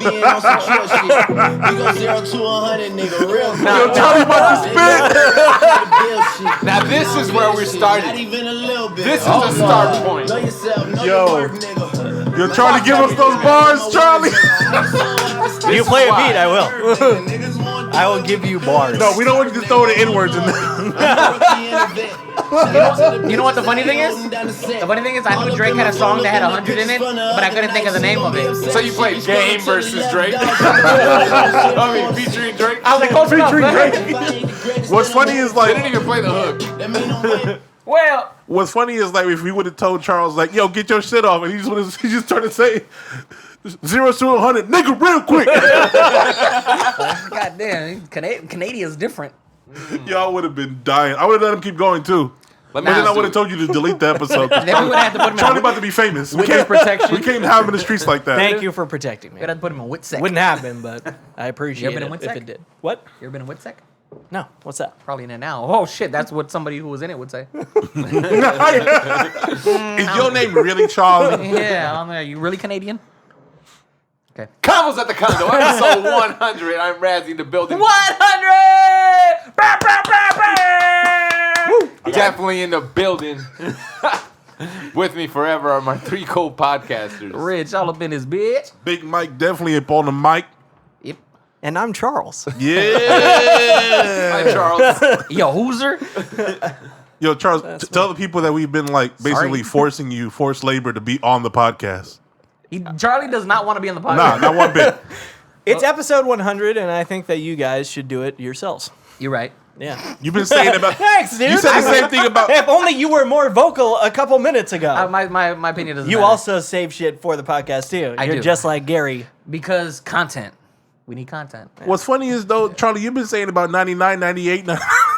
being on some chill shit. We go 0 to 100, nigga, real quick. Yo, Charlie about to spit. Now this is where we're starting. Not even a little bit. This is the start point. Know yourself, know your work, nigga. Yo, Charlie, give us those bars, Charlie. You play a beat, I will. I will give you bars. No, we don't want you to throw the N-words in there. You know what the funny thing is? The funny thing is I knew Drake had a song that had 100 in it, but I couldn't think of the name of it. So you played Game versus Drake? I mean, featuring Drake? I was like, close enough. Drake. What's funny is They like, didn't even play the hook. Well, what's funny is like if we would have told Charles like, yo, get your shit off, and he just started to say 0 to 100, nigga, real quick. God damn, Canadian's different. Y'all would have been dying. I would have let him keep going too. But then I would have told you to delete the episode. Then we would have to put him Charlie in about to be famous. witness protection. We can't have him in the streets like that. Thank you for protecting me. We would have to put him in Whitsec. Wouldn't happen, but I appreciate You ever been it in if Whitsec? it did. What? You ever been in Whitsec? No. What's that? Probably in it now. Oh shit, that's what somebody who was in it would say. Is your name really Charlie? Yeah, are you really Canadian? Okay. Convos at the Condo, episode 100. I'm Razzy in the building. 100! Bah, bah, bah, bah! Definitely in the building. With me forever are my three co-podcasters. Rich all up in his bitch. Big Mike definitely up on the mic. Yep. And I'm Charles. Yeah. Hi, Charles. Yo, Hooser. Yo, Charles, tell the people that we've been like basically forcing you, forced labor to be on the podcast. Charlie does not want to be on the podcast. Nah, not one bit. It's episode 100, and I think that you guys should do it yourselves. You're right. Yeah. You've been saying about. Thanks, dude. You said the same thing about. If only you were more vocal a couple minutes ago. My opinion doesn't You matter. also save shit for the podcast, too. I You're do. just like Gary. Because content. We need content. What's funny is though, Charlie, you've been saying about 99, 98,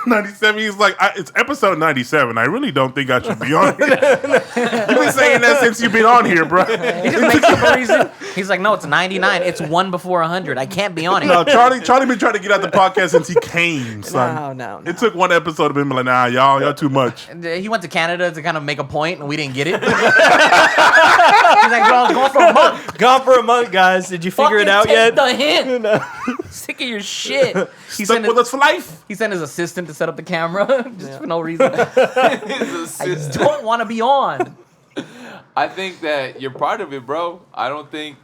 97. He's like, it's episode 97. I really don't think I should be on here. You've been saying that since you've been on here, bro. He just makes up a reason. He's like, no, it's 99. It's 1 before 100. I can't be on it. No, Charlie been trying to get out the podcast since he came, son. No. It took one episode of him like, nah, y'all too much. And, he went to Canada to kind of make a point, and we didn't get it. He's like, bro, I was going for a month. Gone for a month, guys. Did you figure it out yet? The hint. Sick of your shit. He Stuck with us for life. He sent his assistant to set up the camera just for no reason. I don't want to be on. I think that you're part of it, bro. I don't think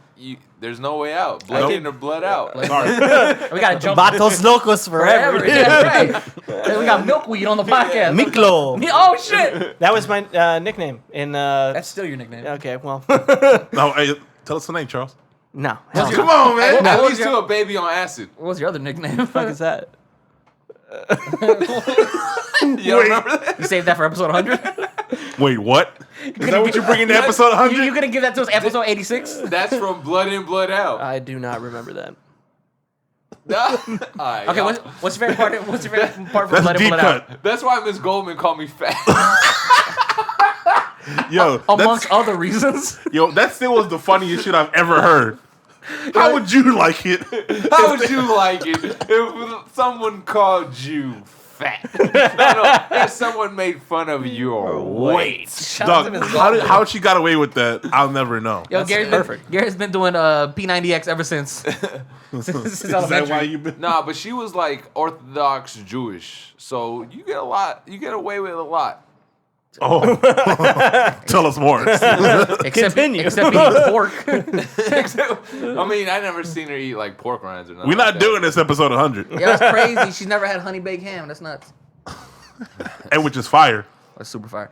there's no way out. Blood in or blood out. We gotta jump Vatos locos forever. Yeah, right. We got milkweed on the podcast. Miklo. Oh shit. That was my nickname in. That's still your nickname. Okay, well. No, hey, tell us the name, Charles. No. Come on, man. At least to a baby on acid. What was your other nickname? What the fuck is that? You don't remember that? You saved that for episode 100? Wait, what? Is that what you're bringing to episode 100? You gonna give that to us episode 86? That's from Blood in, Blood out. I do not remember that. Alright, Okay, y'all. what's your favorite part? What's your favorite part from That's Blood a and deep Blood Out? cut. That's why Miss Goldman called me fat. Yo, Amongst other reasons. that still was the funniest shit I've ever heard. How would you like it? How would you like it if someone called you fat? No, if someone made fun of your weight. Shout out to Dog, Miss Goldman. how she got away with that, I'll never know. Yo, Gary's been doing P90X ever since. Is that why you've been? Nah, but she was like Orthodox Jewish, so you get away with a lot. Oh, tell us more. Except eating pork. I mean, I never seen her eat like pork rinds or nothing. We're not like that. doing this episode 100, Yeah, that's crazy. She's never had honey baked ham. That's nuts. and which is fire. That's super fire.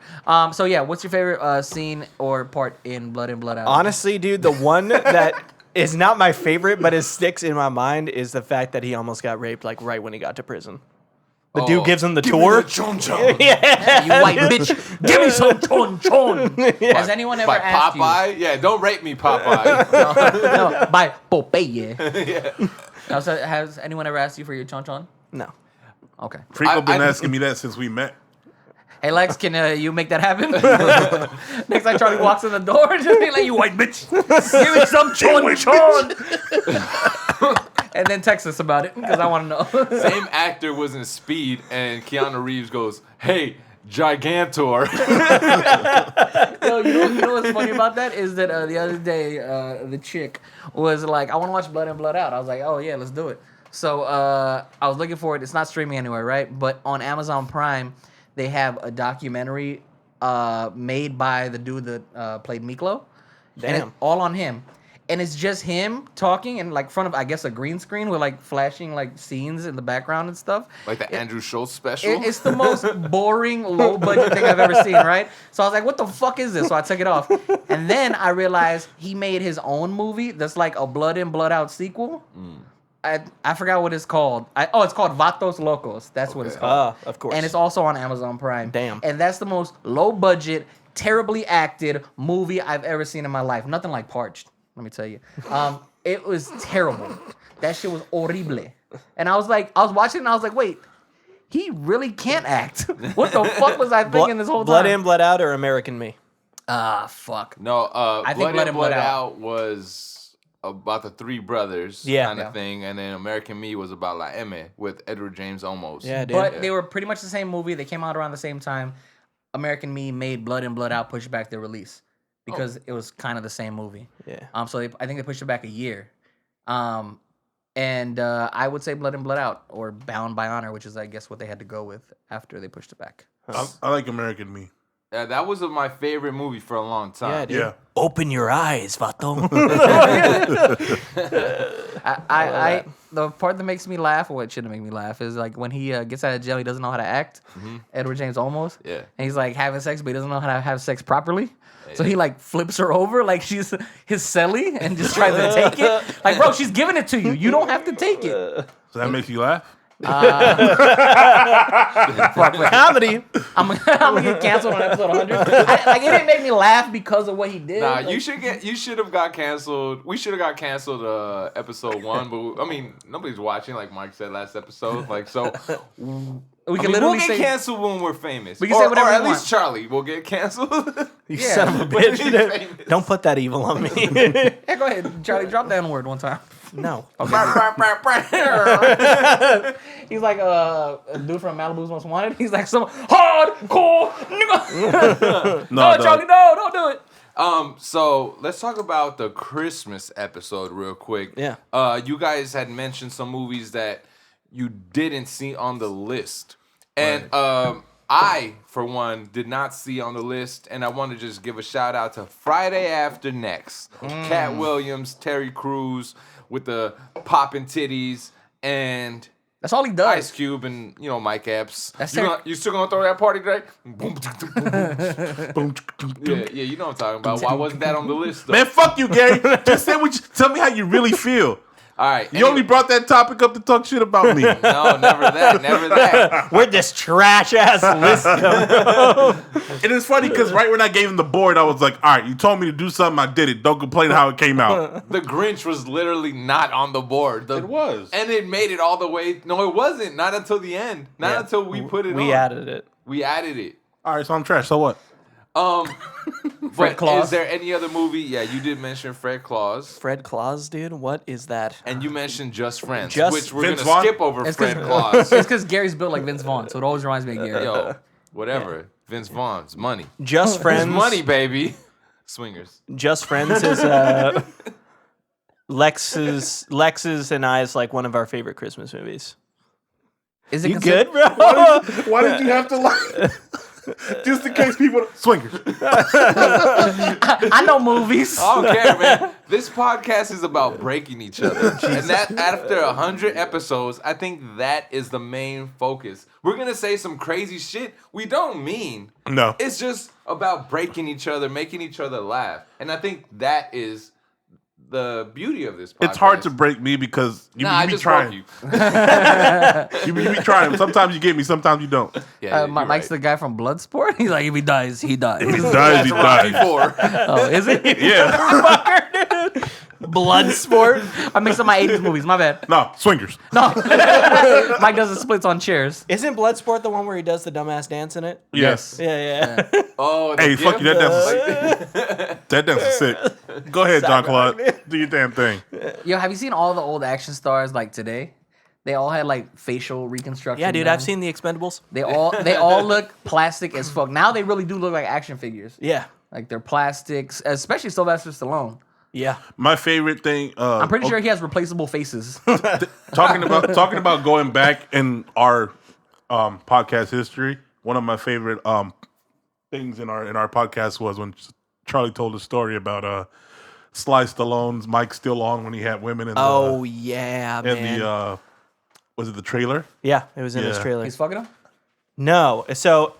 So yeah, what's your favorite scene or part in Blood in, Blood Out? Honestly, dude, the one that is not my favorite, but it sticks in my mind is the fact that he almost got raped like right when he got to prison. The dude gives him the tour. Yeah, you white bitch. Give me some chon chon. Has anyone ever By asked Popeye? Yeah, don't rape me, Popeye. you? No, by Popeye. Yeah. So has anyone ever asked you for your chon chon? No. Okay. Freako been I- asking me that since we met. Hey Lex, can you make that happen? Next time Charlie walks in the door, just be like, "You white bitch, give me some chon chon." And then text us about it because I want to know. Same actor was in Speed, and Keanu Reeves goes, "Hey, Gigantor. Yo, you know what's funny about that is that the other day the chick was like, I want to watch Blood In Blood Out. I was like, oh yeah, let's do it. So I was looking for it. It's not streaming anywhere, right? But on Amazon Prime, they have a documentary made by the dude that played Miklo. And it's Damn. all on him. And it's just him talking in like front of, I guess, a green screen with like flashing like scenes in the background and stuff. Like the Andrew Schultz special. It's the most boring, low budget thing I've ever seen, right? So I was like, what the fuck is this? So I took it off. And then I realized he made his own movie that's like a Blood In, Blood Out sequel. I forgot what it's called. It's called Vatos Locos. That's what it's called. Of course. And it's also on Amazon Prime. Damn. And that's the most low budget, terribly acted movie I've ever seen in my life. Nothing like Parched, let me tell you. It was terrible. That shit was horrible. And I was watching it and I was like, wait, he really can't act. What the fuck was I thinking this whole time? Blood In, Blood Out, or American Me? Fuck. No, I think Blood In, Blood Out was about the three brothers kind of thing, and then American Me was about La M with Edward James Olmos. Yeah, dude. But they were pretty much the same movie. They came out around the same time. American Me made Blood In, Blood Out push back their release because it was kind of the same movie. Yeah. So I think they pushed it back a year. And I would say Blood In, Blood Out or Bound by Honor, which is I guess what they had to go with after they pushed it back. I like American Me. Yeah, that was my favorite movie for a long time. Yeah, dude. Yeah. Open your eyes, Vato. I the part that makes me laugh, or it shouldn't make me laugh, is like when he gets out of jail, he doesn't know how to act. Edward James Olmos. Yeah. And he's like having sex, but he doesn't know how to have sex properly. So he like flips her over like she's his celly and just tries to take it. Like, bro, she's giving it to you. You don't have to take it. So that makes you laugh? Comedy. I'm gonna get canceled on episode 100. It didn't make me laugh because of what he did. Nah, Like, you should have got canceled. We should have got canceled episode 1, but I mean nobody's watching, like Mike said last episode. Like so, we can literally we'll get say canceled when we're famous. We can say whatever or we at want. least Charlie will get canceled. You Yeah. son of a When he's bitch. famous. Don't put that evil on me. Yeah, go ahead, Charlie. Drop that word one time. No. He's like a dude from Malibu's Most Wanted. He's like some hardcore nigga. No, dog. Charlie, no, don't do it. So let's talk about the Christmas episode real quick. Yeah. You guys had mentioned some movies that you didn't see on the list. And I, for one, did not see on the list, and I want to just give a shout out to Friday After Next. Cat Williams, Terry Crews with the poppin' titties, and That's all he does. Ice Cube and, Mike Epps. That's You still gonna throw that party today? Boom. Yeah, you know what I'm talking about. Why wasn't that on the list, though? Man, fuck you, Gary. Just say tell me how you really feel. All right. You only brought that topic up to talk shit about me. No, never that. Where'd this trash ass list come? And it's funny because right when I gave him the board, I was like, all right, you told me to do something, I did it. Don't complain how it came out. The Grinch was literally not on the board. It was. And it made it all the way. No, it wasn't. Not until the end. Not until we put it on. We added it. We added it. All right, so I'm trash. So what? But Claus. is there any other movie? Yeah, you did mention Fred Claus. Fred Claus, dude? What is that? And you mentioned Just Friends, Just which we're Vince going to Vaughn? skip over It's Fred 'cause- Claus. It's because Gary's built like Vince Vaughn, so it always reminds me of Gary. Yo, whatever. Vince Vaughn's money. Just Friends. It's money, baby. Swingers. Just Friends is Lex's and I's like one of our favorite Christmas movies. Is it You considered- good, bro? Why did you have to lie? Just in case people swingers. I know movies. I don't care, man. This podcast is about breaking each other. And that after 100 episodes, I think that is the main focus. We're going to say some crazy shit we don't mean. No. It's just about breaking each other, making each other laugh. And I think that is the beauty of this podcast. It's hard to break me because you I be just trying. broke you. You be trying. Sometimes you get me, sometimes you don't. Yeah, you're Mike's right. the guy from Bloodsport. He's like, if he dies, he dies. He dies, he Rocky dies. Four. Oh, is it? Yeah. Bloodsport. I mixed up my 80s movies. My bad. No, swingers. No. Mike does the splits on chairs. Isn't Bloodsport the one where he does the dumbass dance in it? Yes. Yeah. Oh, the Hey, fuck you. That gift? dance is that dance is sick. Go ahead, John Claude. Do your damn thing. Yo, have you seen all the old action stars like today? They all had like facial reconstruction. Yeah, dude, done. I've seen the Expendables. They all look plastic as fuck. Now they really do look like action figures. Yeah. Like they're plastics, especially Sylvester Stallone. Yeah. My favorite thing. I'm pretty sure he has replaceable faces. talking about going back in our podcast history. One of my favorite things in our podcast was when Charlie told a story about Sly Stallone's mic still on when he had women in the yeah, in man. the was it the trailer? Yeah, it was in his Yeah. trailer. He's fucking him. No. So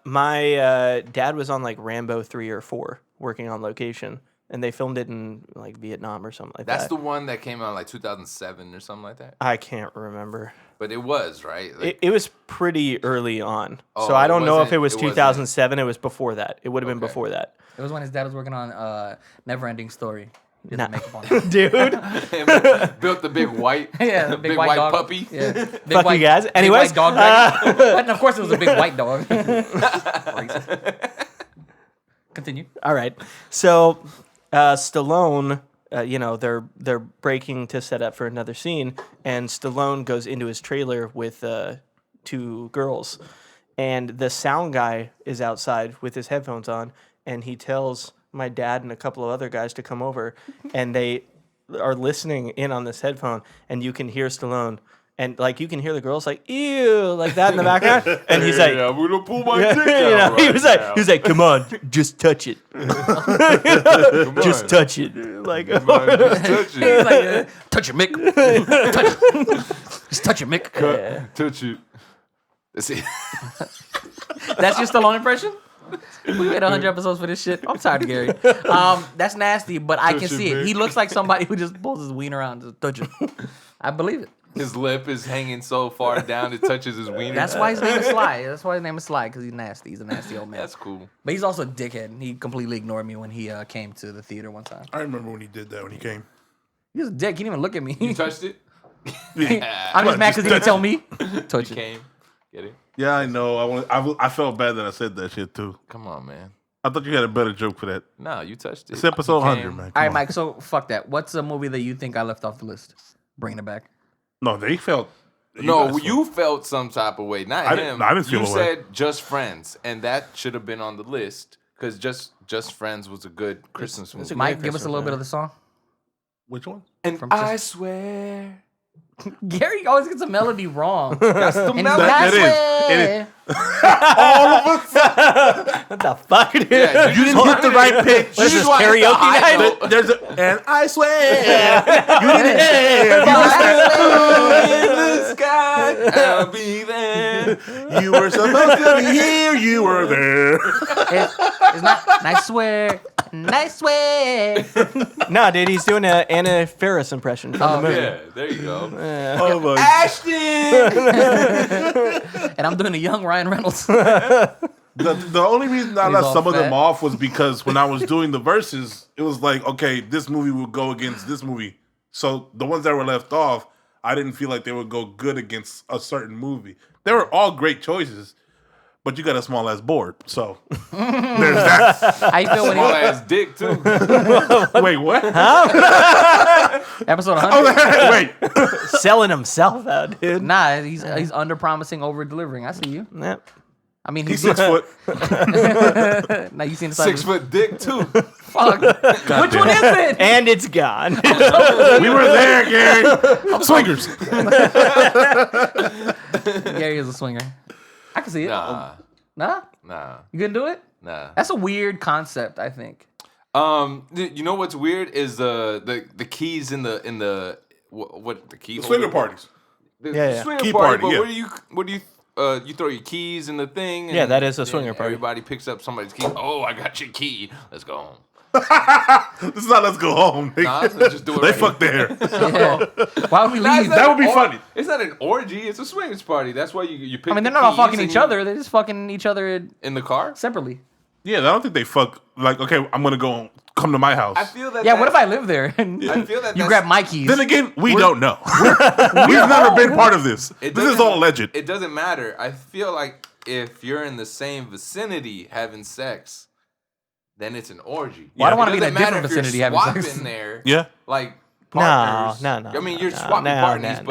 my dad was on like Rambo 3 or 4 working on location, and they filmed it in like Vietnam or something like That's that. the one that came out in like 2007 or something like that. I can't remember. But it was, right? Like, It was pretty early on. Oh, So I it don't know if wasn't- it was it wasn't- 2007. It was before that. It would have been Okay. before that. It was when his dad was working on Neverending Story. He did Nah. the makeup on it. Dude. built the big white, Yeah, the big, white dog. puppy. Yeah. Big Fuck you guys. big Anyways, white dog dragon. And of course, it was a big white dog. Continue. All right. So Stallone, they're breaking to set up for another scene, and Stallone goes into his trailer with 2 girls, and the sound guy is outside with his headphones on, and he tells my dad and a couple of other guys to come over, and they are listening in on this headphone, and you can hear Stallone. And like you can hear the girls like ew like that in the background, and he's like, I'm gonna pull my dick out. he right was now. like, come on, just touch it, Come just on. touch it, like Come on, just touch He's it. like, touch it, Mick. Touch it. Just touch it, Mick. Touch it. Let's see. That's your Stallone impression? We made 100 episodes for this shit. I'm tired of Gary. That's nasty, but I can Touch it, see it. Mick. He looks like somebody who just pulls his wiener out and just touch it. I believe it. His lip is hanging so far down it touches his wiener. That's why his name is Sly. That's why his name is Sly, because he's nasty. He's a nasty old man. That's cool. But he's also a dickhead. He completely ignored me when he came to the theater one time. I remember when he did that when he came. He was a dick. He didn't even look at me. You touched it? I'm just mad because he didn't tell me. Touch You it. came. Get it? Yeah, I know. I felt bad that I said that shit too. Come on, man. I thought you had a better joke for that. No, you touched it. It's episode You 100, came. man. All Come right, on. Mike. So fuck that. What's a movie that you think I left off the list? Bringing it back. No, they felt. No, guys you felt some type of way, not I him. didn't- I didn't feel You a way. said Just Friends, and that should have been on the list because Just Friends was a good Christmas movie. a Mike, great give us a little bit of the song. Which one? And from I Just- swear, Gary always gets a melody wrong. that's the And melody. That is. It is. what the fuck, dude? Yeah, You didn't hit the right pitch. What is this, just wanted the karaoke high night? note. There's a, and I swear you didn't. In the sky, I'll be there. You were supposed to be here. You were there. It's not. I swear. I swear. No, dude, he's doing an Anna Faris impression from the movie. Yeah, there you go. Oh my. Ashton. And I'm doing a young Ryan Reynolds. The only reason I He's left all some of them fat. off was because when I was doing the verses, it was like, okay, this movie will go against this movie. So the ones that were left off, I didn't feel like they would go good against a certain movie. They were all great choices, but you got a small ass board. So there's that. How you feel when Small he ass dick too. Wait, what? episode 100? Wait. Selling himself out, dude. Nah, he's under promising, over delivering. I see you. Yep. I mean, He's 6 foot. Now you seen the side 6 foot dick too. Fuck. Which one is it? And it's gone. We were there, Gary. Swingers. Gary is a swinger. I can see it. Nah, Nah? nah, You couldn't do it? nah. That's a weird concept, I think. You know what's weird is the keys in the what the key Swinger holder? parties. The Yeah. swinger Key party. party, But yeah. what do you you throw your keys in the thing? Yeah, and that is a then swinger party. Everybody picks up somebody's key. Oh, I got your key. Let's go home. This is not let's go home. Nah, let's just do it. They right fucked there. Yeah. Why would we Nah, it's leave? not That would an be funny. It's not an orgy. It's a swingers party. That's why you pick. I mean, they're the not all keys fucking and each you- other. They're just fucking each other in the car. separately. Yeah, I don't think they fuck. Like, okay, I'm gonna go come to my house. I feel that. Yeah, what if I live there and I feel that you that's- grab my keys? Then again, we don't know. We've never been part of this. This is doesn't- all alleged. It doesn't matter. I feel like if you're in the same vicinity having sex, then it's an orgy. Well, I don't wanna It be in a doesn't matter different if you're vicinity having sex. swapping there. Yeah. Like partners. No. I mean, you're swapping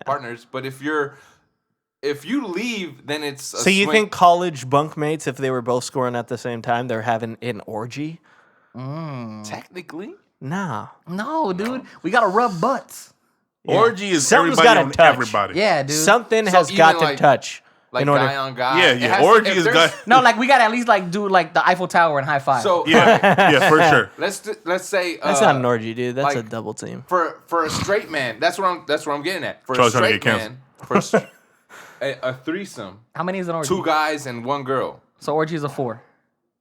partners, but if you leave, then it's So you think college bunkmates, if they were both scoring at the same time, they're having an orgy? technically? Nah. No, dude. We gotta rub butts. Orgy is Something's everybody gotta on touch. everybody. Yeah, dude. Something So has got even to touch. Like in order. guy on guy. Yeah, It yeah. has to- Orgy if is there's- guy. No, like we gotta at least like do like the Eiffel Tower and high five. So Yeah, for sure. let's say That's not an orgy, dude. That's a like, double team. for a straight man. That's what I'm getting at. For a Charles trying to straight get man, for a threesome, how many is an orgy? 2 guys and 1 girl. So orgy is a 4.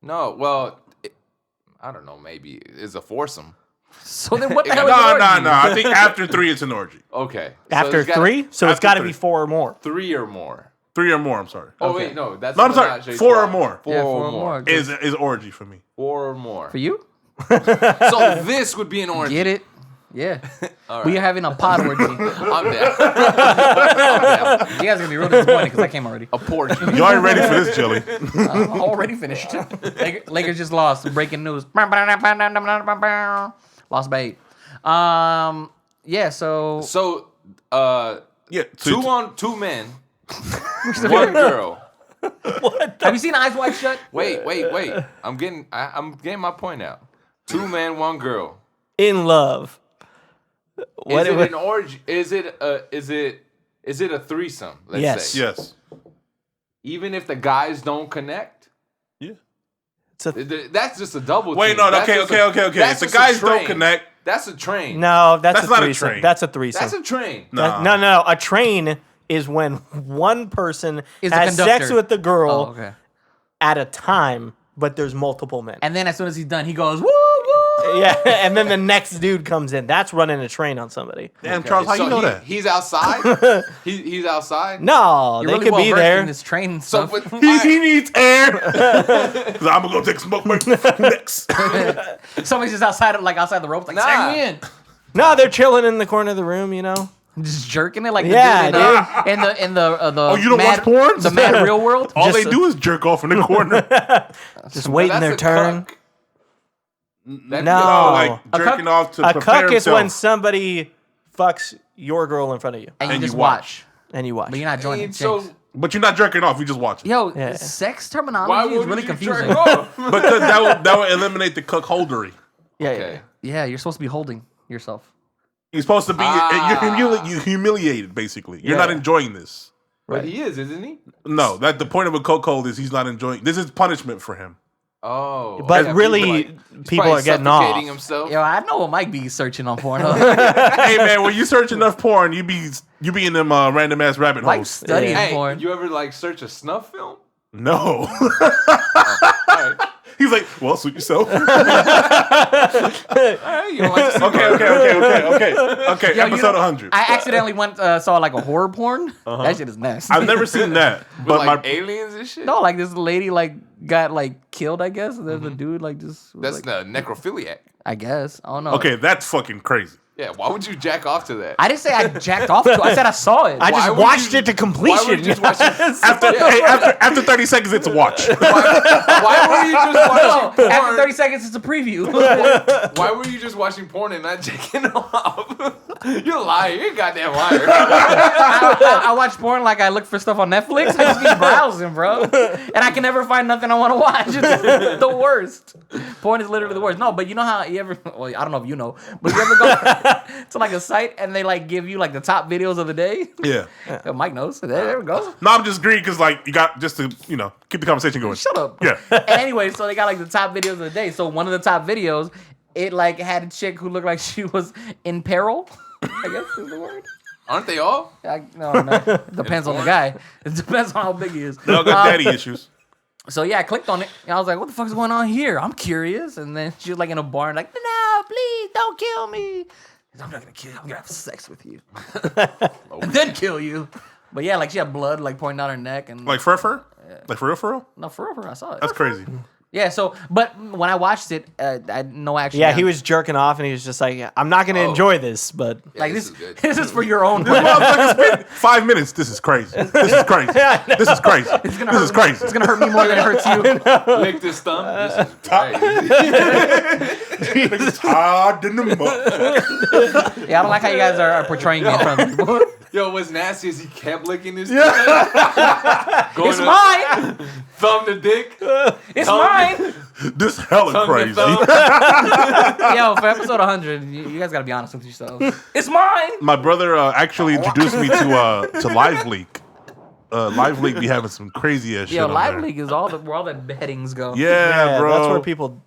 No, well, I don't know. Maybe it's a foursome. So then what the hell is an No, orgy? no. I think after 3, it's an orgy. Okay. After there's gotta- 3? So it's after got to 3. be 4 or more. 3 or more. 3 or more. I'm sorry. Oh wait, no, that's No, I'm sorry, not J12. 4 or more. 4 Yeah, or more. Is orgy for me. 4 or more. For you? So this would be an orgy. Get it? Yeah. All We right. are having a pod orgy. I'm down. I'm down. You guys are gonna be real disappointed because I came already. A porgy. You already ready for this, Jelly? I'm already finished. Lakers just lost. Breaking news. Lost by 8. Yeah. So So, Yeah. 2 men, 1 girl. have you seen Eyes Wide Shut? Wait. I'm getting my point out. 2 men, 1 girl. In love. Is it an orgy? Is it a threesome? Let's Yes. say. Yes. Even if the guys don't connect, Yeah. It's a, that's just a double. Wait, team. no. That's Okay. just a- If that's the just a guys don't train. connect, That's a train. no, that's That's a not a threesome. train. That's a threesome. That's a train. nah. No. A train is when one person Is the has sex conductor. with the girl Oh, okay. at a time, but there's multiple men. And then as soon as he's done, he goes woo woo. Yeah, and then the next dude comes in. That's running a train on somebody. Damn, Charles, how So you know that? He's outside. He's outside. No, You're they really could well be versed there. in this train So stuff. but, He needs air. Cause I'm gonna go take a smoke break next. Somebody's just outside the ropes, like Nah. tag me in. No, they're chilling in the corner of the room, you know. Just jerking it like Yeah, the dude in the Oh, you don't mad, watch porn? The mad real world. All Just they do is jerk off in the corner. Just waiting that's their a turn. cuck. That- No. No, like A jerking cuck- off to A prepare cuck is himself. when somebody fucks your girl in front of you, and you and just you watch. and you watch. But you're not joining. And so But you're not jerking off. You just watch it. Yo, Yeah. sex why terminology would is really you confusing. jerk off? Because that would eliminate the cuckoldery. Yeah, Okay. Yeah, you're supposed to be holding yourself. You're supposed to be. Ah. You're humiliated. Basically, you're Yeah. not enjoying this. But he is, isn't he? No, that the point of a cuckold is he's not enjoying. This is punishment for him. Oh. But okay. really, He's people probably are getting suffocating off. himself. Yo, I know what Mike be searching on Pornhub. Hey man, when you search enough porn, you be in them random ass rabbit Mike's holes. studying Hey, porn. you ever like search a snuff film? No. All right. He's like, well, suit yourself. All right, you don't like to see Okay. Yo, you Episode know, 100. I accidentally saw like a horror porn. That shit is nasty. I've never seen that, With but like my aliens and shit? No, like this lady like got like killed. I guess and there's a dude like just. was, That's like, the necrophiliac. I guess I don't know. okay, that's fucking crazy. Yeah, why would you jack off to that? I didn't say I jacked off to it. I said I saw it. I Why just would watched you- it to Why completion. would you just watch it? After 30 seconds, it's a watch. Why were you just watching porn? After 30 seconds, it's a preview. Why were you just watching porn and not jacking off? You're a liar. You're a goddamn liar. I watch porn like I look for stuff on Netflix. I just be browsing, bro. And I can never find nothing I want to watch. It's the worst. Porn is literally the worst. No, but you know how you ever, well, I don't know if you know, but you ever go to like a site and they like give you like the top videos of the day? Yeah. Yeah, Mike knows. There we go. No, I'm just green because like you got just to keep the conversation going. Shut up. Yeah. And anyway, so they got like the top videos of the day. So one of the top videos, it like had a chick who looked like she was in peril. I guess is the word. Aren't they all? No. It depends on the guy. It depends on how big he is. They all got daddy issues. So yeah, I clicked on it and I was like, "What the fuck is going on here? I'm curious." And then she was like in a bar and like, "No, please don't kill me. I'm not gonna kill you. I'm gonna have sex with you, and then kill you." But yeah, like she had blood like pointing down her neck and Like fur? Like for real? no, for real, I saw it. That's crazy. Yeah, so, but when I watched it, I no action. Yeah, he was jerking off, and he was just like, "I'm not gonna enjoy this," but like this this. is good. This is for your own. Motherfucker spent 5 minutes. This is crazy. This is crazy. This is crazy. This is crazy. It's gonna hurt me more than it hurts you. Lick this thumb. This is great. It's hard in the mud. Yeah, I don't like how you guys are portraying me in front of people. Yo, what's nasty is he kept licking his It's mine. thumb to dick. It's Tongue. mine. This hella Tongue to crazy. thumb. Yo, for episode 100, you guys gotta be honest with yourselves. It's mine. My brother actually introduced me to Live Leak. Live Leak be having some crazy ass shit. Yo, on Live there. League is where all the beheadings go. Yeah, bro. that's where people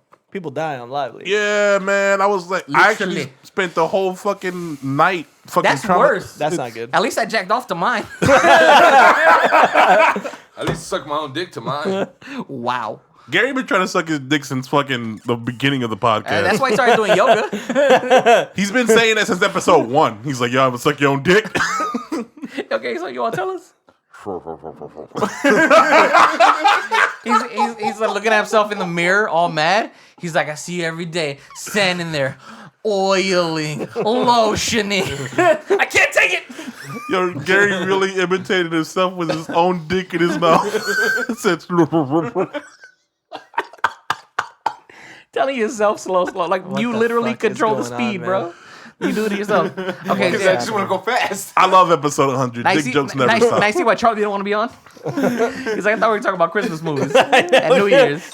die on Live League. Yeah, man. I was like, I actually Literally. spent the whole fucking night fucking. That's trauma- worse. That's not good. At least I jacked off to mine. At least suck my own dick to mine. Wow. Gary been trying to suck his dick since fucking the beginning of the podcast. That's why I started doing yoga. He's been saying that since episode 1. He's like, yo, I'm gonna suck your own dick. Okay, so you want to tell us? He's like looking at himself in the mirror, all mad. He's like, I see you every day, standing there, oiling, lotioning. I can't take it. Yo, Gary really imitated himself with his own dick in his mouth. Said, Telling yourself slow. Like you the literally fuck is control the going on, speed, man? bro. You do it to yourself. Okay, Because I yeah. just want to go fast. I love episode 100. Dick jokes never stop. Nice see why Charlie didn't want to be on. He's like, I thought we were talking about Christmas movies and New Year's.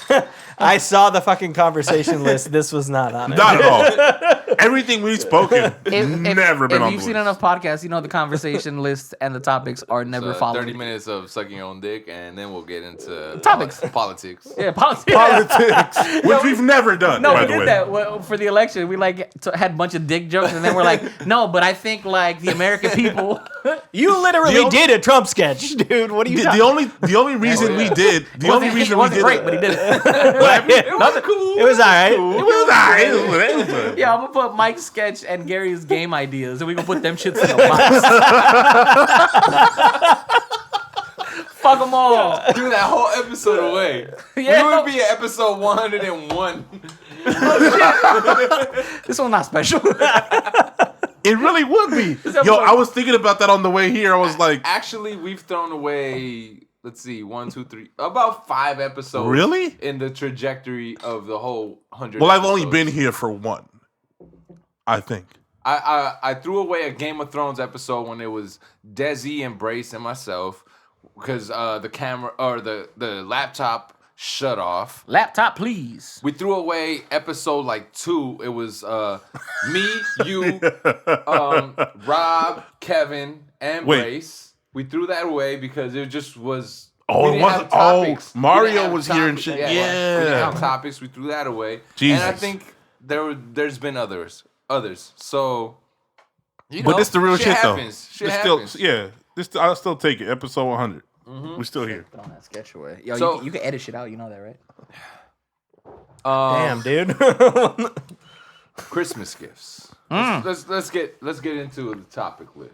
I saw the fucking conversation list. This was not on it. Not at all. Everything we've spoken, never been if on you've the seen list. enough podcasts, you know the conversation list and the topics are never followed. 30 minutes of sucking your own dick, and then we'll get into Topics. Politics. Yeah, politics. Politics, which we've never done, No, by we the did way. that for the election. We had a bunch of dick jokes, and then we're like, no, but I think like the American people. You literally The only- did a Trump sketch, dude. What are you talking? The only reason we did It wasn't great, but he did it. it Nothing cool. It was all right. It was alright. It was good. Yeah, I'm gonna put Mike's sketch and Gary's game ideas, and we gonna put them shits in a box. Fuck them all. Do that whole episode away. Yeah, we no. would be at episode 101. This one's not special. It really would be. Yo, episode- I was thinking about that on the way here. I was like, Actually, we've thrown away, let's see, 1, 2, 3, about 5 episodes. Really? In the trajectory of the whole 100 well, I've only episodes. been here for one, I think. I threw away a Game of Thrones episode when it was Desi and Brace and myself because the camera or the laptop shut off. Laptop, please. We threw away episode like 2. It was me, you, Rob, Kevin, and Wait. Brace. We threw that away because it just was. Oh, we it didn't wasn't. have topics. Oh, Mario We didn't have was here and topics. shit. We didn't Yeah. have topics. We threw that away. Jesus. And I think there's been others. So. You But know, this the real shit, happens. though. Shit This happens. still, yeah. I'll still take it. Episode 100. We're still here. Put on that sketch away. Yo, So- you can edit shit out. You know that, right? Damn, dude. Christmas gifts. Let's get into the topic list.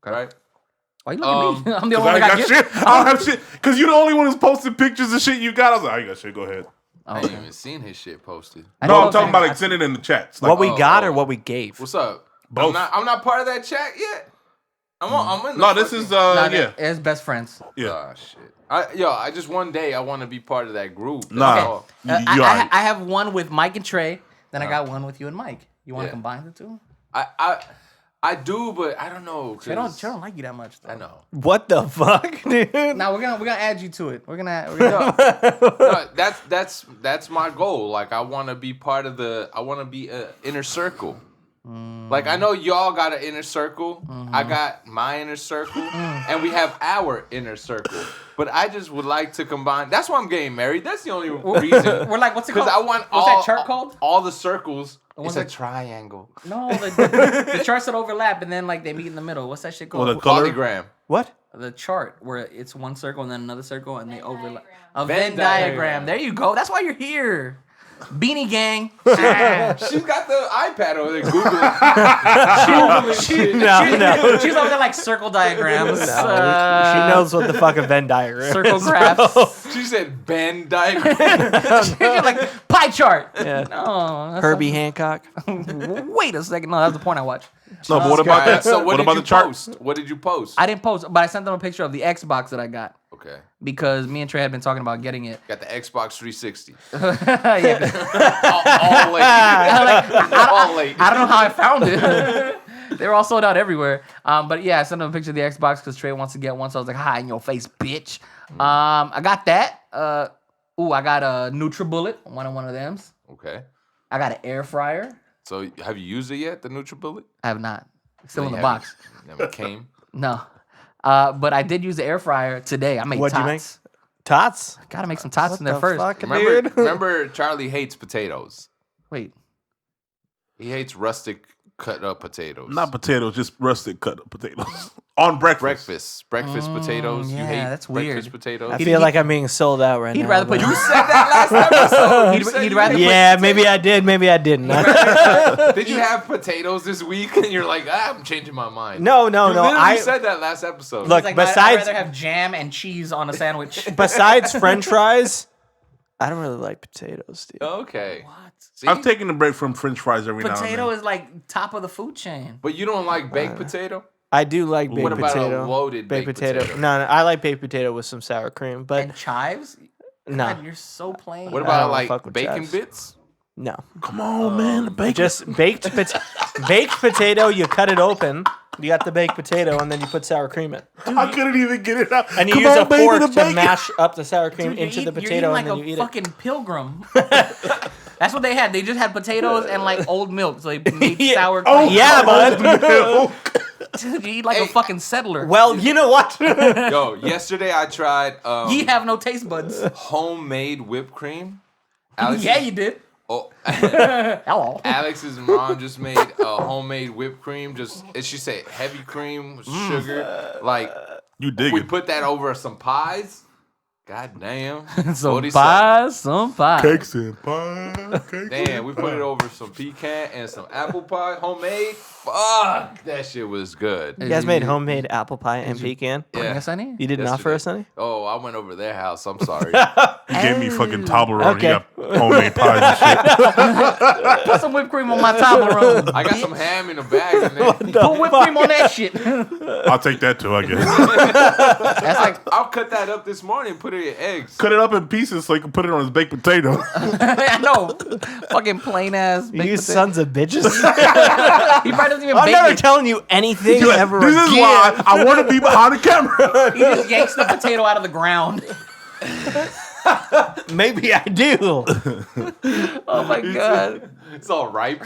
Okay. Right? Why you look at me? I'm the only I one ain't that got got gifts. shit. I don't have shit. Because you're the only one who's posting pictures of shit you got. I was like, I ain't got shit. Go ahead. I ain't even seen his shit posted. No, I'm talking about like sending it in the chats. Like, What we got oh. or what we gave? What's up? Both. I'm not part of that chat yet. I'm in the no, this fucking- is, Nah, yeah. it's best friends. Yeah. Oh shit. I just one day I want to be part of that group. That's Nah. all. You alright. I have one with Mike and Trey. Then I got one with you and Mike. You want to Yeah. combine the two? I do, but I don't know. They don't like you that much. Though. I know. What the fuck, dude? Now we're gonna add you to it. We're gonna no. No, that's my goal. Like I want to be part of I want to be an inner circle. Like I know y'all got an inner circle. I got my inner circle, and we have our inner circle. But I just would like to combine. That's why I'm getting married. That's the only reason. We're like, what's it called? Because I want what's all that chart called? all the circles. one's It's a like- triangle. No, the charts that overlap and then like they meet in the middle. What's that shit called? Well, the color. Polygram. What? The chart where it's one circle and then another circle and they overlap. diagram. A Venn Venn diagram. diagram. There you go. That's why you're here. Beanie Gang. She's got the iPad over there Googling. She's over there like circle diagrams. she knows what the fuck a Venn diagram is. Circle graphs. She said Venn diagram. She's like pie chart. Yeah. No, that's Herbie Hancock. Wait a second. No, that's the point I watched. No, but what about that? So what did about you the chart? post? What did you post? I didn't post, but I sent them a picture of the Xbox that I got Okay. because me and Trey had been talking about getting it. Got the Xbox 360. Yeah. all late. All late. I don't know how I found it. They were all sold out everywhere. But yeah, I sent him a picture of the Xbox because Trey wants to get one. So I was like, hi in your face, bitch. I got that. I got a NutriBullet, one of them. Okay. I got an air fryer. So have you used it yet, the NutriBullet? I have not. It's still in the Have box. you- Never came. No. But I did use the air fryer today. I made What'd you tots. make? Tots? Gotta make some tots in there the first. fuck? Remember, Dude. remember Charlie hates potatoes. Wait. He hates rustic cut up potatoes. Not potatoes, just rustic cut up potatoes on breakfast. Breakfast potatoes. You yeah, hate that's breakfast weird. potatoes. I feel like I'm being sold out right now. He'd rather put but- You said that last episode. You said He'd you rather didn't- Yeah, maybe I did, maybe I didn't. Did you have potatoes this week? And you're like, I'm changing my mind. No. You literally I said that last episode. Look, It's like, besides- I'd rather have jam and cheese on a sandwich. besides French fries, I don't really like potatoes, dude. Okay. What? See? I'm taking a break from French fries every now and Potato then. is like top of the food chain. But you don't like baked potato? I do like baked What about potato. a loaded baked potato? No, I like baked potato with some sour cream, but And chives? no, God, you're so plain. What I about don't like fuck with bacon chives. bits? no. Come on, man. The bacon. Just baked potato. You cut it open. You got the baked potato, and then you put sour cream in, I couldn't even get it out. and you Come use on, a baby, fork the to bacon. mash up the sour cream Dude, you're into the you're potato, eating and then like you a eat fucking pilgrim. That's what they had. They just had potatoes and like old milk. So they made Yeah. sour Oh, cream. yeah, bud. Dude, you eat like a fucking settler. Well, you know what? Yo, yesterday I tried you have no taste buds. homemade whipped cream. Yeah, you did. Oh, Hello. Alex's mom just made a homemade whipped cream. And she said heavy cream with sugar. Like You dig we it. put that over some pies. God damn. Some 47. pie, some pie. Cakes and pie. Cakes Damn, we put it over some pecan and some apple pie, homemade. Fuck, that shit was good. You guys made homemade apple pie and pecan. Yeah. Yes, I need. You didn't offer us any? Oh, I went over their house. I'm sorry. You gave me fucking Toblerone. Okay. You got homemade pies and shit. Put some whipped cream on my Toblerone. I got some ham in a bag in there. Put whipped cream on that shit. I'll take that too, I guess. That's like, I'll cut that up this morning and put it in eggs. Cut it up in pieces so you can put it on his baked potato. I know. Fucking plain ass. You sons of bitches. He probably doesn't even I'm bake never it. telling you anything You're like, ever this is again. why I want to be behind the camera. He just yanks the potato out of the ground. Maybe I do. Oh my god. It's all ripe.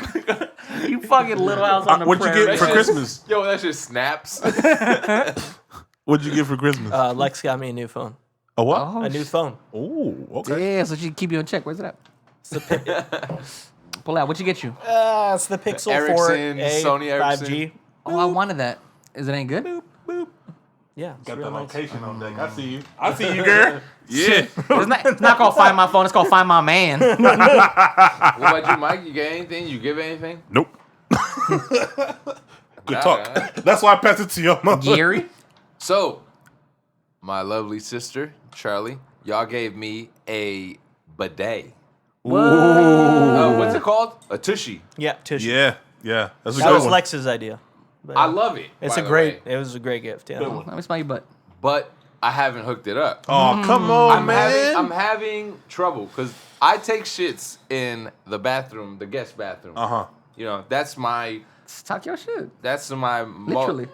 You fucking little house on the What'd you prairie. get for Christmas? Yo, that shit snaps. What'd you get for Christmas? Lex got me a new phone. A what? Oh, A new phone. Oh, okay. yeah, so she can keep you in check. Where's it at? Pull out. What'd she get you? It's the Pixel Ericsson, 4A Sony Ericsson. 5G. Oh, I wanted that. Is it any good? Yeah. Got the location on deck. I see you. I see you, girl. Yeah. It's not called Find My Phone. It's called Find My Man. What about you, Mike? You get anything? You give anything? Nope. Good talk. Alright. That's why I passed it to your mother. Gary? So, my lovely sister, Charlie, y'all gave me a bidet. What's it called? A tushy. Yeah, tissue. Yeah, yeah. That's a That good was one. Lex's idea. But I love it. it's by a the great. way. It was a great gift. Yeah. Let me smell your butt. But I haven't hooked it up. Oh, come on, I'm having trouble because I take shits in the bathroom, the guest bathroom. Uh-huh. You know, that's my Talk your shit. Literally.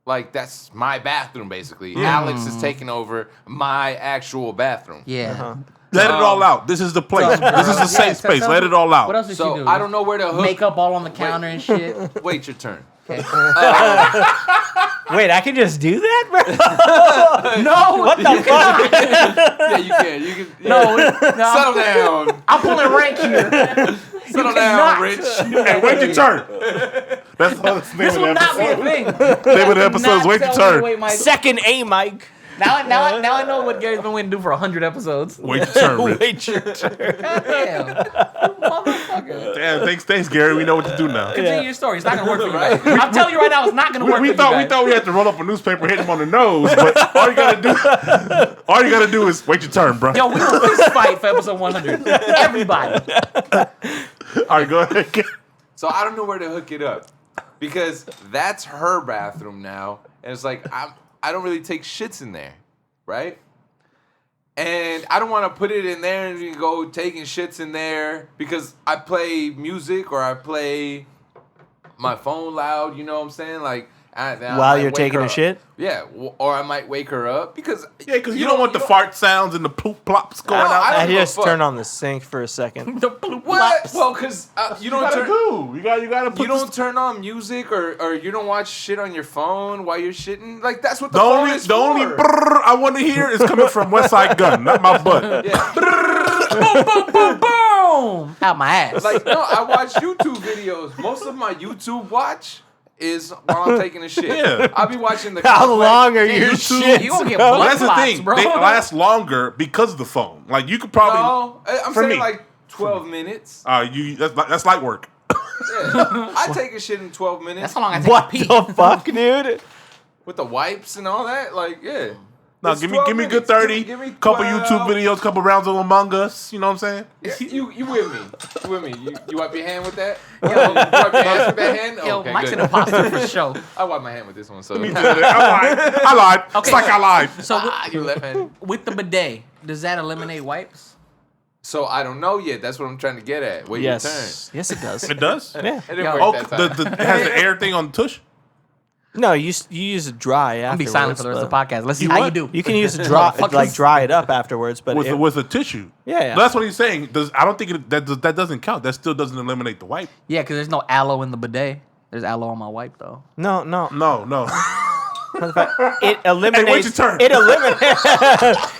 Like that's my bathroom basically. Alex is taking over my actual bathroom. Yeah. Let it all out. This is the place. This is the safe space. Let it all out. What else did she So do? I don't know where to hook. Makeup all on the counter and shit. Wait your turn. Okay. Wait, I can just do that, bro? No. What the fuck? Yeah, you can. You can. Yeah. No. Settle down. I'm pulling rank here. Settle cannot. down, Rich. Hey, wait your turn. That's the name This of will the not be a episode. thing. Name of the episode is wait your turn. Wait, Mike. Second A, Mike. Now I know what Gary's been waiting to do for 100 episodes. Wait your turn, Rich. Wait your turn. Damn, motherfucker. Damn, thanks, Gary. We know what to do now. Continue your story. It's not gonna work for you. I'm telling you right now, it's not gonna work. We for thought you we guys. thought we had to roll up a newspaper, hit him on the nose, but all you gotta do is wait your turn, bro. Yo, we will fist fight for episode 100. Everybody. All right, go ahead. So I don't know where to hook it up because that's her bathroom now, and it's like I don't really take shits in there, right? And I don't want to put it in there and go taking shits in there because I play music or I play my phone loud. You know what I'm saying? Like I While might you're wake taking her a up. shit? Yeah, or I might wake her up because You don't want the fart sounds and the ploop plops going No, out. I I don't give a just fuck. turn on the sink for a second. What? Well, because you don't turn. You gotta put You don't turn on music or you don't watch shit on your phone while you're shitting. Like that's what the The phone only is the only for. brrr I want to hear is coming from West Side Gun, not my butt. Yeah. Boom, boom, boom, boom. Out my ass. Like no, I watch YouTube videos. Most of my YouTube watch is while I'm taking a shit. Yeah. I'll be watching the. How complex- long are Yeah, your YouTube- shits? you gonna get bro? blood That's the clots, thing. bro. They last longer because of the phone. Like you could probably. No, I'm For saying me. like 12 minutes. That's light work. Yeah. I take a shit in 12 minutes That's how long I take What a pee. the fuck, dude? with the wipes and all that. Like yeah. No, It's give 12 me good minutes. 30. Give me Couple 12. YouTube videos, couple rounds of Among Us. You know what I'm saying? You with me? You with me? You wipe your hand with that? You wipe your hands with that hand? Yo, Okay, Mike's good. an imposter for show. I wipe my hand with this one. So I lied. It's Okay. like I lied. So you left hand. with the bidet, does that eliminate wipes? So I don't know yet. That's what I'm trying to get at. Wait Yes. your turn. Yes, it does. It does? Yeah. It didn't Yo. work Oh, that time. it has the air thing on the tush? No, you use it dry I'm afterwards. gonna be silent for the rest of the but- podcast. Let's see You how what? you do. You can use it dry, like dry it up afterwards, but With it- with a tissue. Yeah. That's what he's saying. I don't think that doesn't count. That still doesn't eliminate the wipe. Yeah, because there's no aloe in the bidet. There's aloe on my wipe though. no. No. It eliminates. wait your turn. It eliminates.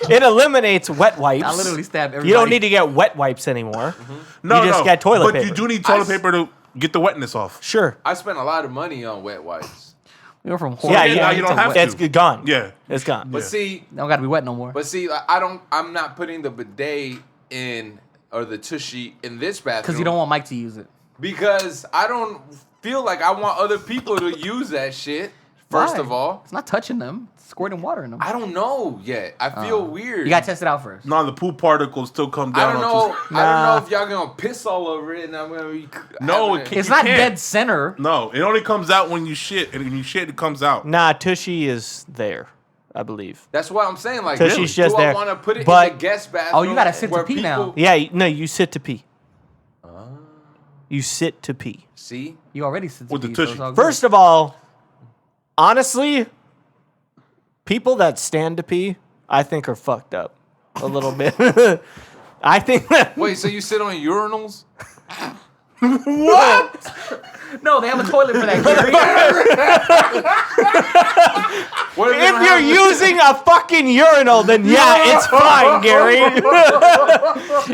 It eliminates wet wipes. I literally stabbed everybody. You don't need to get wet wipes anymore. No, You just no. get toilet but paper. you do need toilet paper to get the wetness off. Sure. I spent a lot of money on wet wipes. We go from Yeah, horny now to you don't have wet. to. It's gone. Yeah. It's gone. But Yeah. see, Don't gotta be wet no more. I'm not putting the bidet in or the tushy in this bathroom. Because you don't want Mike to use it. Because I don't feel like I want other people to use that shit. First Why? of all, It's not touching them. It's squirting water in them. I don't know yet. I feel weird. You gotta test it out first. No, the poop particles still come I down. don't on know. tush. I don't know Nah. if y'all gonna piss all over it, and I'm gonna be. No, having it can't. It's You not can't. dead center. No, it only comes out when you shit, and when you shit, it comes out. Nah, Tushy is there, I believe. That's what I'm saying. Like, Tushy's do just I there. want to put it But- in the guest bathroom? Oh, you gotta sit to where pee now. people- Yeah, no, you sit to pee. You sit to pee. See, You already sit With the pee, so it's tushy. all good. First of all, honestly, people that stand to pee, I think are fucked up a little bit. I think that wait. So you sit on urinals? No, they have a toilet for that, Gary. What if they if don't you're have- using a fucking urinal, then yeah, it's fine, Gary.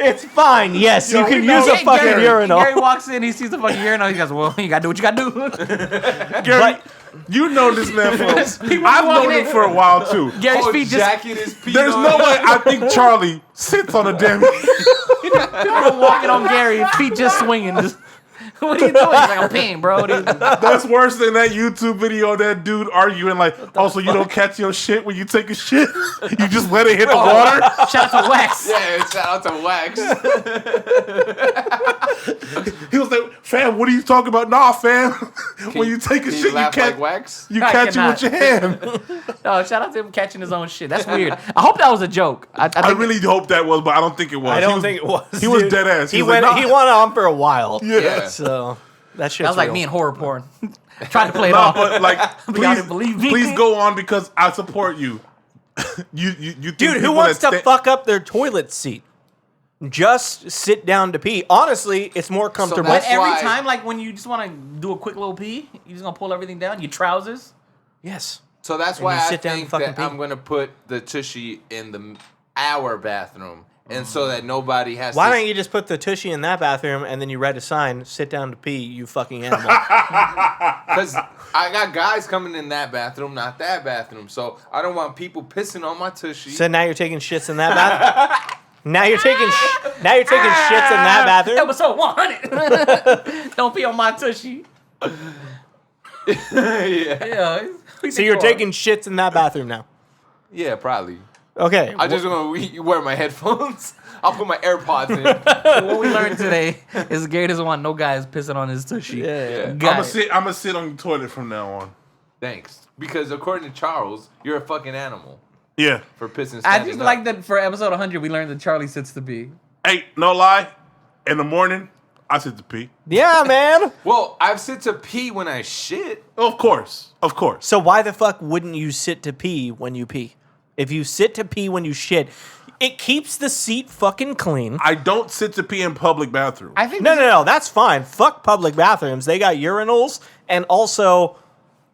It's fine. Yes, you can use a fucking Gary, urinal. Gary walks in, he sees the fucking urinal, he goes, well, you gotta do what you gotta do. Gary, But- you know this man for. People I've walking known him in. for a while too. Gary's Oh, feet just jacket is peed There's on. no way I think Charlie sits on a damn. people walking on Gary, his feet just swinging. Just, what are you doing? He's like, I'm peeing, bro. Dude. That's worse than that YouTube video of that dude arguing like, also you don't catch your shit when you take a shit. You just let it hit the water. Shout out to Wax. Yeah, shout out to Wax. He was like, fam, what are you talking about? Nah, fam. When you take a Can shit, you laugh catch like Wax. you I catch it cannot. with your hand. No, shout out to him catching his own shit. That's weird. I hope that was a joke. I I think really hope that was, but I don't think it was. I He don't was- think it was. He was dude. dead ass. He was went. like, He nah. went on for a while. Yeah. So that shit's that was like real. me in horror porn. Trying to play it No, off. but like, y'all please, didn't believe me. please go on because I support you. you think Dude, who people wants that to fuck up their toilet seat? Just sit down to pee. Honestly, it's more comfortable. But that's every why- time, like when you just want to do a quick little pee, you just gonna pull everything down. Your trousers. Yes. So that's And why you I sit down and think fucking that pee. I'm gonna put the tushy in our bathroom, and so that nobody has. Why to don't you just put the tushy in that bathroom and then you write a sign, sit down to pee, you fucking animal. Because I got guys coming in that bathroom, not that bathroom. So I don't want people pissing on my tushy. So now you're taking shits in that bathroom? Now you're taking shits in that bathroom? Episode 100. Don't pee on my tushy. Yeah. So you're taking shits in that bathroom now? Yeah, probably. Okay. I just gonna wear my headphones. I'll put my AirPods in. What we learned today is Gary doesn't want no guys pissing on his tushy. Yeah. I'm gonna sit on the toilet from now on. Thanks. Because according to Charles, you're a fucking animal Yeah. for pissing. I standing just up. like that for episode 100, we learned that Charlie sits to pee. Hey, no lie. In the morning, I sit to pee. Yeah, man. Well, I've sit to pee when I shit. Of course. So why the fuck wouldn't you sit to pee when you pee? If you sit to pee when you shit, it keeps the seat fucking clean. I don't sit to pee in public bathrooms. I think No, that's fine. Fuck public bathrooms. They got urinals, and also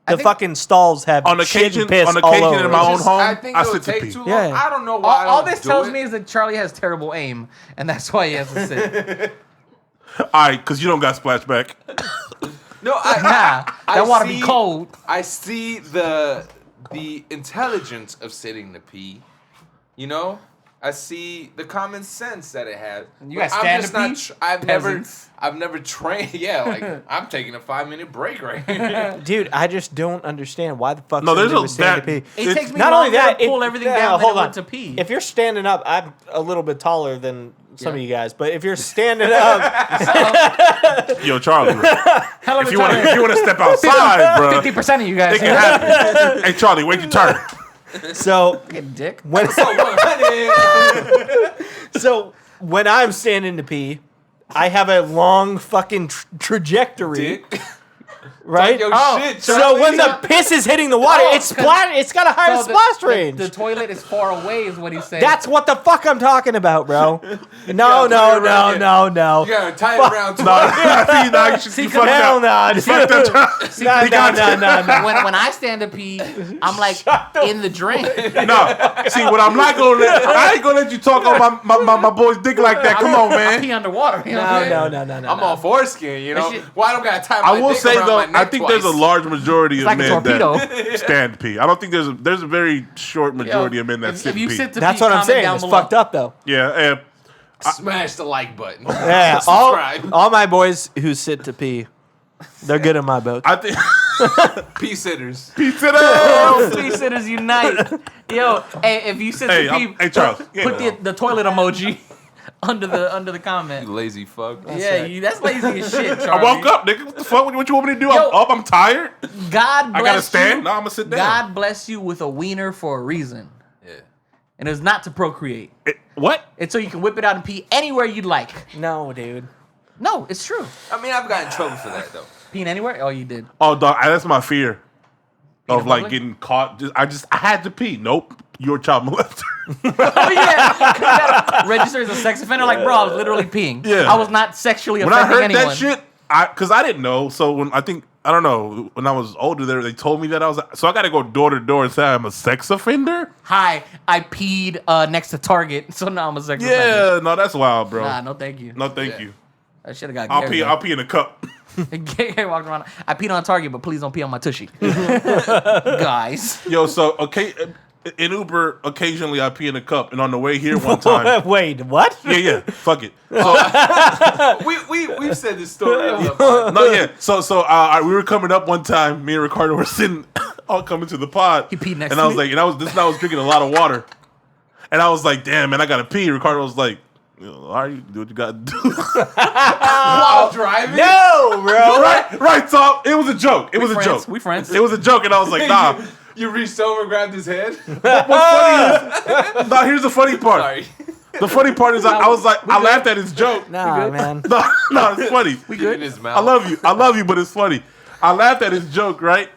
the think- fucking stalls have On shit occasion- and piss on all occasion over. in my own home, I think I it'll sit to take pee. too long. Yeah. I don't know why. all I don't this do tells it. me is that Charlie has terrible aim, and that's why he has to sit. All right, because you don't got splashback. No, Nah, that water be see- cold. I see the intelligence of sitting to pee. You know, I see the common sense that it has. You But guys stand to pee? I've Peasants. never trained. Yeah, like I'm taking a 5-minute break right here. Dude, I just don't understand why the fuck. No, there's somebody a- would stand that- to pee. It It's takes me Not only longer that, to pull everything down than hold it on. would to pee. If you're standing up, I'm a little bit taller than some of Yeah. you guys, but if you're standing up, Yo, Charlie, Hell of if a you want time. to step outside, bro, 50% of you guys. it can happen. Hey, Charlie, wait your turn. so Fucking dick. when So 100. so when I'm standing to pee, I have a long fucking trajectory, Dick. right? Yo, Oh, shit. So Charlie. when the piss is hitting the water, Oh, it's splat. It's got a higher So splash range. The toilet is far away, is what he's saying. That's what the fuck I'm talking about, bro. No, put no, it no, around no. you gotta tie it around. No, you should See, you fucked Hell up. no, You fucked up, Charlie. no. when I stand to pee, I'm like in the drain. No, see what I'm not gonna let. I ain't gonna let you talk on my boy's dick like that. Come on, I pee man. underwater. You know what I'm saying? No. I'm on foreskin, you know. That shit- Why don't gotta tie my I will dick say around though, my neck I think there's a twice? large majority of like a men torpedo. that stand pee. I don't think there's a very short majority of men that sit if you pee. sit to That's pee, what I'm comment saying. down It's below. fucked up though. Yeah, Smash the like button. Yeah, Subscribe. all my boys who sit to pee, they're good in my boat. I think Pee sitters. pizza. Hey, Oh, Pee sitters unite. Yo, hey, if you sit to pee, hey, Charles. put the toilet emoji under the comment. You lazy fuck. Yeah, right. that's lazy as shit, Charlie. I woke up, nigga. What the fuck? What you want me to do? Yo. I'm up. I'm tired. God bless I gotta stand. you. No, I'm gonna sit down. God bless you with a wiener for a reason. Yeah. And it's not to procreate. What? It's so you can whip it out and pee anywhere you'd like. No, dude. No, it's true. I mean, I've gotten in trouble for that though. Peeing anywhere? Oh, you did. Oh, dog. That's my fear of in like public? getting caught. I had to pee. Nope. You're a child molester. Oh yeah. Register as a sex offender? Like, bro, I was literally peeing. Yeah. I was not sexually When I affecting heard anyone. that shit, because I didn't know. So when I don't know, when I was older, they told me that so I got to go door to door and say I'm a sex offender. Hi, I peed next to Target, so now I'm a sex offender. Yeah, no, that's wild, bro. Nah, no thank you. No, thank Yeah. you. I should have got I'll Gary, pee. though. I'll pee in a cup. Gary walked around. I peed on Target, but please don't pee on my tushy. Guys. Yo, so okay, in Uber, occasionally I pee in a cup, and on the way here one time, Wait, what? yeah, fuck it. So We've said this story. On the pod. no, yeah. So we were coming up one time. Me and Ricardo were sitting, all coming to the pod. He peed next and to I was me? like, I was drinking a lot of water, and I was like, damn, man, I gotta pee. Ricardo was like, all right, do what you gotta do. While driving. No, bro. right. So it was a joke. It was a friends. joke. We friends. It was a joke, and I was like, nah. You reached over, grabbed his head. What's funny is, nah, here's the funny part. Sorry. The funny part is, I was like, I laughed at his joke. Nah, man. No, it's funny. In his mouth. I love you, but it's funny. I laughed at his joke, right?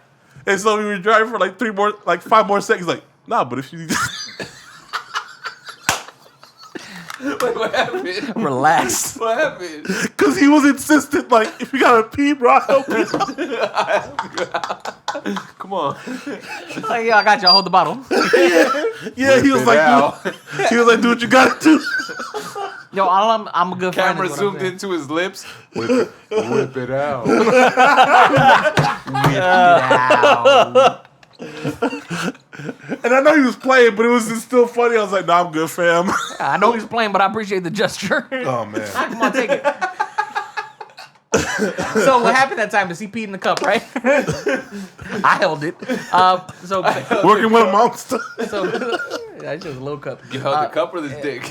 And so we were driving for like 5 more seconds. Like, nah, but if you, Wait, what happened? Relax. What happened? because he was insistent. Like, if you gotta pee, bro, I'll help you. Come on. Like, yeah, I got you. I'll hold the bottle. Yeah, he was like, Out. he was like, do what you gotta do. Yo, I'm a good friend. Camera is what I'm zoomed saying. into his lips. Whip it out. Wow. And I know he was playing, but it was just still funny. I was like, nah, I'm good, fam. I know he's playing, but I appreciate the gesture. Oh, man. Come on, take it. So what happened that time is he peed in the cup, right? I held it. So Working with a monster. that's just a little cup. You held the cup or this dick?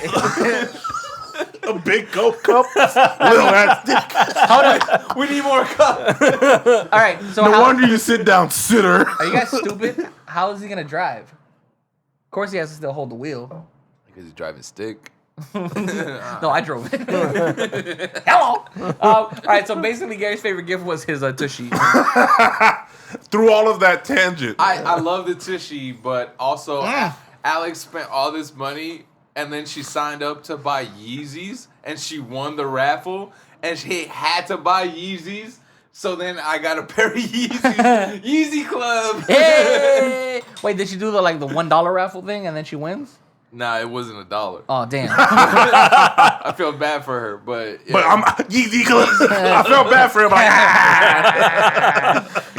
A big Coke cup. Little ass dick. Hold on. We need more cup. All right. So No how, wonder you sit down, sitter. are you guys stupid? How is he gonna drive? Of course, he has to still hold the wheel. Because he's driving stick. No, I drove it. Hello. All right. So basically, Gary's favorite gift was his tushy. Through all of that tangent. I love the Tushy, but also Alex spent all this money and then she signed up to buy Yeezys and she won the raffle and she had to buy Yeezys. So then I got a pair of Yeezys. Yeezy Club. Hey! Wait, did she do the $1 raffle thing and then she wins? Nah, it wasn't $1. Oh damn. I feel bad for her, but yeah. But I'm Yeezy Club. I felt bad for him. Like,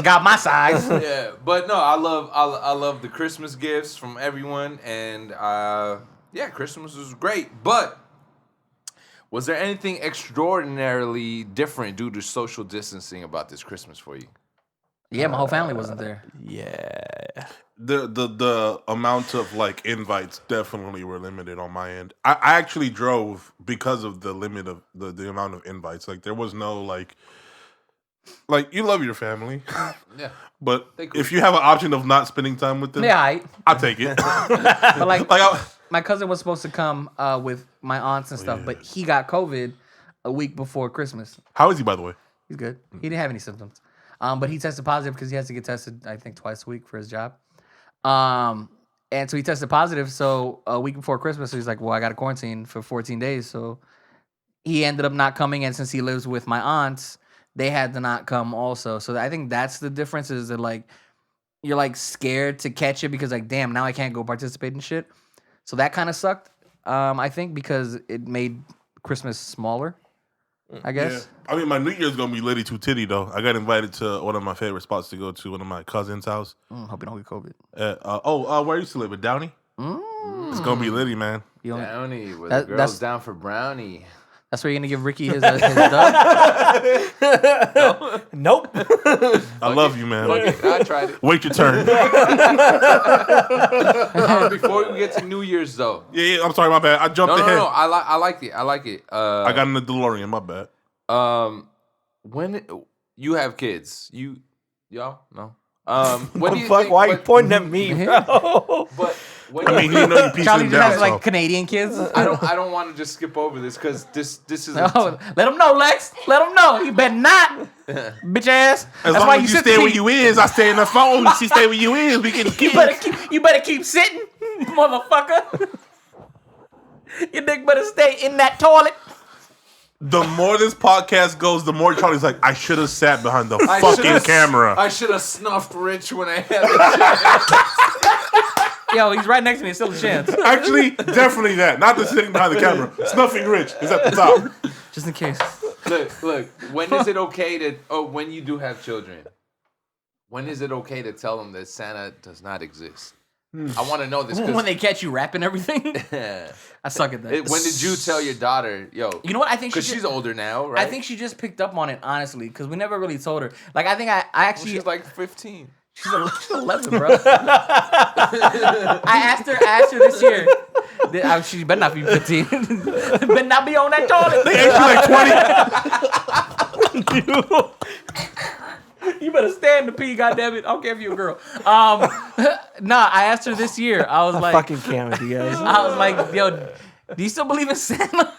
Got my size. Yeah, but no, I love the Christmas gifts from everyone, and yeah, Christmas was great. But was there anything extraordinarily different due to social distancing about this Christmas for you? Yeah, my whole family wasn't there. Yeah. the amount of invites definitely were limited on my end. I actually drove because of the limit of the amount of invites. There was no you love your family. Yeah, But They cool. if you have an option of not spending time with them, Yeah, I'll take it. but my cousin was supposed to come with my aunts and stuff, yeah. but he got COVID a week before Christmas. How is he, by the way? He's good. He didn't have any symptoms. But he tested positive because he has to get tested, I think, twice a week for his job. And so he tested positive. So a week before Christmas, he's like, well, I got to quarantine for 14 days. So he ended up not coming. And since he lives with my aunts, they had to not come also. So I think that's the difference is that, you're, scared to catch it because, damn, now I can't go participate in shit. So that kind of sucked, I think, because it made Christmas smaller. I guess. Yeah. I mean, my New Year's gonna be Litty Too Titty though. I got invited to one of my favorite spots to go to, one of my cousin's house. Hope you don't get COVID. Where I used to live in Downey. It's gonna be litty, man. You don't- Brownie, where That- the girls that's- down for brownie. That's where you're gonna give Ricky his dub. Nope. I love you, man. I tried it. Wait your turn. Before we get to New Year's though. Yeah, I'm sorry, my bad. I jumped ahead. No. I like it. I like it. I got in the DeLorean, my bad. When you have kids, y'all no. When do you Fuck, think, why are you but- pointing at me, bro? But when I you- mean, you know you pieced Charlie him just down. has So. Canadian kids. I don't want to just skip over this because this is a No, let him know, Lex. Let him know. You better not, bitch ass. As That's long why as you sit stay the where seat. you is, I stay in the phone. She stay where you is. We can keep. You better keep sitting, motherfucker. Your dick better stay in that toilet. The more this podcast goes, the more Charlie's like, I should have sat behind the I fucking should've- camera. I should have snuffed Rich when I had the Yo, he's right next to me. It's still a chance. Actually, definitely that. Not the sitting behind the camera. Snuffing Rich is at the top. Just in case. Look. When is it okay to? Oh, when you do have children, when is it okay to tell them that Santa does not exist? I want to know this. When they catch you rapping everything. I suck at that. When did you tell your daughter, yo? You know what? I think Because she's older now, right? I think she just picked up on it, honestly, because we never really told her. I think I actually. she's like 15. She's 11, bro. I asked her this year. She better not be 15. Better not be on that toilet. They age you like 20. You better stand to pee, goddammit. I don't care if you're a girl. Nah, I asked her this year. I was like, Fucking can't with you guys. I was like, yo, do you still believe in Santa?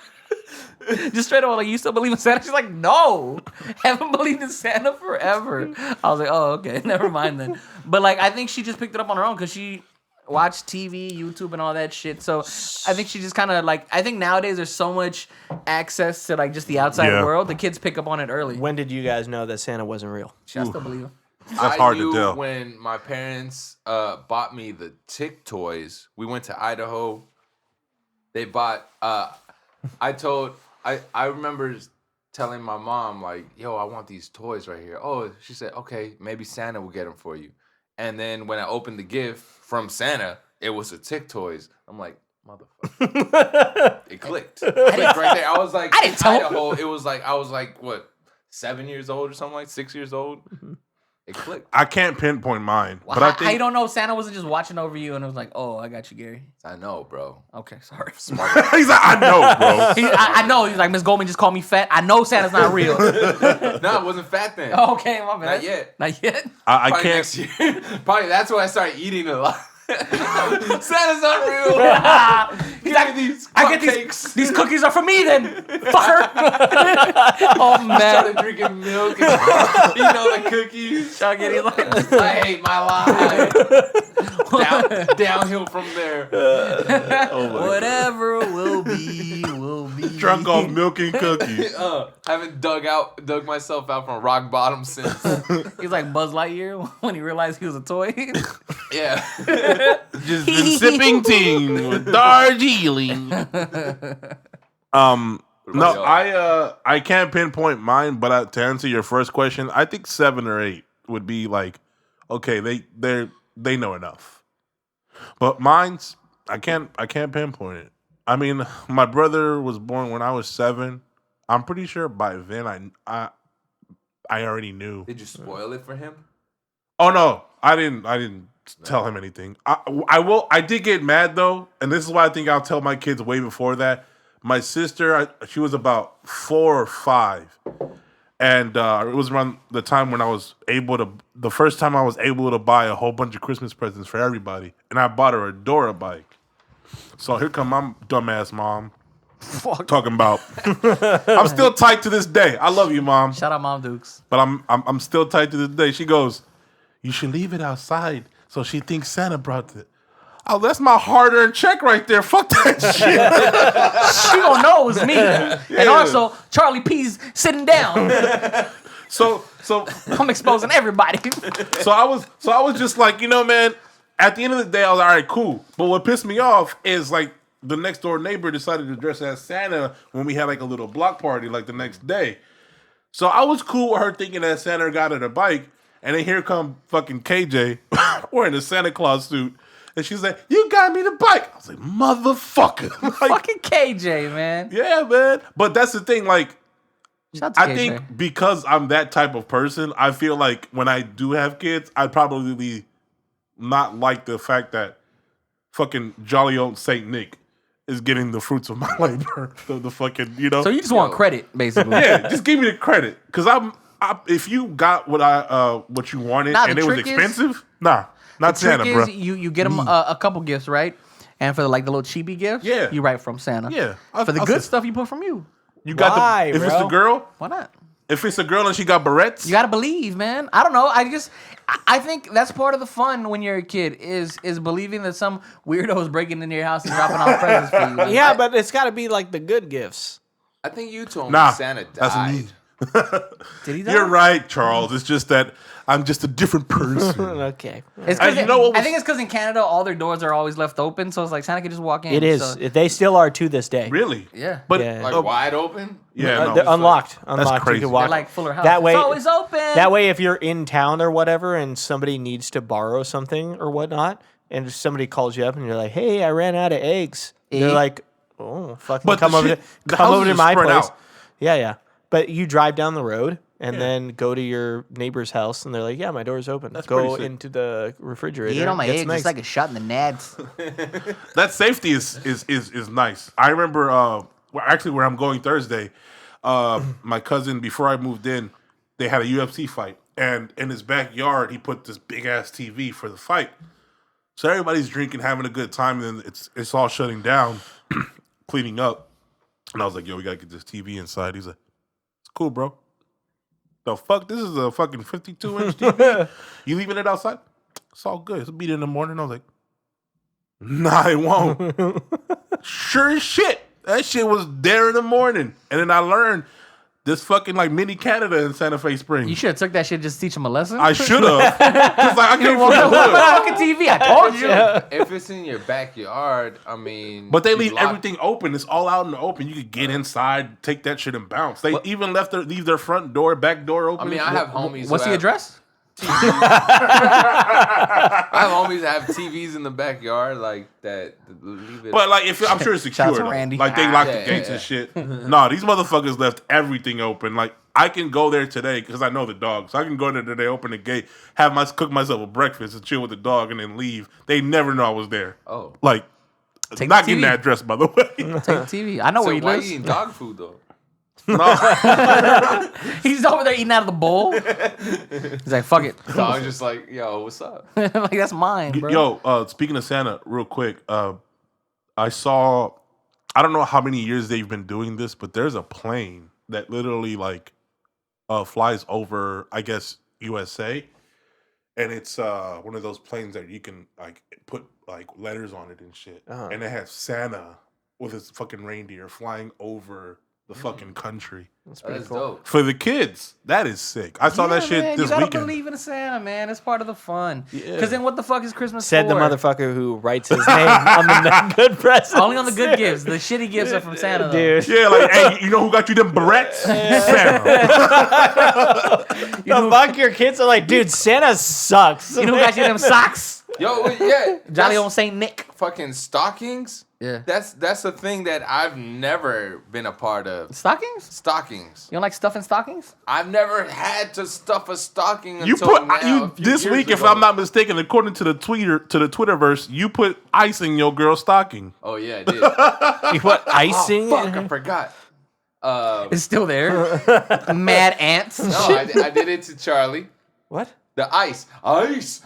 Just straight up, you still believe in Santa? She's like, no, haven't believed in Santa forever. I was like, oh, okay, never mind then. But I think she just picked it up on her own because she watched TV, YouTube, and all that shit. So I think she just kind of I think nowadays there's so much access to just the outside Yeah. world. The kids pick up on it early. When did you guys know that Santa wasn't real? I still believe him. That's hard to knew tell. when my parents bought me the Tick toys. We went to Idaho. They bought I remember telling my mom, like, yo, I want these toys right here. Oh, she said, okay, maybe Santa will get them for you. And then when I opened the gift from Santa, it was a Tick Toys. I'm like, motherfucker. It clicked. Clicked right there. I was like, I didn't tell him. Idaho, it was like, I was like, what, 7 years old or something, like 6 years old? It clicked. I can't pinpoint mine, Well, but I think how you don't know Santa wasn't just watching over you and it was like, oh, I got you, Gary. I know, bro. Okay, sorry. he's like, I know, bro. I know. He's like, Miss Goldman just called me fat. I know Santa's not real. No, it wasn't fat then. Okay, my bad. Not yet. Not yet. I Probably can't. next year. Probably that's when I started eating a lot. Santa's not real. He's like, these I get cupcakes. these cookies are for me then, fucker. Oh man. Started drinking milk and eating all the cookies. Chuck it, he's like, I hate my life. Downhill from there. whatever will be, will be. Drunk off milk and cookies. Haven't dug myself out from rock bottom since. He's like Buzz Lightyear when he realized he was a toy. Yeah. Just been sipping tea with Darjeeling. No, I can't pinpoint mine, but to answer your first question, I think 7 or 8 would be like, okay, they know enough. But mine's I can't pinpoint it. I mean, my brother was born when I was 7. I'm pretty sure by then I already knew. Did you spoil it for him? Oh no, I didn't tell him anything. I did get mad though, and this is why I think I'll tell my kids way before that. My sister, she was about 4 or 5, and it was around the time when the first time I was able to buy a whole bunch of Christmas presents for everybody, and I bought her a Dora bike. So here come my dumbass mom. Talking about, I'm still tight to this day. I love you, Mom. Shout out, Mom Dukes. But I'm still tight to this day. She goes, you should leave it outside so she thinks Santa brought it. Oh, that's my hard-earned check right there. Fuck that shit. She gonna know it was me. And also, Charlie P's sitting down. So I'm exposing everybody. so I was just like, man, at the end of the day, I was all right, cool. But what pissed me off is like the next door neighbor decided to dress as Santa when we had like a little block party like the next day. So I was cool with her thinking that Santa got her a bike, and then here come fucking KJ wearing a Santa Claus suit, and she's like, "You got me the bike." I was like, "Motherfucker!" Like, Fucking KJ, man. yeah, man. But that's the thing, like. Shout out to I KJ. think because I'm that type of person, I feel like when I do have kids, I'd probably not like the fact that fucking jolly old Saint Nick is getting the fruits of my labor. The fucking, So you just want credit, basically. yeah, just give me the credit. Because if you got what you wanted Nah, and the it was trick is- expensive, not Santa, Trick bro. is you get them a couple gifts, right? And for the little cheapy gifts, Yeah. you write from Santa. Yeah. For the I'll good say- stuff, you put from you. You got Why, if it's bro? a girl, Why not? if it's a girl and she got barrettes, You gotta believe, man. I don't know. I think that's part of the fun when you're a kid is believing that some weirdo is breaking into your house and dropping off presents for you. Like, Yeah, but it's got to be like the good gifts. I think you told nah, me Santa that's died. me. Did he die? You're right, Charles. It's just that I'm just a different person. Okay. It's 'cause You know what I was- think it's because in Canada all their doors are always left open, so it's like Santa can just walk in. It is. So, They still are to this day. Really? yeah. But Yeah. Like wide open? yeah, no, They're it's unlocked. like- Unlocked. crazy. You can walk. They're like Fuller House. That way, it's always open. That way, if you're in town or whatever, and somebody needs to borrow something or whatnot, and somebody calls you up and you're like, "Hey, I ran out of eggs," they're Eh? like, "Oh, fucking But come the over shit- to the come houses over to are my spread place." out. Yeah. But you drive down the road and then go to your neighbor's house, and they're like, "Yeah, my door's open. That's go pretty sick. into the refrigerator." Eat all my get eggs. some It's like a shot in the nads. That safety is nice. I remember where I'm going Thursday. My cousin, before I moved in, they had a UFC fight, and in his backyard he put this big ass TV for the fight. So everybody's drinking, having a good time, and then it's all shutting down, cleaning up. And I was like, "Yo, we gotta get this TV inside." He's like, "It's cool, bro." The fuck? This is a fucking 52-inch TV. You leaving it outside? It's all good. It'll be there in the morning. I was like, "Nah, it won't." Sure as shit. That shit was there in the morning. And then I learned This fucking like mini Canada in Santa Fe Springs. You should have took that shit just to teach him a lesson. I should have. Cause like I came from the What hood. fucking TV? I told you. If it's in your backyard, I mean. But they you leave lock- everything open. It's all out in the open. You could get inside, take that shit, and bounce. They even leave their front door, back door open. I mean, I have homies. What's who the have address? I have homies that have TVs in the backyard like that. Leave it. But like, if I'm sure it's Shout secure, out to though. Randy. Like they lock Yeah, the gates yeah. and shit. Nah, these motherfuckers left everything open. Like I can go there today because I know the dog, so I can go there today, open the gate, cook myself a breakfast, and chill with the dog, and then leave. They never know I was there. Oh. Like Take not the getting TV. the address, by the way. Take the TV. I know So where he why lives. you eating dog food though? No. He's over there eating out of the bowl. He's like, fuck it. Dog just like, yo, what's up? Like, that's mine, bro. Yo, speaking of Santa, real quick, I saw. I don't know how many years they've been doing this, but there's a plane that literally like flies over, I guess, USA, and it's one of those planes that you can like put like letters on it and shit, and it has Santa with his fucking reindeer flying over the fucking country That's pretty That's cool. dope. for the kids. That is sick. I saw that shit man, this you gotta weekend. believe in Santa, man. It's part of the fun. Yeah. Because then what the fuck is Christmas Said for? the motherfucker who writes his name on the good presents. Only on the good gifts. The shitty gifts are from Santa, though. Dude. Yeah, like, hey, you know who got you them barrettes? Santa. The fuck your kids are like, dude, Santa sucks. You know who got you them socks? Yo, yeah. Jolly that's old Saint Nick. fucking stockings. Yeah. That's a thing that I've never been a part of. Stockings? Stockings. You don't like stuffing stockings? I've never had to stuff a stocking You until put now, a few this years week, if ago. I'm not mistaken, according to the Twitterverse, you put ice in your girl's stocking. Oh yeah, I did. You put icing? Oh, fuck, I forgot. It's still there. Mad ants. No, I did it to Charlie. What? The ice. Oh,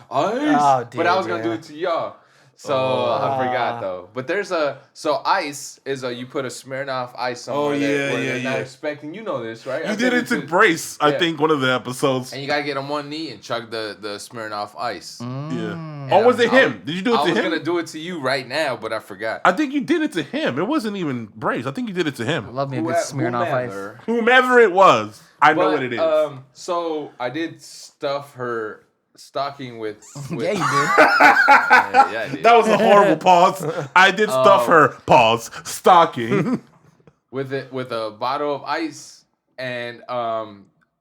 But I was gonna dear. do it to y'all. So I forgot though. But there's ice is you put a Smirnoff ice somewhere Oh, yeah, where yeah, they're not yeah. expecting. You know this, right? I You did it to to- Brace, I Yeah. think, one of the episodes. And you gotta get on one knee and chug the Smirnoff ice. Yeah. Oh, was it him? Did you do it I to was him? gonna do it to you right now, but I forgot. I think you did it to him. It wasn't even Brace. I think you did it to him. Love me a good Smirnoff ice. Whomever. Whomever it was, I know But, what it is. So I did stuff her stocking with Yeah, you did. yeah, I did. That was a horrible pause. I did stuff her pause stocking. with a bottle of ice and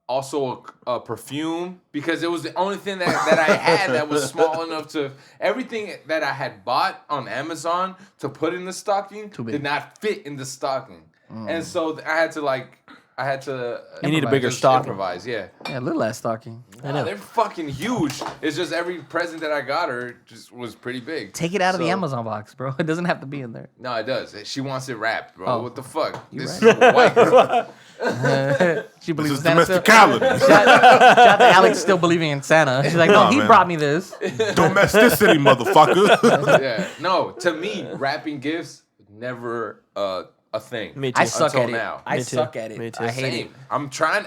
also a perfume because it was the only thing that I had that was small enough to everything that I had bought on Amazon to put in the stocking big. did not fit in the stocking. And so I had to You need a bigger just stocking. improvise, yeah. Yeah, little ass stocking. Nah, they're fucking huge. It's just every present that I got her just was pretty big. Take it out of the So- Amazon box, bro. It doesn't have to be in there. No, it does. She wants it wrapped, bro. Oh. What the fuck? This right. is a white girl. She This believes is in Santa still. domesticality. Shout out to Alex still believing in Santa. She's like, no, Nah, he man. brought me this. Domesticity, motherfucker. Yeah. No, to me, wrapping gifts never a thing. Me too. I suck Until at it. now. I Me too. suck at it. Me too. I hate Same. it.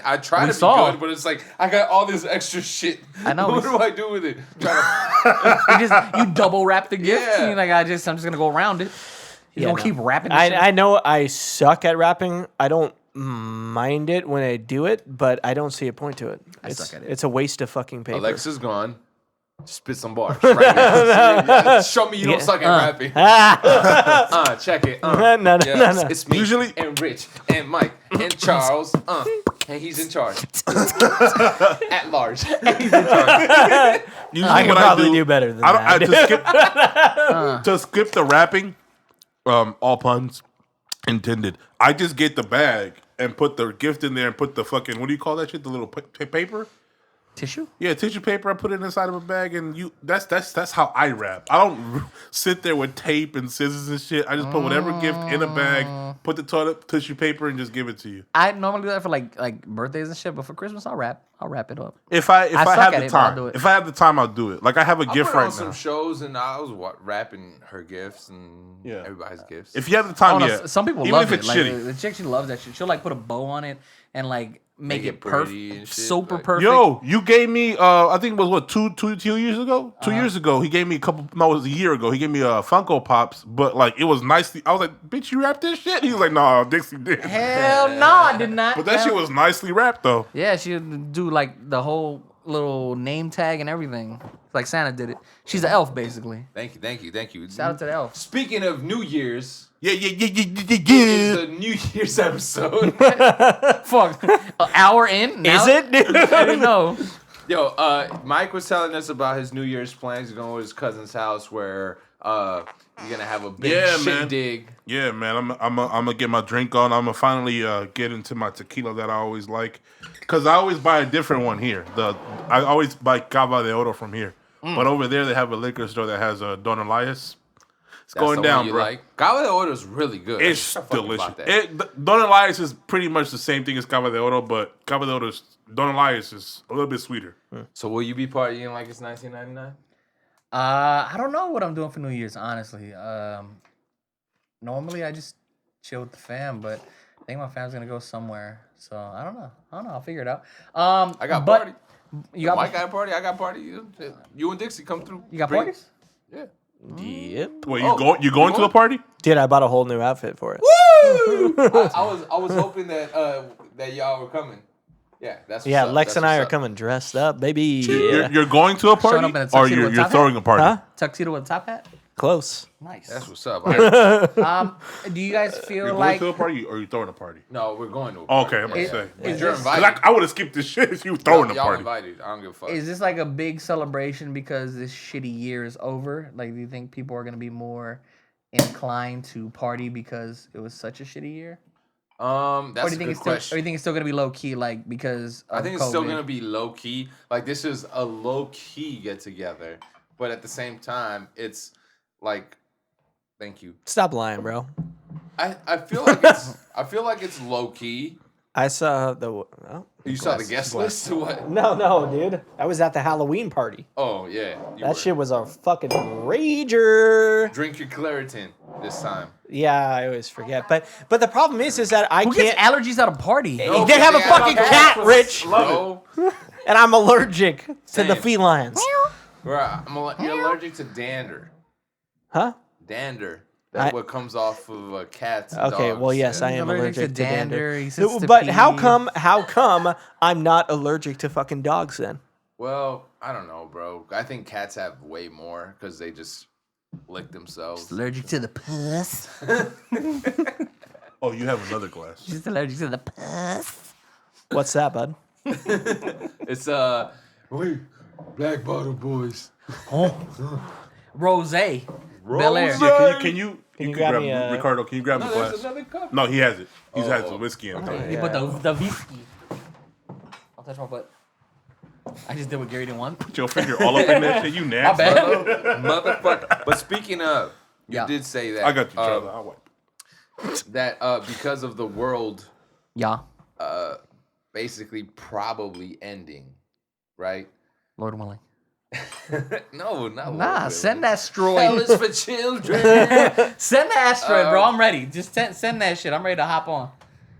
I try We to saw. be good, but it's like I got all this extra shit. I know. What do I do with it? Try You double wrap the gift. Yeah. And you're like, I'm just gonna go around it. You don't no. keep wrapping. This shit. I know I suck at rapping. I don't mind it when I do it, but I don't see a point to it. I suck at it. It's a waste of fucking paper. Alexa's gone. Spit some bars. Right now. Show me you don't suck at rapping. Check it. No, no, Yeah, no, no. It's me Usually- and Rich and Mike and Charles. And he's in charge. At large. And he's in charge. Usually I can what probably do better than I that. to skip the wrapping, all puns intended. I just get the bag and put the gift in there and put the fucking, what do you call that shit? The little paper? Tissue? Yeah, tissue paper. I put it inside of a bag, and that's how I wrap. I don't sit there with tape and scissors and shit. I just put whatever gift in a bag, put the toilet tissue paper, and just give it to you. I normally do that for like birthdays and shit, but for Christmas I'll wrap it up. If I suck have at the it, but I'll time, do it. if I have the time, I'll do it. Like I have a I gift put on right some now. shows and I was wrapping her gifts and Yeah. everybody's gifts. If you have the time, Oh, no, yeah. some people Even love if it. it's Like shitty. the chick, she loves that shit. She'll like put a bow on it and like make it pretty and perfect, shit, super like- perfect. Yo, you gave me. I think it was what 2 years ago. 2 years ago, he gave me a couple. No, it was a year ago. He gave me Funko Pops, but like it was nicely. I was like, "Bitch, you wrapped this shit?" He was like, "No, Dixie did." Hell no, I did not. But that shit was nicely wrapped though. Yeah, she would do like the whole little name tag and everything. Like Santa did it. She's an elf, basically. Thank you. Shout out to the elf. Speaking of New Year's, Yeah. it's the New Year's episode. Fuck. An hour in? Now? Is it? I didn't know. Yo, Mike was telling us about his New Year's plans. He's going to his cousin's house where you're gonna have a big Yeah, shit man. dig. Yeah, man. I'm gonna get my drink on. I'm gonna finally get into my tequila that I always like, cause I always buy a different one here. I always buy Cava de Oro from here, but over there they have a liquor store that has a Don Elias. It's That's going the down, one you bro. like. Cava de Oro is really good. It's I fucking delicious. bought that. Don Elias is pretty much the same thing as Cava de Oro, but Cava de Oro Don Elias is a little bit sweeter. So will you be partying like it's 1999? I don't know what I'm doing for New Year's, honestly. Normally I just chill with the fam, but I think my fam's gonna go somewhere. So I don't know. I'll figure it out. I got but party. You got Mike got a party. I got party. You and Dixie come through. You got Bring- parties? Yeah. Yep. Wait, Oh, you going to a party? Dude, I bought a whole new outfit for it. I was hoping that that y'all were coming. Yeah, that's Yeah, what's up. Lex That's and I what's are up. coming dressed up, baby. You're going to a party, up in a or tuxedo you're with top hat? throwing a party? Huh? Tuxedo with a top hat? Close. Nice. That's what's up. Do you guys feel You're going like to a party, or you throwing a party? No, we're going to. A Okay, party. I'm gonna Is- say. But is you're this- invited. I would have skipped this shit if you throwing a Y'all party. invited. I don't give a fuck. is this like a big celebration because this shitty year is over? Like, do you think people are gonna be more inclined to party because it was such a shitty year? That's Or do a you think good it's still, or question. do you think it's still gonna be low key, like because of I think it's still COVID? gonna be low key. Like this is a low key get together, but at the same time, it's like, thank you. Stop lying, bro. I feel like it's low key. I saw the. Oh, You saw the guest list or what? no, dude. I was at the Halloween party. Oh yeah, you That were. shit was a fucking rager. Drink your Claritin this time. Yeah, I always forget. But the problem is that I Who can't. gets allergies at a party? No, They have a they fucking have- cat, Rich, No, and I'm allergic to the Same. felines. you're allergic to dander. Huh? Dander. That's what comes off of cats. And Okay, dogs. well, yes, Yeah. I am allergic allergic to to dander. dander, he sits to But pee. how come I'm not allergic to fucking dogs then? Well, I don't know, bro. I think cats have way more because they just lick themselves. Allergic to the puss. Oh, you have another glass. Just allergic to the puss. What's that, bud? It's wait, Black Bottle Boys. Rose. Bel Air. Yeah, can you you grab grab me a- Ricardo? Can you grab No, the glass? there's another cup. No, he has it. He has the whiskey in it. You put the whiskey. I'll touch my butt. I just did what Gary didn't want. Put your finger all up in that shit. You My nasty. bad. Motherfucker. But speaking of, you Yeah. did say that. I got you, Charlie. I'll wipe. That because of the world Yeah. basically probably ending, right? Lord willing. No, not Nah, Lord send willing. that asteroid. Hell is for children. Send the asteroid, bro. I'm ready. Just send that shit. I'm ready to hop on.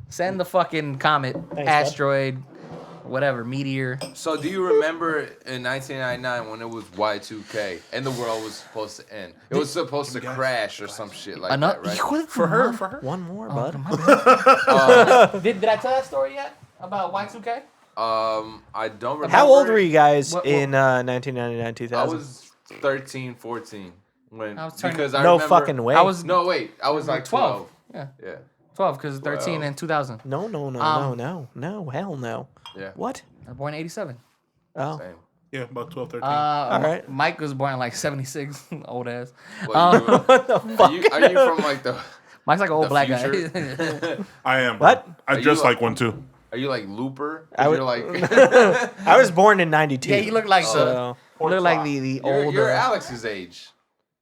Send the fucking comet, bud. asteroid, whatever, meteor. So do you remember in 1999 when it was Y2K and the world was supposed to end? It was supposed to crash or some shit like that, right? For her. One more, bud. Did I tell that story yet about Y2K? I don't remember. How old were you guys What- in 1999, I 2000? was 13, 14 when I was turning- because I No remember, fucking way. I was No, wait. I was like 12. Yeah, Yeah. 12 because 13 and 2000. No, Um, no, hell no. Yeah. What? I was born in 87. Oh, Same. Yeah, about 12, 13. All right. Mike was born in like 76, old ass. What, you, what the fuck? are you from like the Mike's like an old The black future? guy. I am. What? I Are dress you a- like one too. Are you like Looper? I would- You're like I was born in 92. yeah, you look like So, you look like the old. you're Alex's age.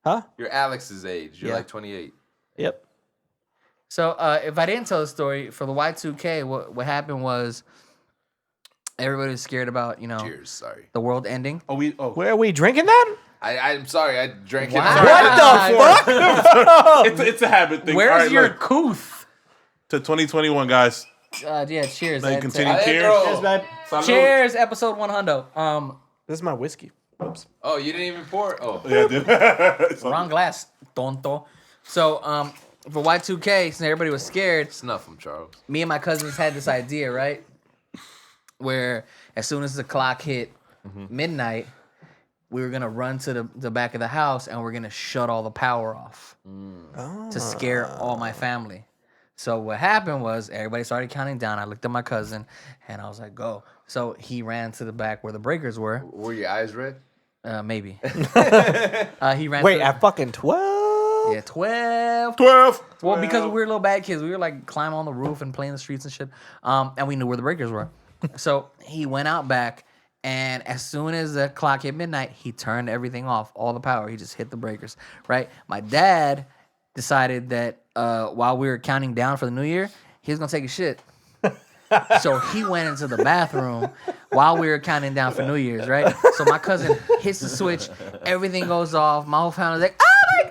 huh? You're Alex's age. You're Yeah. like 28. Yep. So if I didn't tell the story for the Y2K, what happened was everybody was scared about Cheers. Sorry. the world ending. Oh, Where are we drinking that? I'm sorry. I drank Wow. it. What the fuck? it's a habit thing. Where's All right, your look, couth? to 2021, guys? Yeah, cheers. Now you That's continue. it. Cheers. Cheers, babe. Salud. Cheers, episode 100. This is my whiskey. Oops. Oh, you didn't even pour it? Oh. Yeah, dude. Wrong glass, tonto. So, for Y2K, since everybody was scared, Snuff him, Charles. me and my cousins had this idea, right? Where as soon as the clock hit midnight, we were gonna run to the back of the house and we're gonna shut all the power off to scare all my family. So what happened was everybody started counting down. I looked at my cousin and I was like, "Go!" So he ran to the back where the breakers were. Were your eyes red? Maybe. He ran. Wait, to at fucking 12? yeah, 12. 12. Well, because we were little bad kids, we were like climbing on the roof and playing the streets and shit. And we knew where the breakers were. So he went out back, and as soon as the clock hit midnight, he turned everything off, all the power. He just hit the breakers, right? My dad decided that while we were counting down for the new year, he was gonna take a shit. So he went into the bathroom while we were counting down for New Year's, right? So my cousin hits the switch, everything goes off. My whole family's like, "Oh my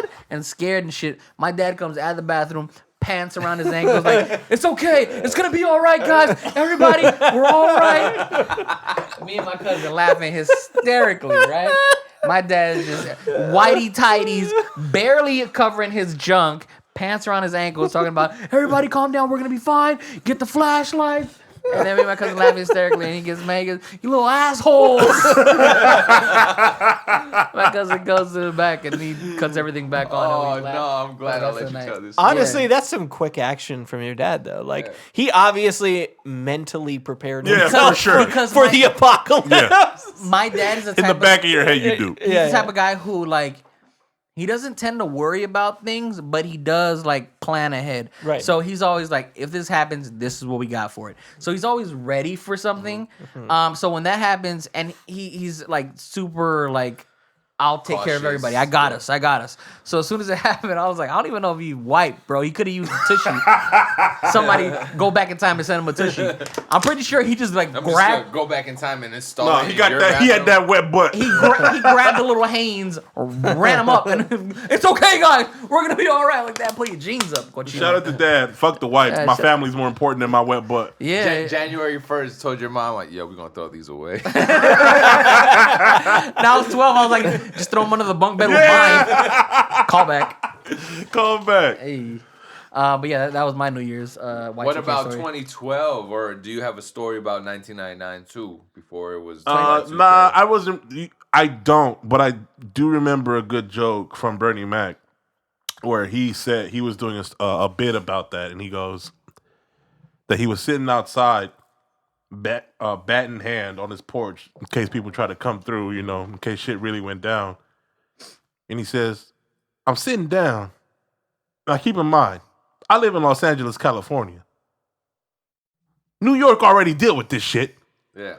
god!" and scared and shit. My dad comes out of the bathroom, pants around his ankles, like, "It's okay, it's gonna be all right, guys. Everybody, we're all right." Me and my cousin laughing hysterically, right? My dad is just whitey tighties, barely covering his junk. Pants around his ankles, talking about, "Everybody calm down, we're gonna be fine. Get the flashlight." And then me and my cousin laughing hysterically, and he gets mad. He goes, "You little assholes!" My cousin goes to the back and he cuts everything back on. Oh, and we laugh. no, I'm glad I That's let the you night. tell this. Honestly, that's some quick action from your dad, though. Like, he obviously mentally prepared Yeah, himself for sure. Because for my, the apocalypse. Yeah. my dad is the In type the back of your head, you do. he's the type of guy who, like, he doesn't tend to worry about things, but he does, like, plan ahead. Right. So he's always like, if this happens, this is what we got for it. So he's always ready for something. So when that happens, and he's like super like, I'll take care of Cautious. everybody. I got us. So as soon as it happened, I was like, I don't even know if he wiped, bro. He could have used a tissue. Somebody go back in time and send him a tissue. I'm pretty sure he just like I'm just grabbed. gonna go back in time and install No, it. he in got your that. He had bathroom. that wet butt. He grabbed the little Hanes, ran him up, and it's okay, guys. We're gonna be all right. Like that. Put your jeans up. Cochino. Shout out to dad. Fuck the wipes. Yeah, My shout- family's more important than my wet butt. Yeah. January 1st, told your mom, like, "Yo, we're gonna throw these away." Now I was 12. I was like, just throw them under the bunk bed with mine. Call back. Come back. Hey. But yeah, that was my New Year's. What about story. 2012? Or do you have a story about 1999 too? Before it was. Nah, I wasn't. I don't, but I do remember a good joke from Bernie Mac where he said he was doing a bit about that, and he goes that he was sitting outside, bat in hand on his porch in case people try to come through, you know, in case shit really went down. And he says, "I'm sitting down. Now keep in mind, I live in Los Angeles, California. New York already dealt with this shit. Yeah.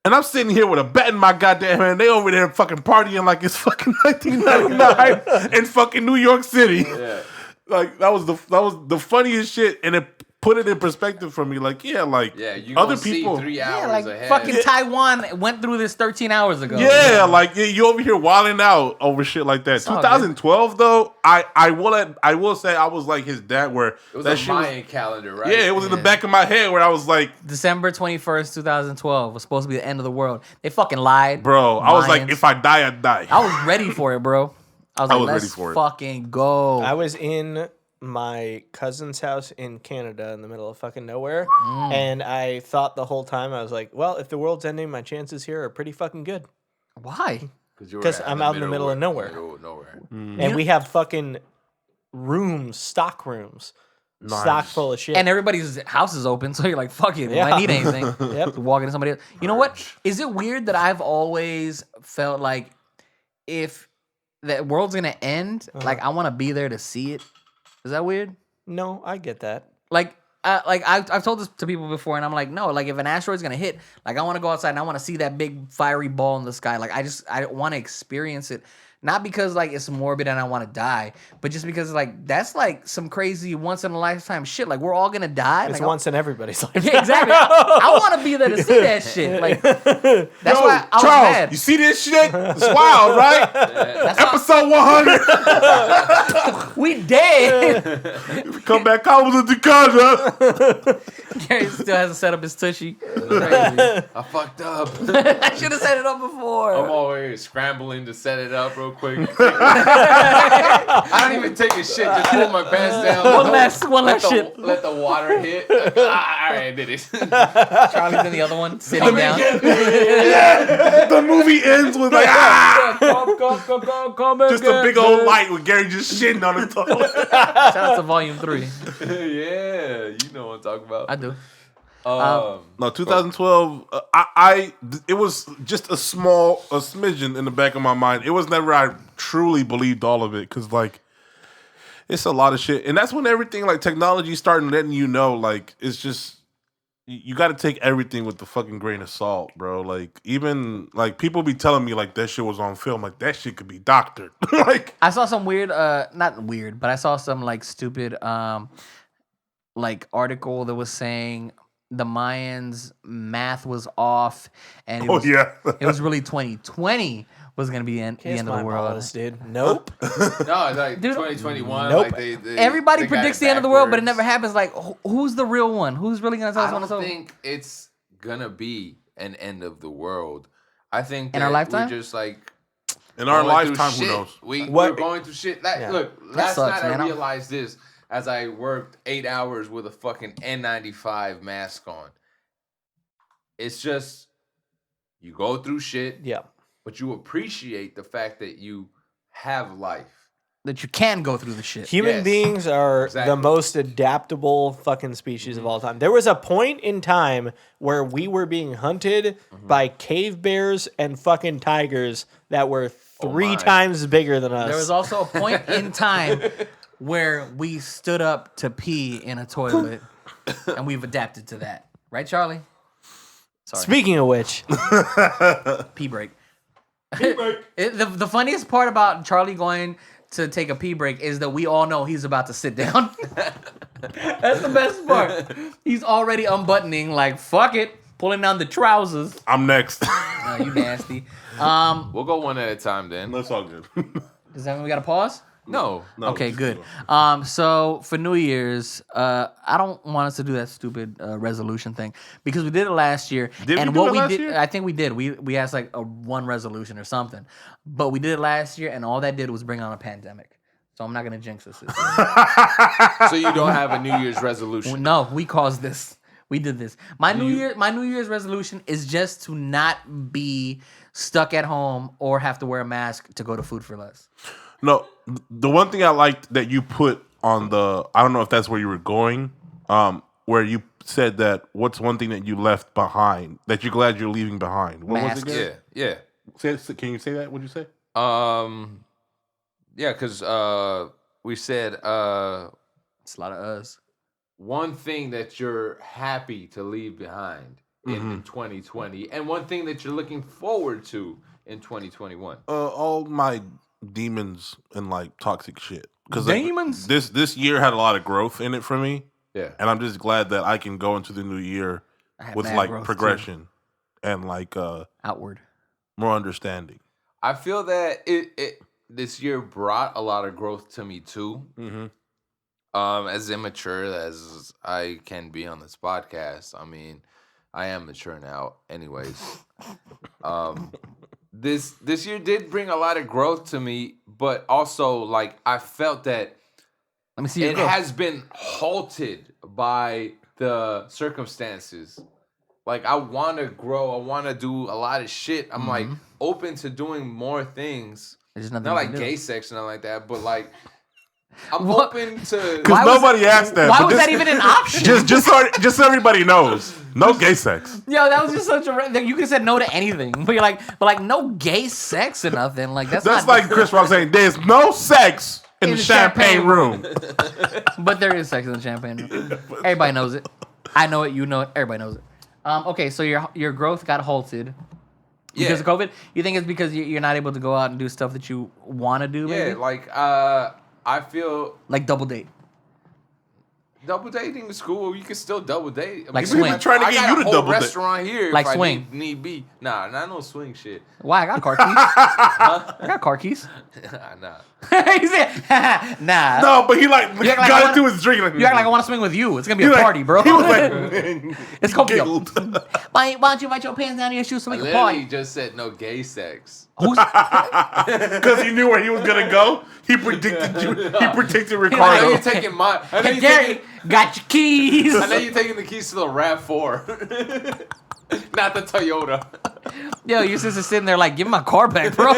And I'm sitting here with a bat in my goddamn hand. They over there fucking partying like it's fucking 1999 in fucking New York City. Yeah. Like that was the funniest shit, and it put it in perspective for me. Like Yeah, you other gonna see people. 3 Yeah, hours like ahead. fucking Taiwan went through this 13 hours ago. Yeah, like you over here wilding out over shit like that. all good. 2012 though, I will say I was like his dad, where It was that a shit was, Mayan calendar, right? yeah, it was in the back of my head where I was like, December 21st, 2012 was supposed to be the end of the world. They fucking lied. bro, I was like, Mayans. if I die, I die. I was ready for it, bro. I was like, was let's ready for it. fucking go. I was in my cousin's house in Canada in the middle of fucking nowhere. And I thought the whole time, I was like, well, if the world's ending, my chances here are pretty fucking good. Why? Because I'm out in the middle of nowhere. Middle of nowhere. And we have fucking rooms, stock rooms, stock full of shit. And everybody's house is open, so you're like, fuck it. If Yeah. I need anything, Yep. walk into somebody else. You know what? Is it weird that I've always felt like if the world's gonna end, like I want to be there to see it? Is that weird? No, I get that. Like I've told this to people before, and I'm like, no, like if an asteroid's gonna hit, like I want to go outside and I want to see that big fiery ball in the sky. Like I want to experience it. Not because like it's morbid and I want to die, but just because like that's like some crazy once in a lifetime shit. Like we're all gonna die. It's like, once in everybody's life. Yeah, exactly. I want to be there to see that shit. Like that's why I was Charles, mad. you see this shit? It's wild, right? Episode 100. We dead. Come back out with a Dakota. Gary still hasn't set up his tushy. I fucked up. I should have set it up before. I'm always scrambling to set it up real quick. I don't even take a shit. Just pull my pants down. One last shit. Let the water hit. All right, I did it. Charlie's in the other one, sitting down. The movie ends with like, Come just a big old light with Gary just shitting on the toilet. Shout out to Volume 3. Yeah, you know what I'm talking about. I do. No, 2012. It was just a smidgen in the back of my mind. It was never I truly believed all of it because like it's a lot of shit, and that's when everything like technology started letting you know like it's just you got to take everything with the fucking grain of salt, bro. Like even like people be telling me like that shit was on film, like that shit could be doctored. Like I saw some weird, not weird, but I saw some like stupid, like article that was saying the Mayans' math was off, and it was really 2020 was gonna be the end of the world. Dude. Nope. No, it's like Dude, 2021. nope. Like they Everybody got predicts it the end of the world, but it backwards. never happens. Like, who's the real one? Who's really gonna tell us I when it's don't over? think it's gonna be an end of the world. I think In our that lifetime? we're just like in our going through lifetime, who shit. knows? We're going through shit. Yeah. Look, last sucks, night man. I realized this as I worked 8 hours with a fucking N95 mask on. It's just you go through shit, Yeah. but you appreciate the fact that you have life. That you can go through the shit. Human Yes, beings are exactly. the most adaptable fucking species of all time. There was a point in time where we were being hunted by cave bears and fucking tigers that were three my. times bigger than us. There was also a point in time where we stood up to pee in a toilet, and we've adapted to that. Right, Charlie? Sorry. Speaking of which, Pee break. The funniest part about Charlie going to take a pee break is that we all know he's about to sit down. That's the best part. He's already unbuttoning, like, fuck it, pulling down the trousers. I'm next. Oh, you nasty. We'll go one at a time then. That's all good. Does that mean we got to pause? No. Okay, good. So for New Year's, I don't want us to do that stupid resolution thing because we did it last year. Did and we do what it we last did, year? I think we did. We asked like a one resolution or something, but we did it last year, and all that did was bring on a pandemic. So I'm not gonna jinx us. This year. So you don't have a New Year's resolution. No, we caused this. We did this. My New Year's resolution is just to not be stuck at home or have to wear a mask to go to Food for Less. No, the one thing I liked that you put on I don't know if that's where you were going, where you said that what's one thing that you left behind that you're glad you're leaving behind? What was Masks. it? Yeah. Can you say that? What'd you say? Yeah, because we said It's a lot of us. one thing that you're happy to leave behind in 2020, and one thing that you're looking forward to in 2021. All my demons and like toxic shit. Because Demons? this year had a lot of growth in it for me, Yeah. and I'm just glad that I can go into the new year I had with mad like growth, too. progression and like Outward. more understanding. I feel that it this year brought a lot of growth to me too. Mm-hmm. As immature as I can be on this podcast, I mean, I am mature now, anyways. This year did bring a lot of growth to me, but also like I felt that Let me see your it growth. has been halted by the circumstances. Like I want to grow, I want to do a lot of shit. I'm like open to doing more things. There's nothing Not you like can do. gay sex and all like that, but like I'm What? open to. Because nobody asked that. Why but was this- that even an option? just so everybody knows, no gay sex. Yo, that was just such a. You could have said no to anything, but you're like, no gay sex or nothing. Like that's That's not, like Chris Rock saying, "There's no sex in the champagne room." But there is sex in the champagne room. Everybody knows it. I know it. You know it. Everybody knows it. Okay, so your growth got halted. Because of COVID? You think it's because you're not able to go out and do stuff that you want to do? Maybe? Yeah, like I feel Like double date. double dating is cool. You can still double date. Like People swing. trying to I get got you a to whole double date. restaurant here. Like if swing. I need be. Nah, not no swing shit. Why? I got car keys. I got car keys. Nah. He said, nah. No, but he like act like I got wanna- into his drink. Like, You act like I want to swing with you. It's going to be he a like- party, bro. He was like, It's going to be a... giggled. Why don't you invite your pants down to your shoes so we can Literally party? just said no gay sex. Who's... Because he knew where he was gonna go. He predicted you. He predicted I know Ricardo. you're taking my. I know Hey, you're Gary, taking, got your keys. I know you're taking the keys to the Rav4, not the Toyota. Yo, your sister's sitting there like, give me my car back, bro.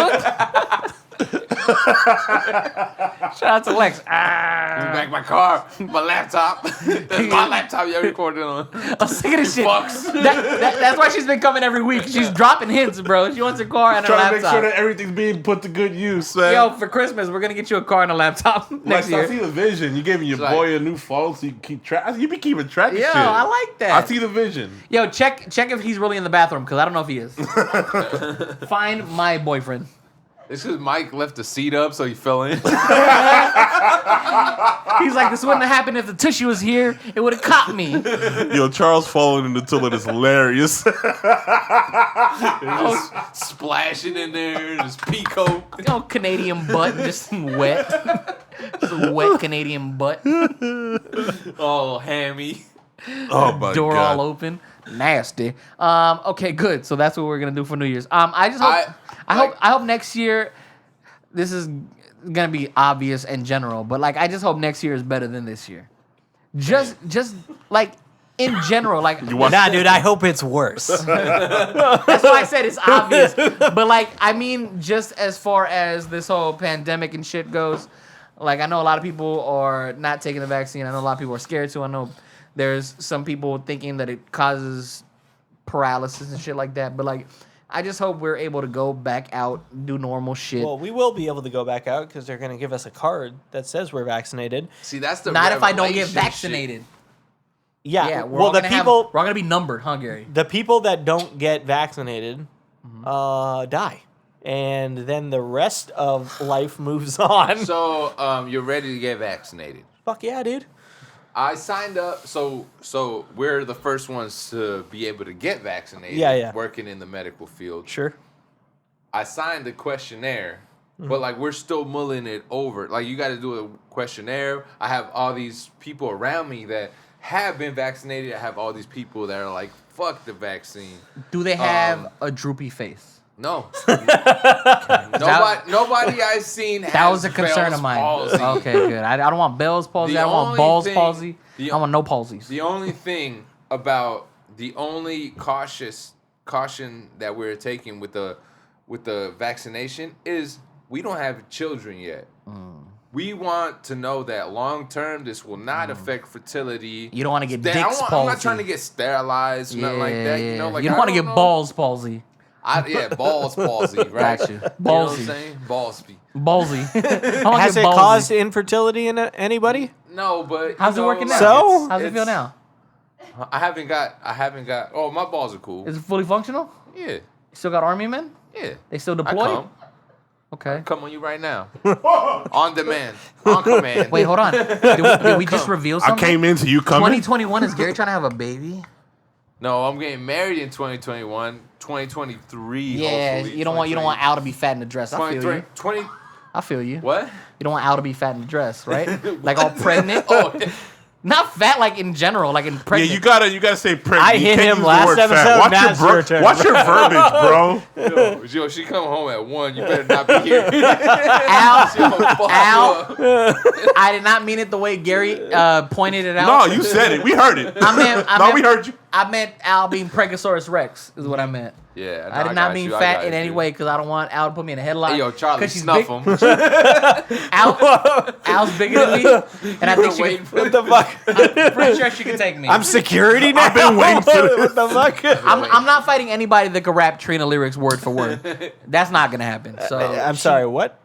Shout out to Lex. Back my car, my laptop. That's my laptop you're recording on. I'm sick of this shit. Fucks. That's why she's been coming every week. She's dropping hints, bro. She wants her car and her Trying to make laptop. sure that everything's being put to good use, man. Yo, for Christmas, we're gonna get you a car and a laptop next I year. see the vision. You gave your It's boy like- a new phone so you can keep track. You be keeping track of Yo, shit. I like that. I see the vision. Yo, check if he's really in the bathroom because I don't know if he is. Find my boyfriend. It's because Mike left the seat up, so he fell in. He's like, this wouldn't have happened if the tushy was here. It would have caught me. Yo, Charles falling in the toilet is hilarious. Just splashing in there, just Pico. You know, Canadian butt, just wet. Just a wet Canadian butt. Oh, hammy. Oh my Door god. all open. Nasty. Okay, good. So that's what we're gonna do for New Year's. I just hope I hope next year this is gonna be obvious and general, but like I just hope next year is better than this year. Just like in general, like Nah, dude, I hope it's worse. that's why I said it's obvious. But like I mean, just as far as this whole pandemic and shit goes, like I know a lot of people are not taking the vaccine. I know a lot of people are scared to. I know there's some people thinking that it causes paralysis and shit like that. But like, I just hope we're able to go back out, do normal shit. Well, we will be able to go back out because they're going to give us a card that says we're vaccinated. See, that's the Not if I don't get revelation vaccinated. Yeah. Yeah, we're well, all the gonna people, we're all gonna be numbered, huh, Gary? the people that don't get vaccinated, die, and then the rest of life moves on. So, you're ready to get vaccinated. Fuck yeah, dude. I signed up, so we're the first ones to be able to get vaccinated. Yeah. Working in the medical field. Sure. I signed the questionnaire, but like we're still mulling it over. Like you got to do a questionnaire. I have all these people around me that have been vaccinated. I have all these people that are like, "Fuck the vaccine." Do they have a droopy face? No. Nobody I've seen has That was a concern Bell's of mine. palsy. Okay, good. I don't want Bell's palsy. The I don't want only balls thing- palsy. the- I want no palsies. The only thing about the only caution that we're taking with the vaccination is we don't have children yet. We want to know that long term this will not affect fertility. You don't want to get I'm dick's palsy. not trying to get sterilized, nothing like that. You know, like you don't I want to get know. balls palsy. Balls palsy, right? Got you. You know what I'm Ballsy. saying? Ballsy. Ballsy. I wanna Has get it ballsy. caused infertility in anybody? No, but How's you it know, working like, now? So? How's it feel it's- now? I haven't got. Oh, my balls are cool. Is it fully functional? Yeah, You still got army men? yeah. They still I deployed? come. Okay. Come on you right now. On demand. On command. Wait, hold on. Did we just reveal I something? came into you coming. 2021 is Gary trying to have a baby? No, I'm getting married in 2021. 2023. Yeah, hopefully, you don't want Al to be fat in the dress. I feel 20, you. 20. I feel you. What? You don't want Al to be fat in the dress, right? Like all pregnant. Oh, Not fat like in general, like in Yeah, pregnant. you gotta say pregnant. I You hit can't him use the last word fat. episode, Watch now your it's your turn. watch your verbiage, bro. yo, she come home at 1. You better not be here. Al, She gonna fuck Al, you up. I did not mean it the way Gary pointed it out. No, you said it. We heard it. I No, meant- we heard you. I meant Al being Pregasaurus Rex is what I meant. Yeah, I did not mean fat in any way because I don't want Al to put me in a headlock. Hey, yo, Charlie, 'cause she's snuff big- him. Al's bigger than me, and I think she waiting can, for What the fuck? I'm pretty sure she can take me. I'm security now. I've been waiting for this. What the fuck? I'm not fighting anybody that can rap Trina lyrics word for word. That's not gonna happen. So I'm sorry. What?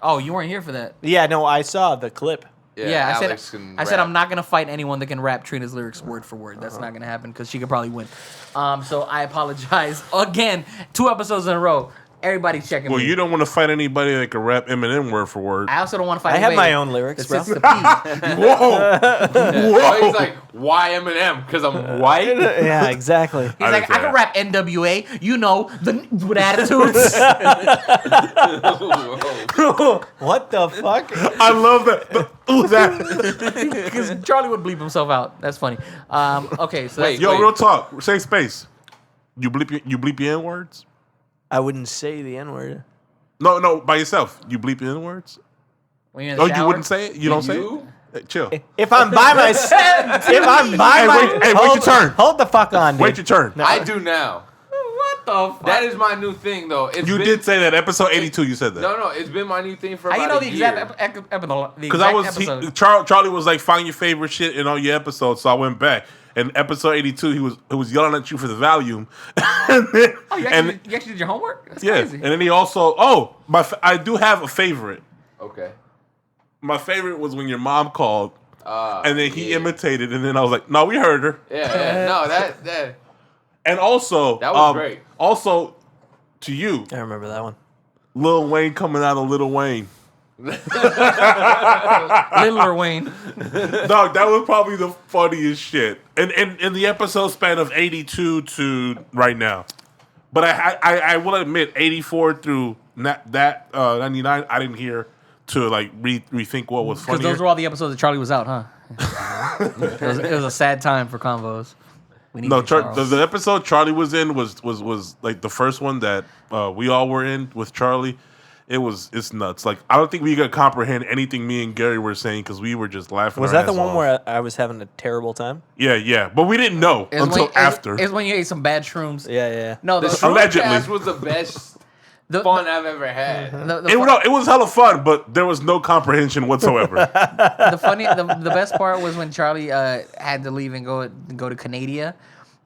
Oh, you weren't here for that. Yeah, no, I saw the clip. Yeah, Alex can I said rap. I'm not gonna fight anyone that can rap Trina's lyrics word for word. That's not gonna happen because she could probably win. So I apologize again. 2 episodes in a row. Everybody's checking Well, me. you don't want to fight anybody that can rap Eminem word for word. I also don't want to fight. I have anybody my own lyrics, that sits bro. the P. Whoa! Oh, he's like, why Eminem? Because I'm white. Yeah, exactly. He's I like, didn't say I can rap NWA. You know, with attitudes. What the fuck? I love that. Who's that? Because Charlie would bleep himself out. That's funny. Okay, so Wait, that's, Yo, real talk. Safe space. You bleep your N words? I wouldn't say the N word. No, by yourself. You bleep your N words? when you're in the Oh, shower, you wouldn't say it? You don't say You? it? Hey, chill. If I'm by myself, Wait your turn. Hold the fuck on, dude. Wait your turn. I do now. What the fuck? That is my new thing, though. It's You been- did say that. Episode 82, you said that. No, it's been my new thing for How about you know a the year. exact episode? Because Charlie was like, find your favorite shit in all your episodes. So I went back. And episode 82, he was yelling at you for the volume. And then- Oh, you actually did your homework? That's yeah, crazy. and then he also I do have a favorite. Okay. My favorite was when your mom called, and then he yeah. imitated, and then I was like, no, we heard her. Yeah. No, that. And also, That was great. Also, to you, I remember that one. Lil Wayne coming out of Lil Wayne. Littler Wayne. Dog, that was probably the funniest shit. And in the episode span of 82 to right now. But I will admit, 84 through 99, I didn't hear to like rethink what was Because funnier. those were all the episodes that Charlie was out, huh? it was a sad time for Convos. We need No, you, Charles. the episode Charlie was in was like the first one that we all were in with Charlie. It's nuts. Like I don't think we could comprehend anything me and Gary were saying because we were just laughing. Was our that the ass one off. where I was having a terrible time? Yeah, but we didn't know It's until when, after. It's when you ate some bad shrooms. Yeah. No, The the, Shroom Allegedly. Cast was the best the, fun I've ever had. It was hella fun, but there was no comprehension whatsoever. the best part was when Charlie had to leave and go to Canada.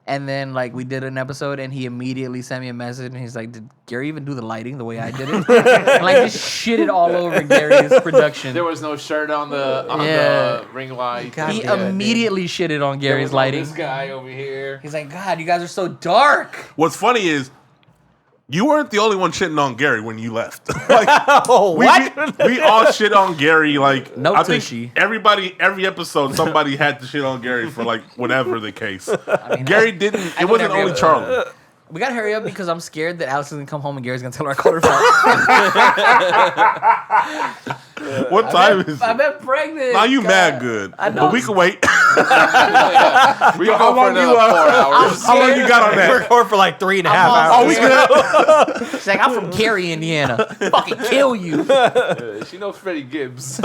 And then, like, we did an episode, and he immediately sent me a message, and he's like, "Did Gary even do the lighting the way I did it?" And, like, just shitted all over Gary's production. There was no shirt on the Yeah. ring light. God He damn it, immediately shitted on There Gary's was no lighting. This guy over here. He's like, "God, you guys are so dark." What's funny is you weren't the only one shitting on Gary when you left. Like, Oh, we all shit on Gary. Like No I think tushy. every episode somebody had to shit on Gary for like whatever the case. Gary didn't. It know wasn't every only episode. Charlie. We gotta hurry up because I'm scared that Alex is gonna come home and Gary's gonna tell her I called her fat. What time is I've it? been pregnant. Now you God. mad good, I know. but we can wait. We can How go for long another you, 4 hours. How long you got on that? Record for like 3.5 I'm hours. Oh, we can. She's like, I'm from Cary, Indiana. Fucking kill you. She knows Freddie Gibbs. Shouts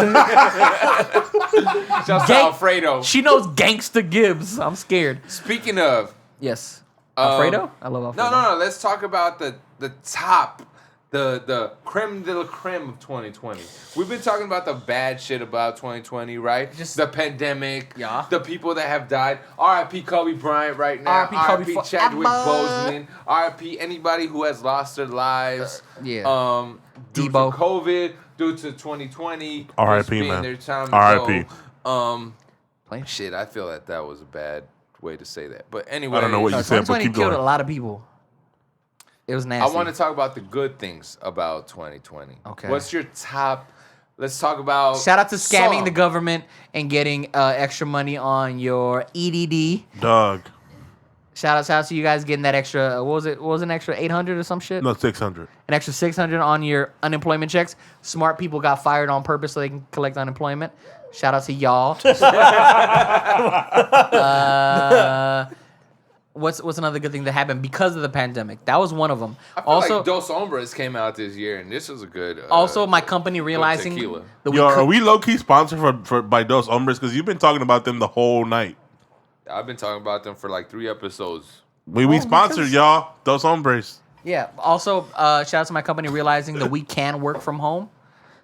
to Gang- Alfredo. She knows Gangsta Gibbs. I'm scared. Speaking of, Yes. Alfredo? I love Alfredo. no. Let's talk about the top, the creme de la creme of 2020. We've been talking about the bad shit about 2020, right? Just- the pandemic, Yeah. the people that have died. R.I.P. Kobe Bryant right now. R.I.P. Kobe R.I.P. Chadwick forever. Boseman. R.I.P. anybody who has lost their lives. Yeah. Due Debo. to COVID, due to 2020. R.I.P., just being man. Their time to R.I.P.. go. Plain Shit, I feel that was a bad way to say that. But anyway, I don't know what you said, but 2020 keep killed going. a lot of people. It was I nasty. want to talk about the good things about 2020. Okay. What's your top? Let's talk about. Shout out to scamming song. the government and getting extra money on your EDD. Dog. Shout out to you guys getting that extra. What was it? What was an extra 800 or some shit? No, 600. An extra 600 on your unemployment checks. Smart people got fired on purpose so they can collect unemployment. Shout out to y'all. What's another good thing that happened because of the pandemic? That was one of them. I feel Also, like Dos Hombres came out this year, and this was a good. also my company realizing tequila. that Yo, are we low key sponsored for by Dos Hombres? Because you've been talking about them the whole night. I've been talking about them for like 3 episodes. We sponsored y'all Dos Hombres. Yeah. Also, shout out to my company realizing that we can work from home.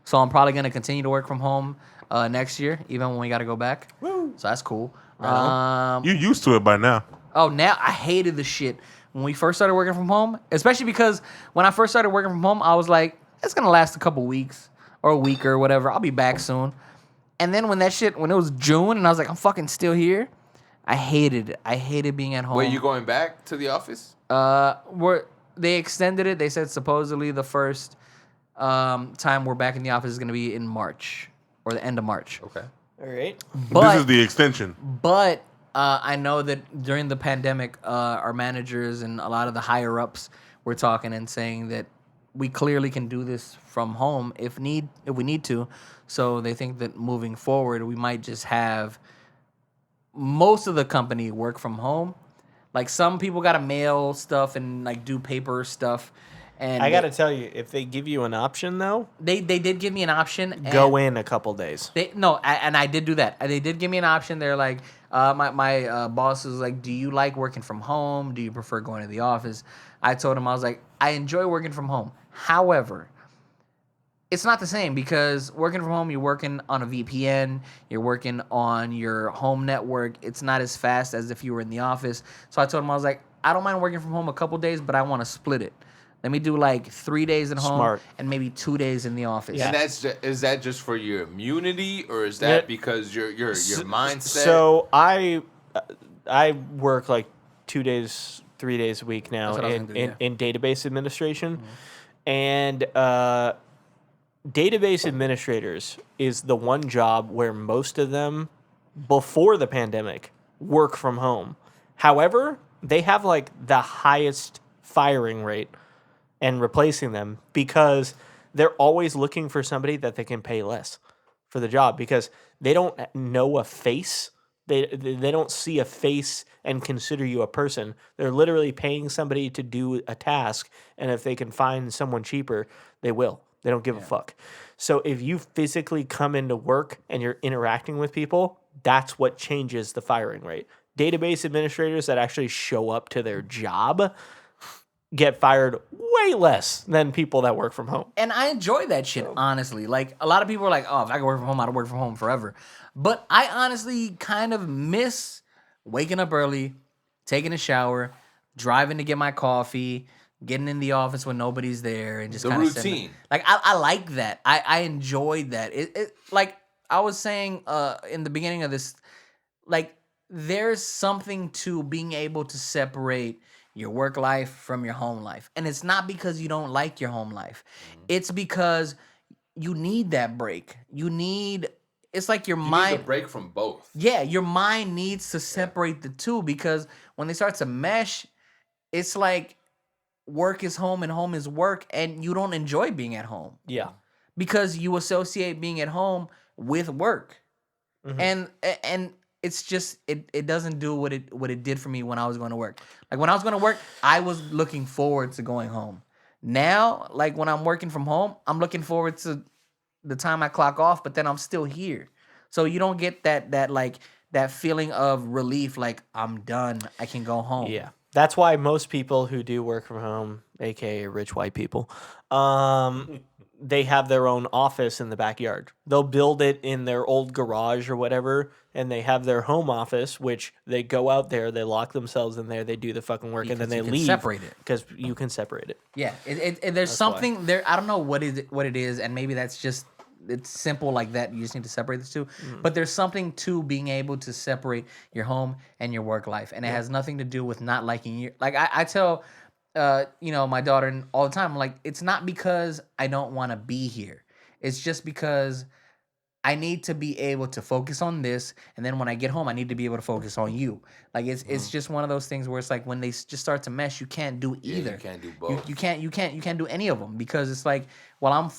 So I'm probably gonna continue to work from home next year, even when we got to go back. Woo. So that's cool. You used to it by now. Oh, now I hated the shit when we first started working from home, especially because when I first started working from home, I was like, it's gonna last a couple weeks or a week or whatever. I'll be back soon. And then when it was June and I was like, I'm fucking still here, I hated it. I hated being at home. Wait, you going back to the office? They extended it. They said supposedly the first time we're back in the office is going to be in March or the end of March. Okay. All right. But, This is the extension. But I know that during the pandemic, our managers and a lot of the higher ups were talking and saying that we clearly can do this from home if we need to. So they think that moving forward, we might just have most of the company work from home. Like some people got to mail stuff and like do paper stuff. And I got to tell you, if they give you an option, though, they did give me an option. go in a couple days. I did do that. They did give me an option. They're like, my boss was like, do you like working from home? Do you prefer going to the office? I told him, I was like, I enjoy working from home. However, it's not the same because working from home, you're working on a VPN, you're working on your home network. It's not as fast as if you were in the office. So I told him, I was like, I don't mind working from home a couple days, but I want to split it. Let me do like 3 days at home Smart. and maybe 2 days in the office. And is that just for your immunity, or is that because your mindset? So I work like 2 days, 3 days a week now That's what I was gonna do, in database administration, and database administrators is the one job where most of them before the pandemic work from home. However, they have like the highest firing rate and replacing them because they're always looking for somebody that they can pay less for the job because they don't know a face. They don't see a face and consider you a person. They're literally paying somebody to do a task, and if they can find someone cheaper, they will. They don't give a fuck. So if you physically come into work and you're interacting with people, that's what changes the firing rate. Database administrators that actually show up to their job get fired way less than people that work from home. And I enjoy that shit, honestly. Like, a lot of people are like, oh, if I can work from home, I'd work from home forever. But I honestly kind of miss waking up early, taking a shower, driving to get my coffee, getting in the office when nobody's there, and just The kind of routine. Like, I like that. I enjoyed that. It like I was saying in the beginning of this, like, there's something to being able to separate your work life from your home life. And it's not because you don't like your home life. It's because you need that break. It's like your mind. You need a break from both. Yeah, your mind needs to separate the two because when they start to mesh, it's like work is home and home is work, and you don't enjoy being at home Yeah. because you associate being at home with work. And it's just it doesn't do what it did for me when I was going to work. Like when I was going to work, I was looking forward to going home. Now, like when I'm working from home, I'm looking forward to the time I clock off, but then I'm still here. So you don't get that feeling of relief, like I'm done, I can go home. Yeah. That's why most people who do work from home, aka rich white people, they have their own office in the backyard. They'll build it in their old garage or whatever, and they have their home office, which they go out there, they lock themselves in there, they do the fucking work, and then they leave. Separate it. Because you can separate it. Yeah, there's something there. I don't know what it is, and maybe that's just it's simple like that. You just need to separate the two. But there's something to being able to separate your home and your work life, and it has nothing to do with not liking your. Like I tell, my daughter all the time, I'm like, it's not because I don't want to be here. It's just because I need to be able to focus on this, and then when I get home, I need to be able to focus on you. Like it's just one of those things where it's like when they just start to mesh, you can't do either. You can't do both. You can't do any of them because it's like while I'm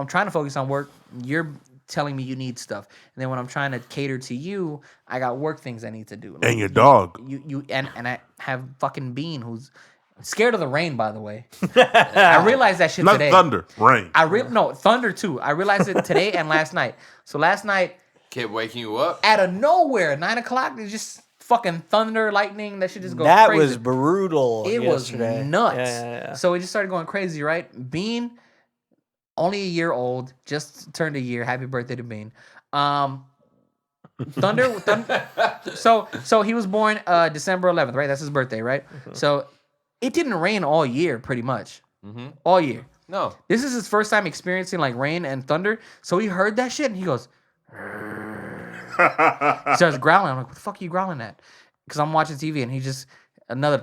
trying to focus on work, you're telling me you need stuff, and then when I'm trying to cater to you, I got work things I need to do. Like, And your dog. And I have fucking Bean who's scared of the rain, by the way. I realized that shit Not today. thunder, rain. No, thunder too. I realized it today and last night. So last night, Kept waking you up. out of nowhere, 9 o'clock, there's just fucking thunder, lightning. That shit just goes That crazy. was brutal. It yesterday. was nuts. Yeah. So it just started going crazy, right? Bean, only a year old, just turned a year. Happy birthday to Bean. Thunder. So he was born December 11th, right? That's his birthday, right? So it didn't rain all year, pretty much. All year. No. This is his first time experiencing like rain and thunder. So he heard that shit and he goes, "Rrr." He starts growling. I'm like, what the fuck are you growling at? Because I'm watching TV and he just another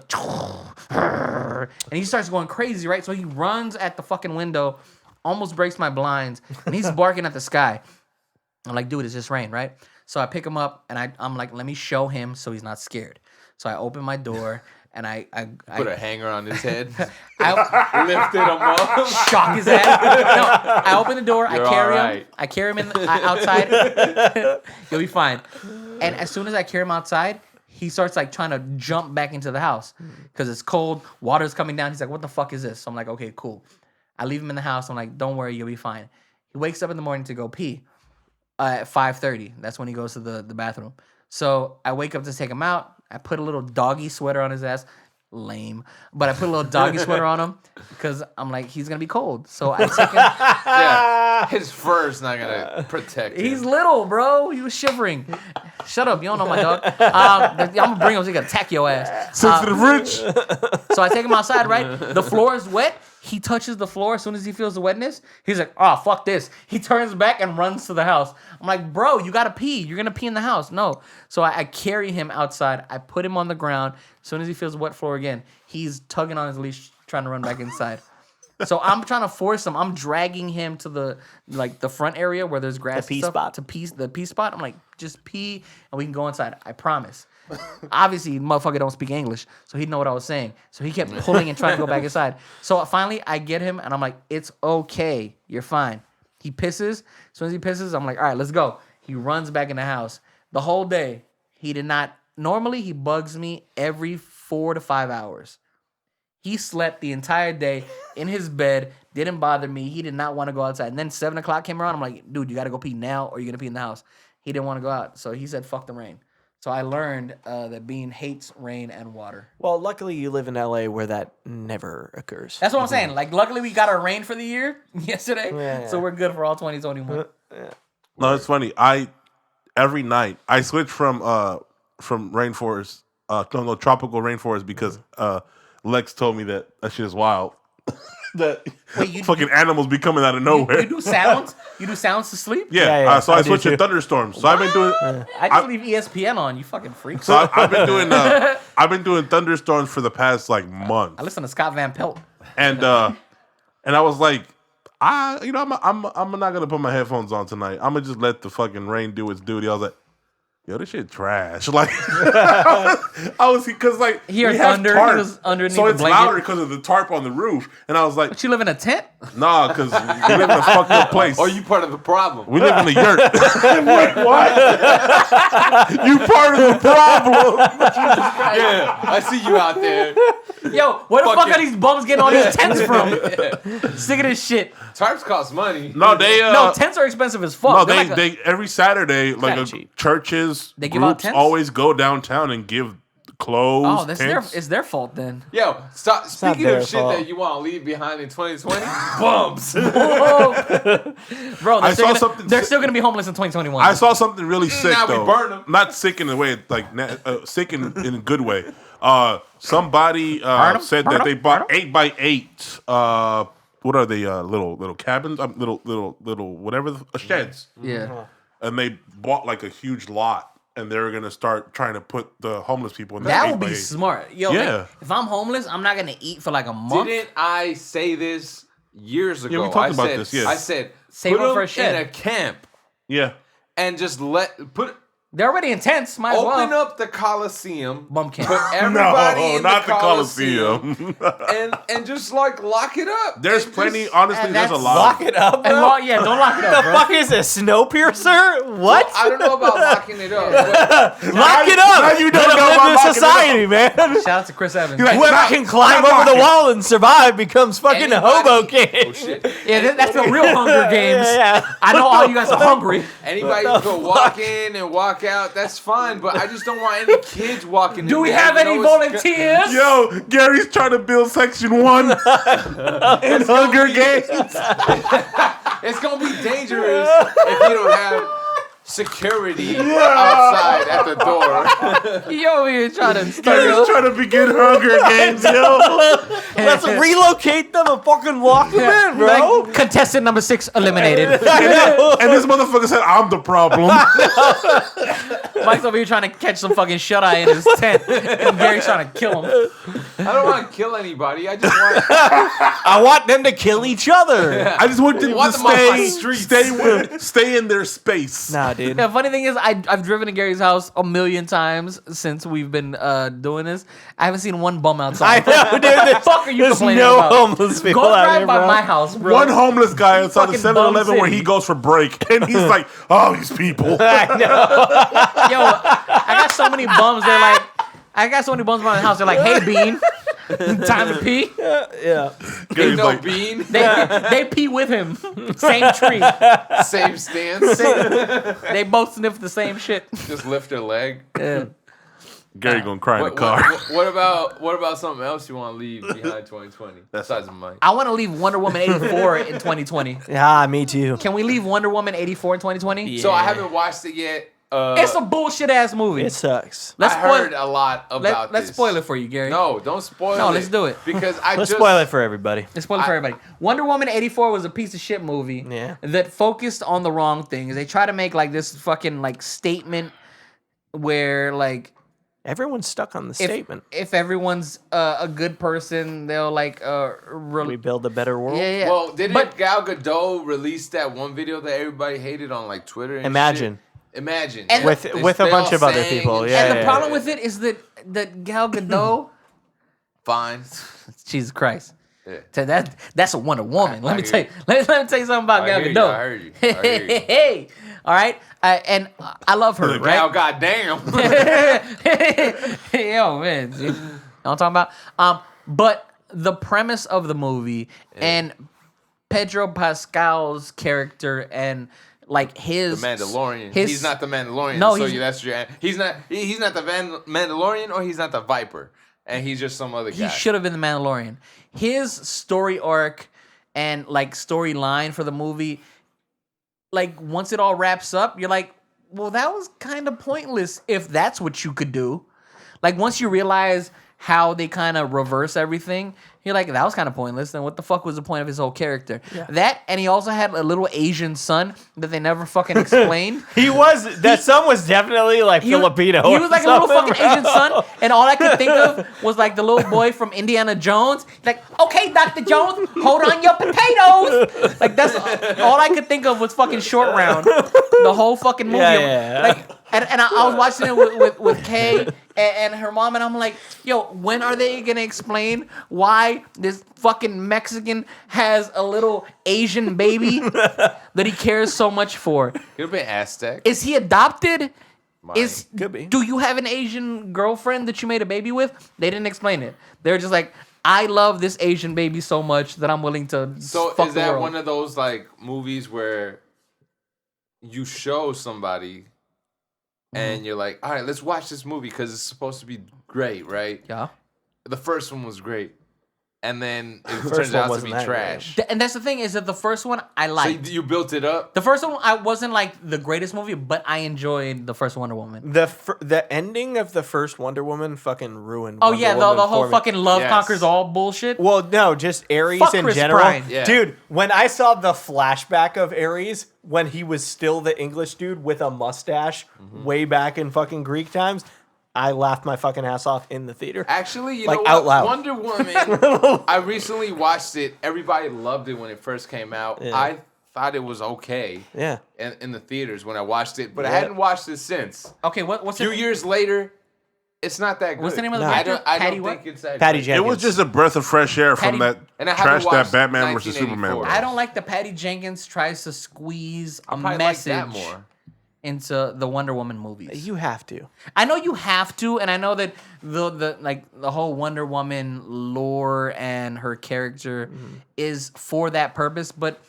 and he starts going crazy, right? So he runs at the fucking window, almost breaks my blinds, and he's barking at the sky. I'm like, dude, it's just rain, right? So I pick him up and I'm like, let me show him so he's not scared. So I open my door and I Put a hanger on his head. I Lifted him up. shock his ass. No, I open the door. You're I carry all him. right. I carry him outside. You'll be fine. And as soon as I carry him outside, he starts like trying to jump back into the house because it's cold. Water's coming down. He's like, "What the fuck is this?" So I'm like, "Okay, cool." I leave him in the house. I'm like, "Don't worry, you'll be fine." He wakes up in the morning to go pee at 5:30. That's when he goes to the bathroom. So I wake up to take him out. I put a little doggy sweater on his ass. Lame. But I put a little doggy sweater on him because I'm like, he's going to be cold. So I take him. Yeah, his fur's not gonna protect him. He's little, bro. He was shivering. Shut up. You don't know my dog. I'm going to bring him so he can attack your ass. Sensitive Rich. So I take him outside, right? The floor is wet. He touches the floor as soon as he feels the wetness. He's like, oh, fuck this. He turns back and runs to the house. I'm like, bro, you got to pee. You're going to pee in the house. No. So I carry him outside. I put him on the ground. As soon as he feels the wet floor again, he's tugging on his leash, trying to run back inside. So I'm trying to force him. I'm dragging him to the front area where there's grass. The pee and stuff, spot? To pee, the pee spot. I'm like, just pee and we can go inside. I promise. Obviously, motherfucker don't speak English, so he'd know what I was saying. So he kept pulling and trying to go back inside. So finally, I get him, and I'm like, it's okay. You're fine. He pisses. As soon as he pisses, I'm like, all right, let's go. He runs back in the house. The whole day, he did not. Normally, he bugs me every 4 to 5 hours. He slept the entire day in his bed, didn't bother me. He did not want to go outside. And then 7 o'clock came around. I'm like, dude, you got to go pee now or you're going to pee in the house. He didn't want to go out. So he said, fuck the rain. So I learned that Bean hates rain and water. Well, luckily you live in LA where that never occurs. That's what I'm saying. Like, luckily we got our rain for the year yesterday. Yeah. So we're good for all 2021. No, it's funny. Every night I switch from rainforest, tropical rainforest because Lex told me that shit is wild. That Wait, fucking animals be coming out of nowhere. You do sounds? You do sounds to sleep? Yeah, so I I do switched to too. thunderstorms. So I've been doing. I just leave ESPN on, you fucking freak. So I've been doing. I've been doing thunderstorms for the past like month, I listen to Scott Van Pelt. and I was like, I'm not gonna put my headphones on tonight. I'm gonna just let the fucking rain do its duty. I was like, yo, this shit trash. Like, I was because like He heard we have thunder, tarp, he was underneath so the it's blanket. louder because of the tarp on the roof. And I was like, But you live in a tent? nah, because we live in a fucked up place. Or you part of the problem? We live in a yurt. Wait, what? You part of the problem. Yeah, I see you out there. Yo, where the fuck Fucking- are these bums getting all these tents from? Sick of this shit. Tarps cost money. No, they No, tents are expensive as fuck. no, They're they like they every Saturday like kinda cheap. churches They give out groups tents? always go downtown and give clothes. oh, that's tents. it's their fault then. Yo, stop. Speaking their of shit fault. that you want to leave behind in 2020, bumps. Bro, I saw something- they're still gonna be homeless in 2021. I saw something really sick Now we though. burn 'em. Not sick in a way like sick in a good way. Somebody Burn 'em? said Burn that 'em? they bought Burn 8x8. What are they? Little cabins? Little whatever sheds. yeah. And they bought like a huge lot, and they were gonna start trying to put the homeless people in That would 8x8. be smart. Yo, Yeah. like, if I'm homeless, I'm not gonna eat for like a month. Didn't I say this years ago? we talked I about said, this, yes. I said, Save put up for a them shed. in a camp Yeah. and just They're already in tents. Might as open well. up the Coliseum, Bum camp. put everybody No, in not the the Coliseum, Coliseum. and just like lock it up. There's And plenty. just- Honestly, and there's a that's- lot. Lock it up, And bro. don't lock it up, The bro. fuck is this? Snowpiercer? What? I don't know about locking it up. But Lock it up. now you don't Let know him about live in locking it society, man. Shout out to Chris Evans. like, Whoever Stop- can climb stop over the locking. wall and survive becomes fucking a hobo king. Oh, shit. Yeah, that's the real Hunger Games. Yeah. I know all you guys are hungry. Anybody can go walk in and walk out. That's fine, but I just don't want any kids walking. Do in we there. have You any know it's volunteers? Yo, Gary's trying to build Section 1 in Hunger Games. It's gonna be dangerous if you don't have security outside at the door. You over here trying to They're start just trying to begin Hunger Games, yo. Let's relocate them and fucking lock them in, bro. like, contestant number 6 eliminated. And this motherfucker said, I'm the problem. Mike's over here trying to catch some fucking shut-eye in his tent, and Gary's trying to kill him. I don't want to kill anybody. I just want. I want them to kill each other. I just want them You want to them off my streets. stay in their space. Nah, dude. The funny thing is, I've driven to Gary's house 1,000,000 times since we've been doing this. I haven't seen one bum outside. I know, dude. What the fuck are you There's complaining no about? homeless people Go out drive here, by bro. my house, bro. One homeless guy outside the Fucking bum 7-Eleven where city. he goes for break. And he's like, oh, these people. I know. Yo, I got so many bums. They're like, I got so many bums around the house. They're like, hey, Bean, time to pee. Yeah. Gary's No like, bean. They pee with him. Same tree. Same stance. They both sniff the same shit. Just lift their leg. Yeah. Gary gonna cry in the What, car. what about something else you want to leave behind 2020 besides the mic? I want to leave Wonder Woman 84 in 2020. Yeah, me too. Can we leave Wonder Woman 84 in 2020? Yeah. So I haven't watched it yet. It's a bullshit ass movie. It sucks. Let's I spoil heard a lot about Let's this. spoil it for you, Gary. No, don't spoil it. No, let's do it. Because I Let's just spoil it for everybody. Let's spoil it for everybody. Wonder Woman 84 was a piece of shit movie Yeah. that focused on the wrong things. They try to make like this fucking like statement where like Everyone's stuck on the if, statement. if everyone's a good person, they'll like We build a better world. yeah. Well, didn't But- Gal Gadot release that one video that everybody hated on like Twitter? And Imagine. shit? Imagine. And With They- a they bunch all of other sang people. and Yeah. And the yeah, problem yeah. with it is that Gal Gadot, Fine. Jesus Christ. Yeah. So that's a Wonder Woman. Let I me hear tell you. Let me tell you something about I Gal hear you, Gadot. I heard you. I hear you. Hey, all right, and I love her. Gal, Right? goddamn. Yo, man, see? You know what I'm talking about? But the premise of the movie and Pedro Pascal's character and like his The Mandalorian. his- He's not the Mandalorian. No, so he's- that's your. He's not the Mandalorian, or he's not the Viper, and he's just some other guy. He should have been the Mandalorian. His story arc and like storyline for the movie, like once it all wraps up, you're like, well, that was kind of pointless if that's what you could do. Like once you realize how they kind of reverse everything, you're like, that was kind of pointless. Then what the fuck was the point of his whole character? That, and he also had a little Asian son that they never fucking explained. That son was definitely like Filipino. He or was like a little something, fucking Asian son, and all I could think of was like the little boy from Indiana Jones. Like, okay, Dr. Jones, hold on your potatoes. Like that's all I could think of was fucking Short Round. The whole fucking movie. Yeah. Like, and I was watching it with Kay and her mom, and I'm like, yo, when are they gonna explain why this fucking Mexican has a little Asian baby that he cares so much for? Could have been Aztec. Is he adopted? Is Could be. Do you have an Asian girlfriend that you made a baby with? They didn't explain it. They're just like, I love this Asian baby so much that I'm willing to So fuck is the that world. one of those like movies where you show somebody and you're like, all right, let's watch this movie because it's supposed to be great, right? Yeah. The first one was great, and then it first turns one out to wasn't be that great. trash. And that's the thing is that the first one I So liked. you built it up. The first one I wasn't like the greatest movie, but I enjoyed the first Wonder Woman. The ending of the first Wonder Woman fucking ruined. Oh Wonder yeah, Woman the whole for me. fucking love Yes. conquers all bullshit. Well, no, just Ares Fuck in Chris general. Pine. Yeah. Dude, when I saw the flashback of Ares when he was still the English dude with a mustache way back in fucking Greek times, I laughed my fucking ass off in the theater. Actually, you Like, know what? out loud. Wonder Woman. I recently watched it. Everybody loved it when it first came out. Yeah. I thought it was okay Yeah. in the theaters when I watched it, but I Yeah. hadn't watched it since. Okay, what's A few it? years later, it's not that good. What's the name of the No. I actor? don't, I Patty don't what? think it's that Patty good. Jenkins. It was just a breath of fresh air Patty- from that And I haven't trash that watched Batman versus Superman 1984. was. I don't like that Patty Jenkins tries to squeeze a Probably like message that more. into the Wonder Woman movies. You have to. I know you have to, and I know that the whole Wonder Woman lore and her character is for that purpose, but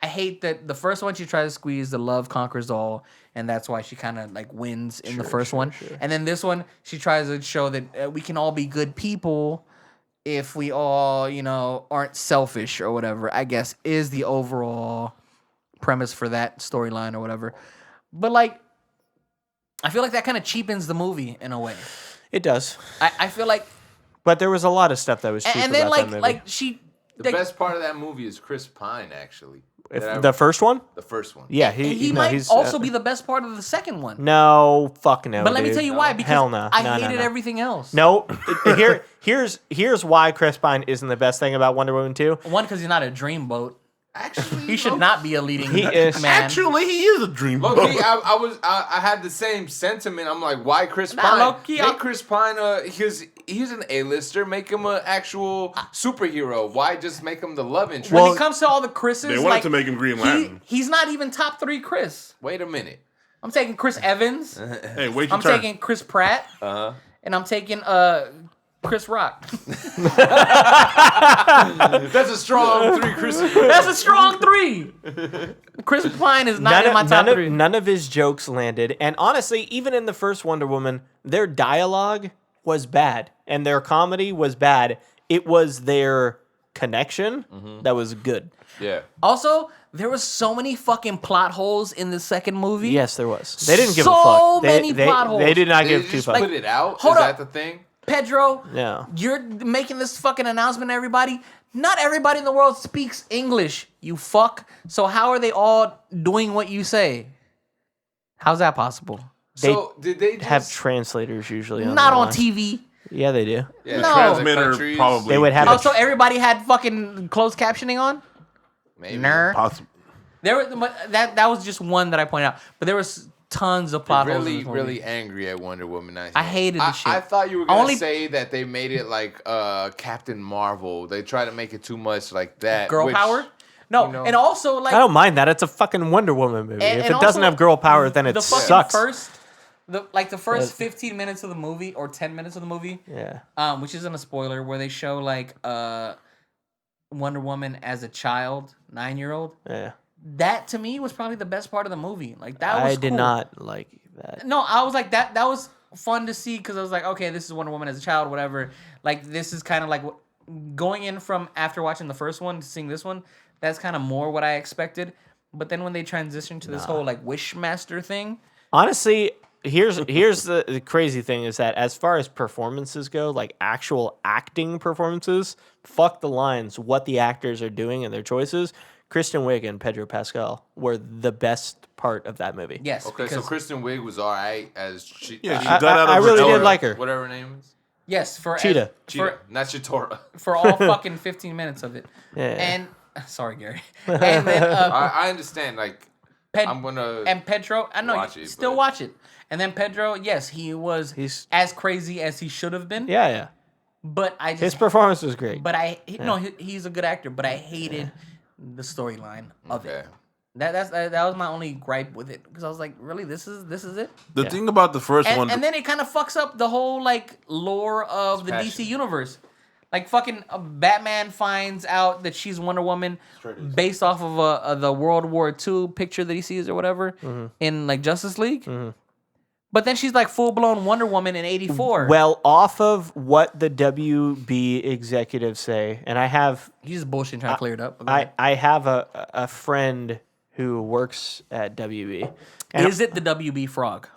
I hate that the first one she tries to squeeze the love conquers all, and that's why she kind of like wins in the first one. And then this one she tries to show that we can all be good people if we all, aren't selfish or whatever, I guess is the overall premise for that storyline or whatever. But like I feel like that kind of cheapens the movie in a way. It does. I feel like, But there was a lot of stuff that was cheap and then about that movie. like she. The best part of that movie is Chris Pine, actually. The first one? The first one. Yeah, He no, might he's, also be the best part of the second one. No, fuck no. But let me dude. tell you why. Because Hell no. I No, no, hated no. everything else. No, here's why Chris Pine isn't the best thing about Wonder Woman 2. One, because he's not a dreamboat. Actually, He should not be a leading He is- man. Actually, he is a dream. Low-key, I had the same sentiment. I'm like, why Chris Nah, Pine? low-key, Make Chris Pine he's an A-lister. Make him an actual superhero. Why just make him the love interest? When it comes to all the Chris's, They wanted to make him Green Lantern. He's not even top 3 Chris. Wait a minute. I'm taking Chris Evans. Hey, wait your I'm turn. taking Chris Pratt. Uh-huh. And I'm taking Chris Rock. That's a strong 3, Chris. That's a strong 3. Chris Pine is not in my top 3. None of his jokes landed. And honestly, even in the first Wonder Woman, their dialogue was bad. And their comedy was bad. It was their connection that was good. Yeah. Also, there was so many fucking plot holes in the second movie. Yes, there was. They didn't give a So fuck. many plot holes. They did not They give two just fucks. put it out. Hold Is up. that the thing? Pedro, No. you're making this fucking announcement to everybody. Not everybody in the world speaks English, you fuck. So how are they all doing what you say? How's that possible? So did they just Have translators usually on Not the on line. TV. Yeah, they do. Yeah, No. other Transmitter countries? probably. They would have Also, everybody had fucking closed captioning on. Maybe. Ner. Possible. There were, but that was just one that I pointed out. But there was tons of plot holes. in Really, this movie. really angry at Wonder Woman. I hated the shit. I thought you were gonna Only- say that they made it like Captain Marvel. They try to make it too much like that. Girl which, power. No, you know- and also like I don't mind that. It's a fucking Wonder Woman movie. And- if and it doesn't also, have girl power, then it the fucking sucks. first, the first 15 minutes of the movie or 10 minutes of the movie, Yeah. which isn't a spoiler, where they show like Wonder Woman as a child, 9-year-old. Yeah. That to me was probably the best part of the movie. Like that was I did cool. not like that. No, I was like that. That was fun to see because I was like, okay, this is Wonder Woman as a child, whatever. Like this is kind of like going in from after watching the first one to seeing this one. That's kind of more what I expected. But then when they transitioned to this whole like Wishmaster thing, Honestly, here's the crazy thing is that as far as performances go, like actual acting performances, fuck the lines, what the actors are doing and their choices. Kristen Wiig and Pedro Pascal were the best part of that movie. yes. Okay, so because- Kristen Wiig was all right as she. Yeah, she I- got out of I her really did element. like her. Whatever her name is. yes, for Cheetah. Cheetah, not Chitora. for all fucking 15 minutes of it. Yeah. And sorry, Gary. And then I understand. Like Ped- I'm gonna. and Pedro, I know watch you it, still but- watch it. And then Pedro, yes, he's as crazy as he should have been. Yeah, yeah. But I just His performance was great. But he's a good actor. But I hated the storyline of Okay. it. That was my only gripe with it because I was like, really, this is it. The thing about the first one, And then it kind of fucks up the whole like lore of the passion. DC universe. Like fucking Batman finds out that she's Wonder Woman based off of the World War II picture that he sees or whatever in like Justice League. But then she's like full blown Wonder Woman in '84. Well, off of what the WB executives say, and I have He's just bullshit trying to clear it up. But go ahead. I have a friend who works at WB. And Is it the WB frog?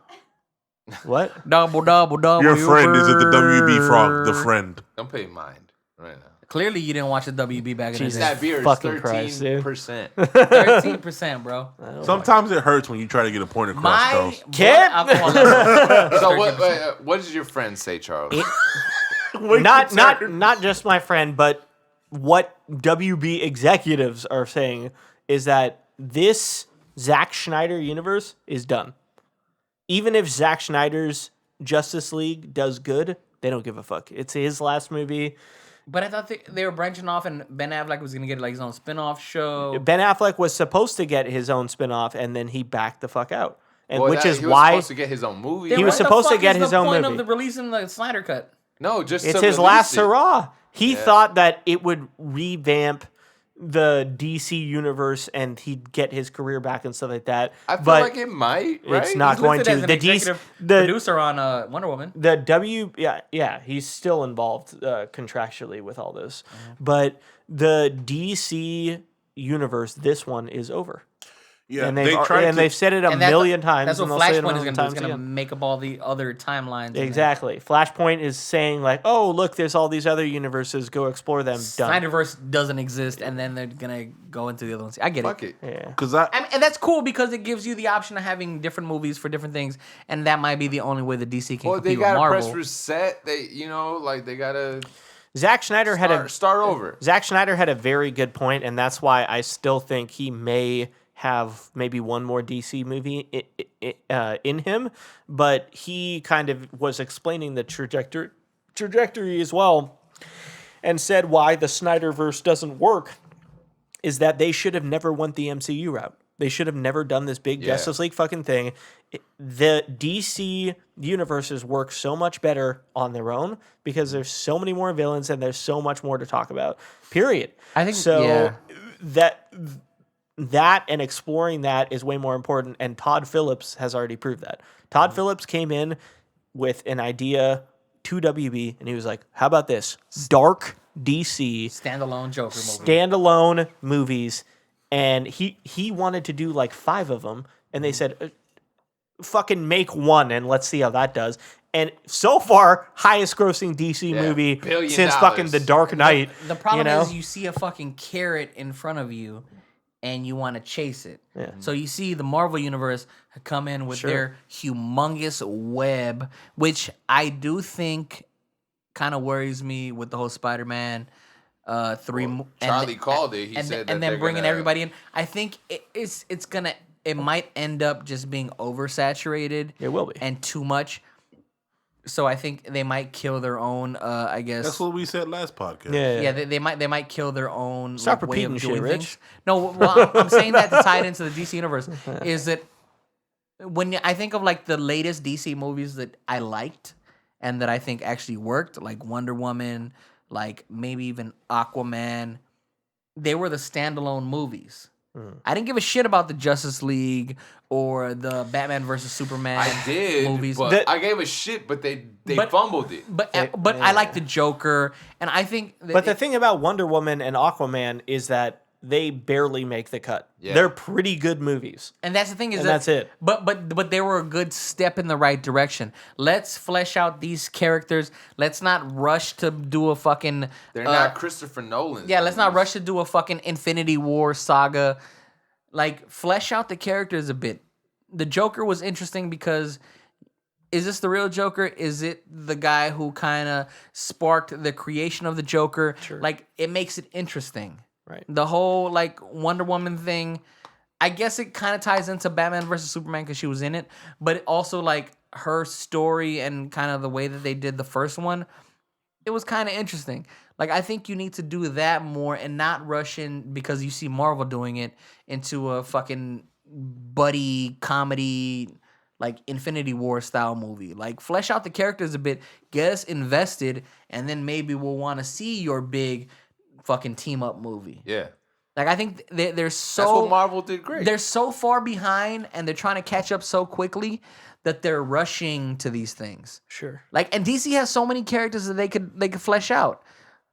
what? Double. your friend is it the WB frog, the friend. Don't pay mind right now. Clearly, you didn't watch the WB back in the Jesus. day. That beer is Fucking Christ, dude. 13%. 13%, bro. Sometimes it hurts when you try to get a point across. My Charles. blood Kid? alcohol level. So what does your friend say, Charles? Not just my friend, but what WB executives are saying is that this Zack Snyder universe is done. Even if Zack Snyder's Justice League does good, they don't give a fuck. It's his last movie. But I thought they were branching off, and Ben Affleck was gonna get like his own spin-off show. Ben Affleck was supposed to get his own spin-off, and then he backed the fuck out. And Well, which that- is he was why supposed to get his own movie. He was What the supposed to fuck get is his the own point movie. of the releasing the Snyder cut. No, just it's to his release last it. hurrah. He Yeah. thought that it would revamp the DC universe and he'd get his career back and stuff like that. I feel but like it might. Right? it's not He's going listed to. as an The DC, executive the producer on Wonder Woman. the W, yeah, he's still involved contractually with all this, but the DC universe, this one is over. Yeah, and they tried to. they've said it a million times. That's what and they'll say it a Flashpoint is million going to do. It's times going to again. make up all the other timelines. Exactly. Flashpoint is saying like, oh, look, there's all these other universes. Go explore them. Done. Snyderverse doesn't exist, and then they're going to go into the other ones. I get Fuck it. it. Yeah. Because And that's cool because it gives you the option of having different movies for different things, and that might be the only way the DC can Well, they compete with gotta Marvel. press reset. They, like they gotta Zack Snyder start over. Zack Snyder had a very good point, and that's why I still think he may have maybe one more DC movie in him. But he kind of was explaining the trajectory as well, and said why the Snyderverse doesn't work is that they should have never went the MCU route. They should have never done this big Justice League fucking thing. The DC universes work so much better on their own because there's so many more villains and there's so much more to talk about. Period. I think so. That and exploring that is way more important. And Todd Phillips has already proved that. Todd Phillips came in with an idea to WB, and he was like, "How about this? Dark DC Standalone Joker movie. standalone movies." And he wanted to do like 5 of them, and they said, "Fucking make one, and let's see how that does." And so far, highest grossing DC movie $1 billion. since fucking The Dark Knight. The problem you know? is you see a fucking carrot in front of you, and you want to chase it. Yeah. So you see the Marvel Universe come in with their humongous web, which I do think kind of worries me with the whole Spider-Man 3. Charlie called it. He said that and they're then bringing gonna- everybody in. I think it might end up just being oversaturated. It will be. And too much. So I think they might kill their own. I guess that's what we said last podcast. yeah, they might kill their own Stop way of repeating doing shit, things. Rich. No, well, I'm saying that to tie it into the DC universe is that when I think of like the latest DC movies that I liked and that I think actually worked, like Wonder Woman, like maybe even Aquaman, they were the standalone movies. I didn't give a shit about the Justice League or the Batman versus Superman I did, movies. but I gave a shit. But they But- fumbled it. But I like the Joker, and I think. But the thing about Wonder Woman and Aquaman is that they barely make the cut. Yeah. They're pretty good movies. and that's the thing is And that, that's it. But they were a good step in the right direction. Let's flesh out these characters. Let's not rush to do a fucking. They're not Christopher Nolan. Yeah, let's not rush to do a fucking Infinity War saga. Like, flesh out the characters a bit. The Joker was interesting because is this the real Joker? Is it the guy who kind of sparked the creation of the Joker? Sure. Like, it makes it interesting. Right. The whole, like, Wonder Woman thing, I guess it kind of ties into Batman versus Superman because she was in it. But it also, like, her story and kind of the way that they did the first one, it was kind of interesting. Like, I think you need to do that more and not rush in because you see Marvel doing it into a fucking buddy comedy, like Infinity War style movie. Like, flesh out the characters a bit, get us invested, and then maybe we'll want to see your big fucking team up movie. Yeah, Like, I think they're so that's what Marvel did great. they're so far behind and they're trying to catch up so quickly that they're rushing to these things. Sure. Like, and DC has so many characters that they could flesh out.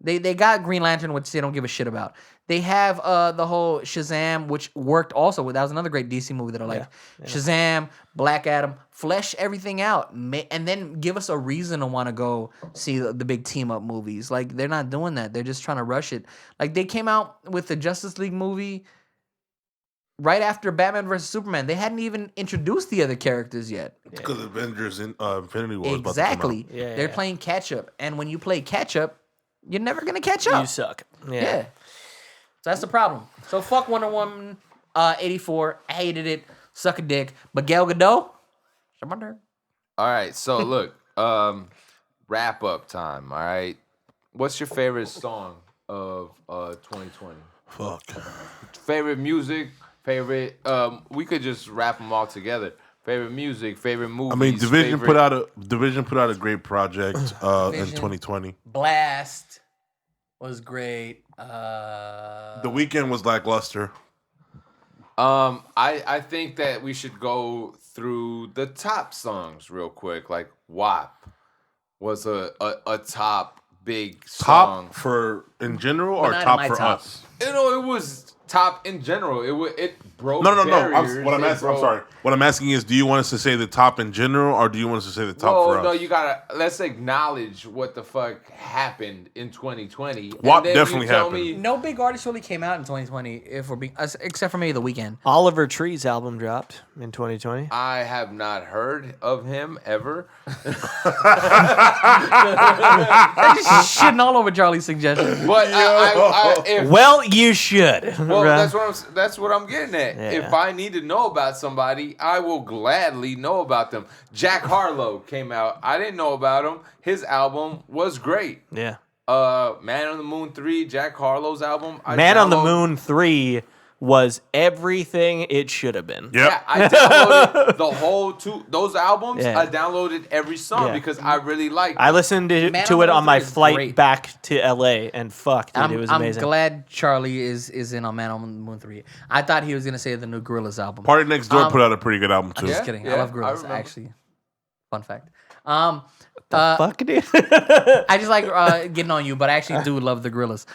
They got Green Lantern, which they don't give a shit about. They have the whole Shazam, which worked also. That was another great DC movie that I liked. Yeah. Shazam, Black Adam, flesh everything out, and then give us a reason to want to go see the big team up movies. Like, they're not doing that. They're just trying to rush it. Like, they came out with the Justice League movie right after Batman vs Superman. They hadn't even introduced the other characters yet. Because Avengers in Infinity War is about Exactly. to come out. Yeah, They're yeah. playing catch up, and when you play catch up, you're never gonna catch up. You suck. Yeah. So that's the problem. So fuck Wonder Woman 84. I hated it. Suck a dick. But Gal Gadot, All right, so look, wrap up time. All right, what's your favorite song of 2020? Fuck. Favorite music, favorite. We could just wrap them all together. Favorite music, favorite movies. I mean, Division favorite- put out a great project in Division. 2020. Blast was great. The Weekend was lackluster. I think that we should go through the top songs real quick. Like WAP was a top big song. Top for in general But or not in top my for top. us? You know, it was top in general. It broke No. barriers. What I'm asking, I'm sorry. What I'm asking is, do you want us to say the top in general, or do you want us to say the top for us? No, you gotta let's acknowledge what the fuck happened in 2020. What and then definitely you tell happened. Me, No big artist really came out in 2020, if we're being, except for maybe The Weeknd. Oliver Tree's album dropped in 2020. I have not heard of him ever. I'm just shitting all over Charlie's suggestion. But if, Well, you should. well, Right? that's what I'm getting at. Yeah. If I need to know about somebody, I will gladly know about them. Jack Harlow came out. I didn't know about him. His album was great. Yeah. Man on the Moon 3, Jack Harlow's album. Man on the Moon 3 was everything it should have been. Yep. Yeah, I downloaded the whole those albums. Yeah. I downloaded every song Yeah. because I really liked I it. listened to Man it on the on Moon my 3 is flight great. back to LA, and fuck, dude, it was amazing. I'm glad Charlie is in on Man on the Moon 3. I thought he was going to say the new Gorillaz album. Party Next Door put out a pretty good album too. Just Yeah, kidding. yeah, I love I Gorillaz, remember. actually. Fun fact. Fuck, dude. I just like getting on you, but I actually do love the Gorillaz.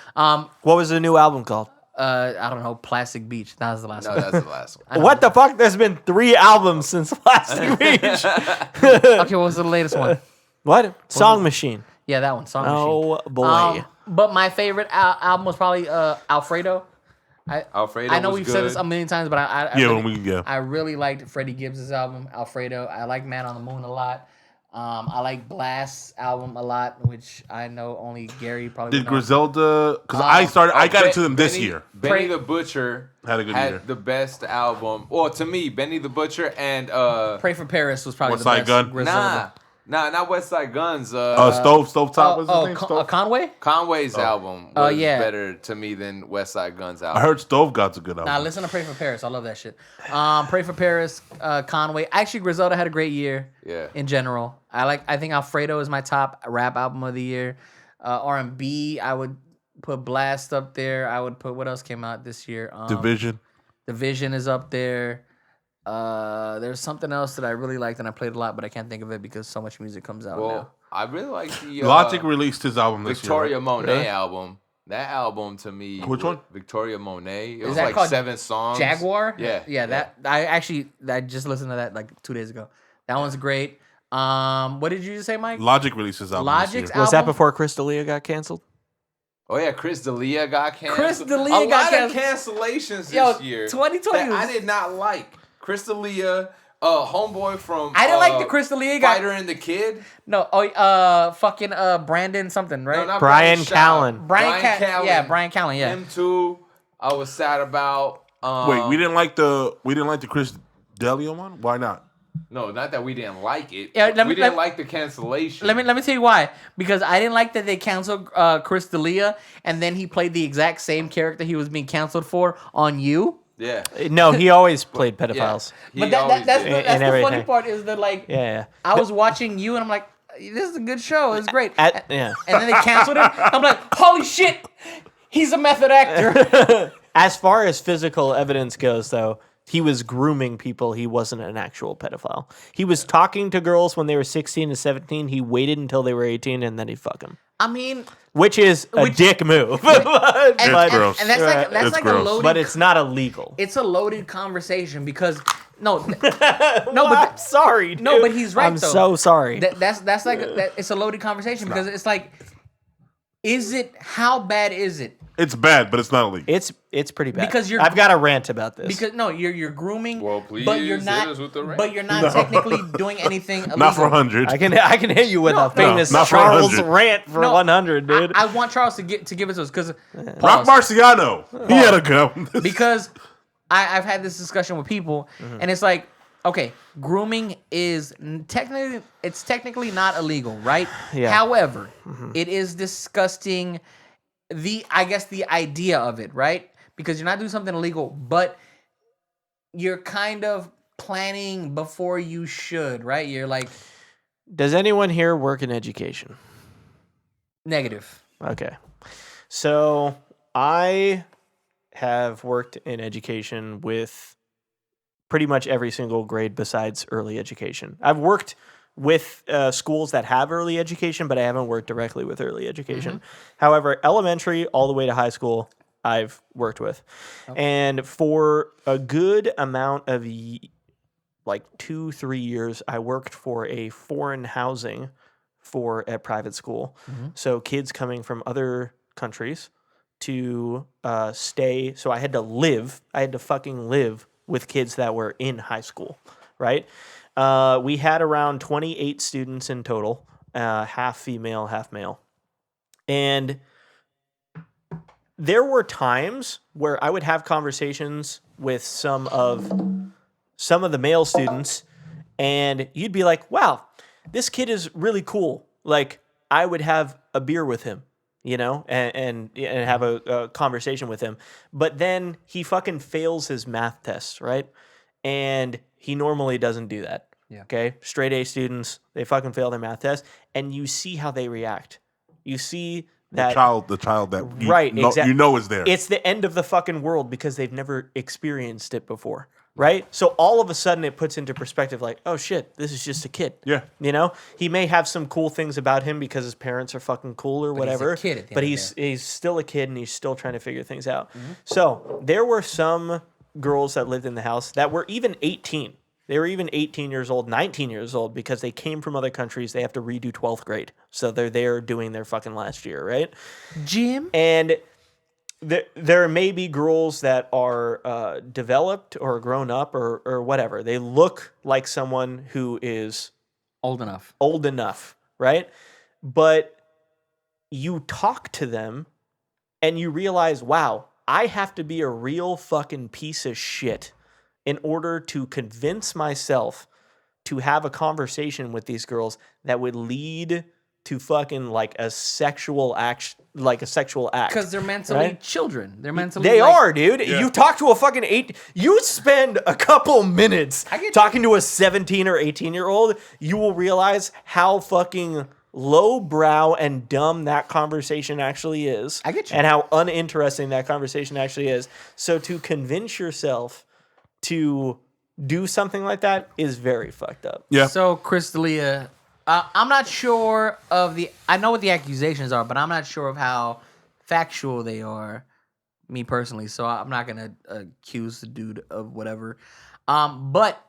What was the new album called? I don't know, Plastic Beach. That was the last No, one. that's the last one. What the fuck? There's been 3 albums since Plastic Beach. Okay, what was the latest one? What? Song Machine. Yeah, that one. Song Oh, Machine. boy. But my favorite album was probably Alfredo. Alfredo I know was we've good. said this a million times, but I Yeah, really, I really liked Freddie Gibbs' album, Alfredo. I like Man on the Moon a lot. I like Blast's album a lot, which I know only Gary probably Did would know. Griselda? Because I got into them this Benny- year. Benny the Butcher Had a good year. the best album. Well, to me, Benny the Butcher and Pray for Paris was probably West the Side best. Gun? Griselda. not West Side Guns. Stovetop was his name? Stove? Conway? Conway's album Oh, was yeah. better to me than West Side Guns I album. heard Stove God's a good album. Nah, listen to Pray for Paris. I love that shit. Pray for Paris, Conway. Actually, Griselda had a great year. Yeah. In general, I think Alfredo is my top rap album of the year. R&B, I would put Blast up there. I would put what else came out this year? Division. Division is up there. There's something else that I really liked and I played a lot, but I can't think of it because so much music comes out Well, now. I really like the Logic released his album this Victoria year. Right? Monet Really? album. That album to me. Which one? Victoria Monet. It Is was that like called 7 songs. Jaguar? Yeah. Yeah, that I just listened to that like 2 days ago. That one's great. What did you just say, Mike? Logic released his album Logic's this year. Was that album? before Crystalia got canceled? Oh yeah, Chris D'Elia got canceled. Chris D'Elia a got lot of cancellations Yo, this year. 2020 that I was- did not like. Chris D'Elia, homeboy from I didn't like the Chris D'Elia guy. Fighter and the Kid. No, fucking Brandon something, right? No, not Brian Shaw. Callen. Brian Callen. Callen. Yeah, Brian Callen. Yeah. Him too. I was sad about. Wait, we didn't like the Chris D'Elia one? Why not? No, not that we didn't like it. Yeah, let we me- didn't let- like the cancellation. Let me tell you why. Because I didn't like that they canceled Chris D'Elia, and then he played the exact same character he was being canceled for on You. Yeah. No, he always played Yeah. pedophiles. He But always that's did. the, that's And the funny everything. part is that like Yeah. I was watching You and I'm like, this is a good show. It's great. Yeah. And then they canceled it. I'm like, holy shit, he's a method actor. As far as physical evidence goes, though, he was grooming people. He wasn't an actual pedophile. He was talking to girls when they were 16 to 17. He waited until they were 18 and then he'd fuck them. I mean, Which is a dick move. and, It's gross. and that's like It's a gross. loaded. But it's not illegal. It's a loaded conversation because no, No, but I'm sorry. Dude. no, but he's right, I'm though. so sorry. that's like it's a loaded conversation because it's like, is it how bad is it? It's bad, but it's not illegal. It's pretty bad. Because you're- I've got a rant about this. Because no, you're grooming, Well, please but you're hit not. us with the rant. But you're not technically doing anything illegal. Not for 100. I can hit you with No, a famous not for Charles 100. rant for No, 100, dude. I want Charles to give it to us because Rock Marciano. He had a good album. because I've had this discussion with people, and it's like, okay, grooming is technically not illegal, right? Yeah. However, it is disgusting. I guess the idea of it, right? Because you're not doing something illegal, but you're kind of planning before you should, right? You're like Does anyone here work in education? negative. Okay. So I have worked in education with pretty much every single grade besides early education. I've worked with schools that have early education, but I haven't worked directly with early education. However, elementary all the way to high school, I've worked with. And for a good amount of like 2-3 years, I worked for a foreign housing for a private school. So kids coming from other countries to stay. So I had to fucking live with kids that were in high school, right? We had around 28 students in total, half female, half male. And there were times where I would have conversations with some of the male students, and you'd be like, wow, this kid is really cool. Like, I would have a beer with him, and have a conversation with him. But then he fucking fails his math tests, right? And he normally doesn't do that. Yeah. Okay? Straight A students, they fucking fail their math test, and you see how they react. You see that the child that you right, know, exactly. you know is there. It's the end of the fucking world because they've never experienced it before, right? So all of a sudden it puts into perspective like, oh shit, this is just a kid. Yeah. He may have some cool things about him because his parents are fucking cool or whatever. He's a kid at the but end of he's still a kid and he's still trying to figure things out. So there were some girls that lived in the house that were even 18. They were even 18 years old, 19 years old, because they came from other countries. They have to redo 12th grade. So they're there doing their fucking last year, right? Jim? And there may be girls that are developed or grown up or whatever. They look like someone who is Old enough. right? But you talk to them and you realize, wow, I have to be a real fucking piece of shit in order to convince myself to have a conversation with these girls that would lead to fucking like a sexual act. Because they're mentally right? children. They're mentally. They like, are, dude. Yeah. You talk to a fucking you spend a couple minutes talking to a 17 or 18-year-old, you will realize how fucking lowbrow and dumb that conversation actually is. I get you. And how uninteresting that conversation actually is. So to convince yourself to do something like that is very fucked up. Yeah. So, Chris D'Elia, I'm not sure of I know what the accusations are, but I'm not sure of how factual they are, me personally. So I'm not going to accuse the dude of whatever. But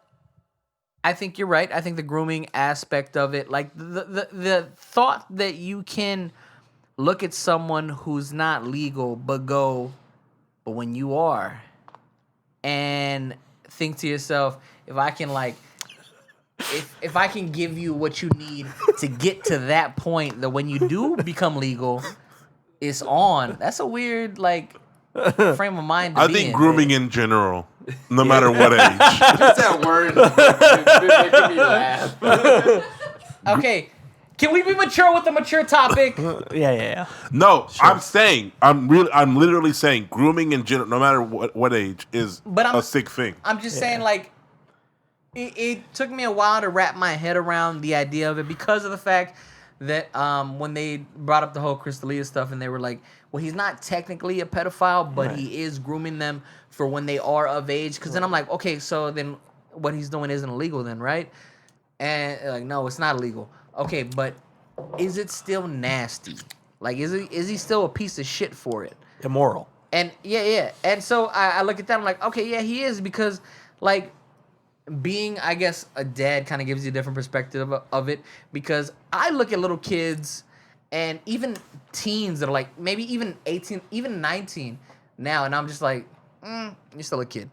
I think you're right. I think the grooming aspect of it, like the thought that you can look at someone who's not legal, but when you are, and think to yourself, if I can if I can give you what you need to get to that point, that when you do become legal, it's on. That's a weird frame of mind to I be think in. grooming in general, no matter what age. Just that word is making me laugh. Okay, can we be mature with the mature topic? Yeah. No, sure. I'm literally saying grooming in general, no matter what age, is a sick thing. I'm just saying, it took me a while to wrap my head around the idea of it because of the fact that when they brought up the whole Chris D'Elia stuff and they were like, well, he's not technically a pedophile, but he is grooming them for when they are of age. Because then I'm like, okay, so then what he's doing isn't illegal then, right? And no, it's not illegal. Okay, but is it still nasty? Is he still a piece of shit for it? Immoral. And yeah. And so I look at that, I'm like, okay, yeah, he is, because being, I guess, a dad kind of gives you a different perspective of it, because I look at little kids and even teens that are maybe even 18, even 19 now, and I'm just like, you're still a kid.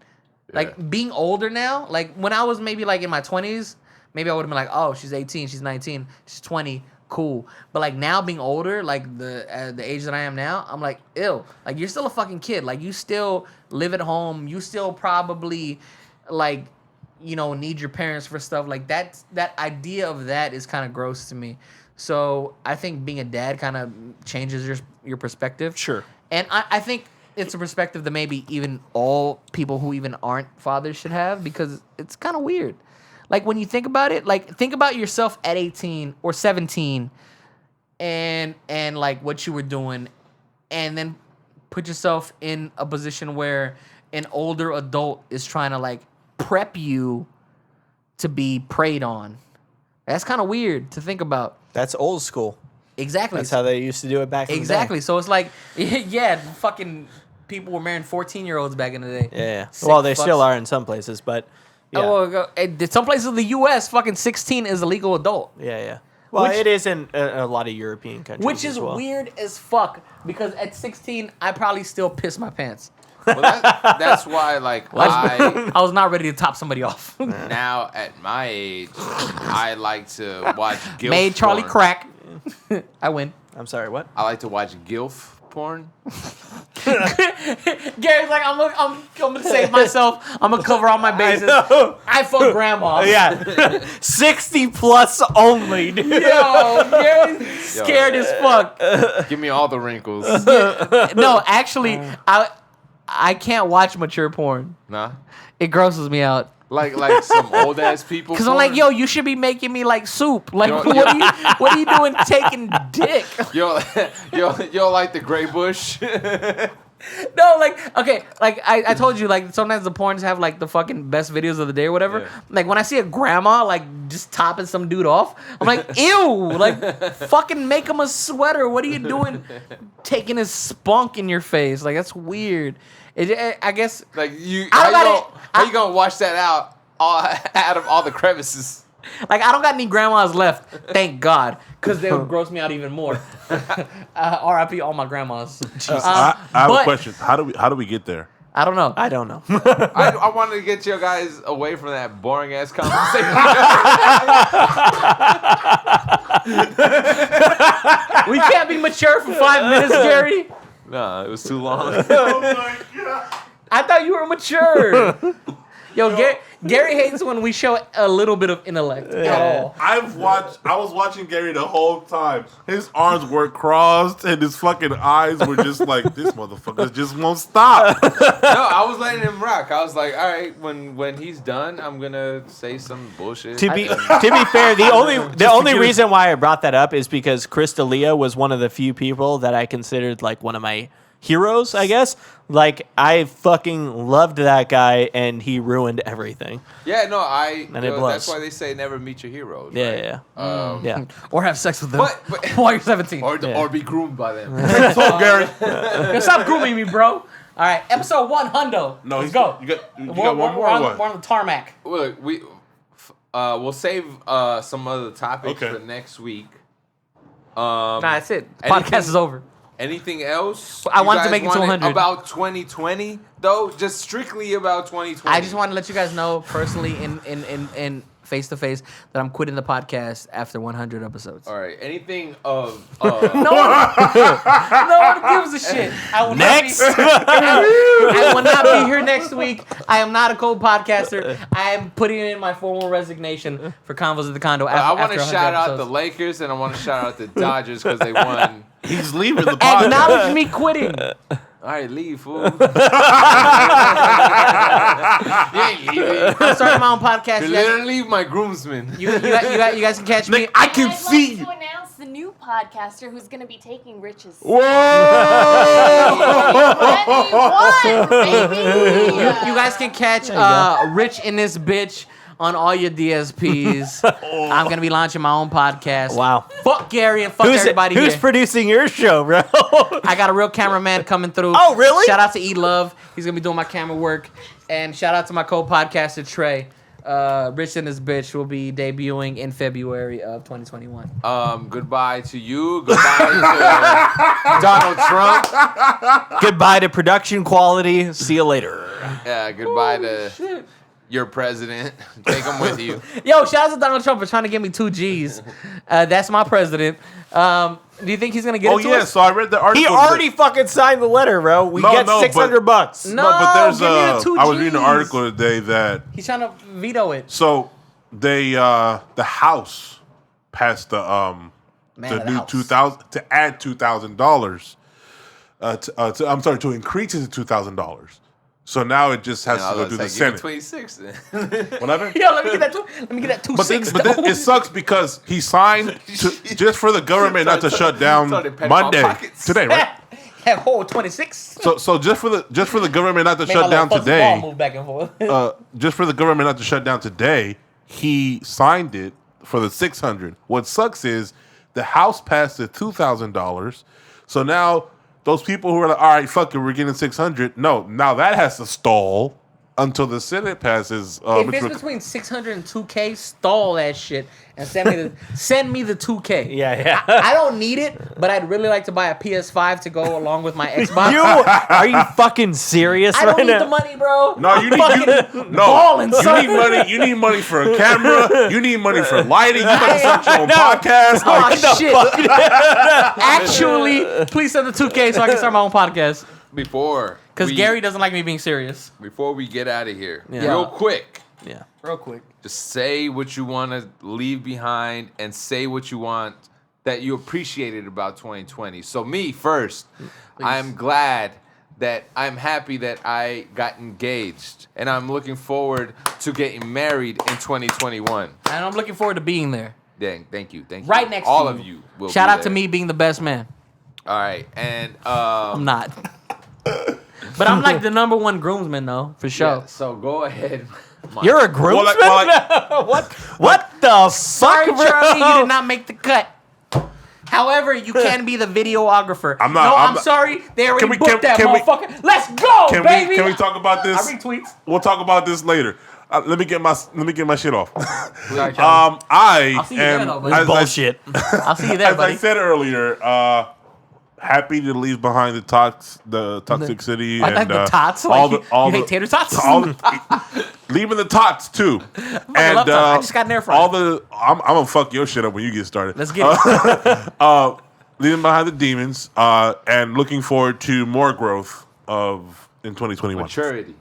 Yeah. Being older now, when I was maybe in my 20s, maybe I would have been like, oh, she's 18, she's 19, she's 20, cool. But now being older, the age that I am now, I'm like, ew. You're still a fucking kid. You still live at home. You still probably need your parents for stuff. That idea of that is kind of gross to me. So I think being a dad kind of changes your perspective. Sure. And I think it's a perspective that maybe even all people who even aren't fathers should have, because it's kind of weird. When you think about it, think about yourself at 18 or 17 and what you were doing, and then put yourself in a position where an older adult is trying to prep you to be preyed on. That's kind of weird to think about. That's old school. Exactly. That's how they used to do it back in the day. Exactly. So it's yeah, fucking people were marrying 14-year-olds back in the day. Yeah. Sick Well, they fucks. still are in some places, but yeah. Oh, some places in the U.S., fucking 16 is a legal adult. Yeah. Well, Which- it is in a lot of European countries. Which is as well. weird as fuck because at 16, I probably still piss my pants. Well, that's why, like, I I was not ready to top somebody off. now at my age, I like to watch GILF Made Charlie porn. crack. I win. I'm sorry, what? I like to watch GILF porn. Gary's like, I'm gonna save myself. I'm gonna cover all my bases. I fuck grandma. Yeah. 60 plus only, dude. Yo, Gary's scared as fuck. Give me all the wrinkles. No, actually, I can't watch mature porn. Nah, It grosses me out. like some old ass people. Cause I'm like, yo, you should be making me like soup. Like, Yo, what are you doing taking dick? yo, yo, like the gray bush. No, like, okay, like I told you, like sometimes the porns have like the fucking best videos of the day or whatever. Yeah. Like when I see a grandma like just topping some dude off, I'm like, ew, like fucking make him a sweater. What are you doing? Taking his spunk in your face, like that's weird. I guess Like you, I don't how you gonna wash that out out of all the crevices? like I don't got any grandmas left, thank God, because they would gross me out even more. R.I.P. all my grandmas. I have but- a question. How do we get there? I don't know. I don't know. I wanted to get you guys away from that boring ass conversation. We can't be mature for 5 minutes, Gary. No, it was too long. I thought you were mature. Yo, Gary hates when we show a little bit of intellect at all. I was watching Gary the whole time. His arms were crossed and his fucking eyes were just like, this motherfucker just won't stop. No, I was letting him rock. I was like, all right, when he's done, I'm gonna say some bullshit. To be fair, the only reason why I brought that up is because Chris D'Elia was one of the few people that I considered like one of my heroes, I guess. Like I fucking loved that guy, and he ruined everything. Yeah, no, And it blows. that's why they say never meet your heroes. Yeah, right? yeah. Yeah. Or have sex with them But while you're 17. or be groomed by them. So Gary, Yo, stop grooming me, bro. All right, episode 1, Hundo. no, Let's go. You got one We're more. on, Or what? we're on the tarmac. Look, we'll save some other topics Okay. for next week. Nah, that's it. Anything- Podcast is over. Anything else? I you wanted to guys make it to 100. About 2020, though, just strictly about 2020. I just want to let you guys know personally in face to face that I'm quitting the podcast after 100 episodes. All right. Anything of No one gives a shit. I will Next. I will not be here next week. I am not a co-podcaster. I am putting in my formal resignation for Convos at the Condo. I want to 100 shout out the episodes. Lakers and I want to shout out the Dodgers because they won. He's leaving the podcast. Acknowledge me quitting. All right, leave, fool. You ain't leaving. I'm starting my own podcast. You're You guys, literally my groomsman. you guys can catch me. Nick, I can I'd see like you. to announce the new podcaster who's going to be taking Rich's. Whoa! 21, baby! You guys can catch Rich in this bitch on all your DSPs. I'm gonna be launching my own podcast. Wow. Fuck Gary and fuck everybody who's here. producing your show, bro? I got a real cameraman coming through. Oh, really? Shout out to E Love. He's gonna be doing my camera work. And shout out to my co-podcaster Trey. Rich and this bitch will be debuting in February of 2021. Goodbye to you. Goodbye to Donald Trump. Goodbye to production quality. See you later. Yeah, goodbye to your president. Take him with you. Yo, shout out to Donald Trump for trying to give me 2 G's. That's my president. Do you think he's gonna get Oh it to yeah, us? so I read the article. He already fucking signed the letter, bro. We No, get no, $600. No, but there's give me the 2 I was reading an Gs. article today that He's trying to veto it. so they the House passed the Man the of the new House. 2000 to add $2,000 to increase it to $2,000. So now it just has to go through the Senate. 26 then. Whatever. Yo, let me get that. Let me get that 2 But then, 6. it sucks because he signed just for the government not to shut down started petting my Monday pockets. today, right? Have whole 26. So just for the government not to Made shut my down little fuzzy ball today, move back and forth. just for the government not to shut down today, he signed it for the $600. What sucks is the House passed the $2,000, so now those people who are like, all right, fuck it, we're getting 600. No, now that has to stall until the Senate passes. If it's between 600 and 2K, stall that shit and send me the 2K. Yeah. I don't need it, but I'd really like to buy a PS5 to go along with my Xbox. Are you fucking serious I right don't need now? the money, bro. No, you need balling, son. You need money. You need money for a camera. You need money for lighting. You got to start your own podcast. Oh, shit. Actually, please send the 2K so I can start my own podcast. Because Gary doesn't like me being serious. Before we get out of here, Yeah. real quick, Yeah. Real quick. just say what you want to leave behind and say what you want that you appreciated about 2020. So me first, I'm happy that I got engaged, and I'm looking forward to getting married in 2021. And I'm looking forward to being there. Dang, thank you. Right next all to of you. Will Shout be out to there. me being the best man. All right, and I'm not. But I'm like the number one groomsman, though, for sure. yeah, so go ahead. Mike. You're a groomsman? What the Sorry, fuck, bro? Charlie, you did not make the cut. However, you can be the videographer. I'm not- No, I'm I'm not- sorry. They already Can we- booked that can we- motherfucker. Let's go, baby. Can we talk about this? I retweets. We'll talk about this later. Let me get my shit off. Sorry, Charlie. I I'll see you there, am though, buddy. as Bullshit. I'll see you there, as I buddy. said earlier, happy to leave behind the toxic city I and like the tots. all Like, the all you the hate tater tots? leaving the tots too. And love tots. I just got an air fryer. all the I'm gonna fuck your shit up when you get started. Let's get it. Leaving behind the demons and looking forward to more growth in 2021. Maturity.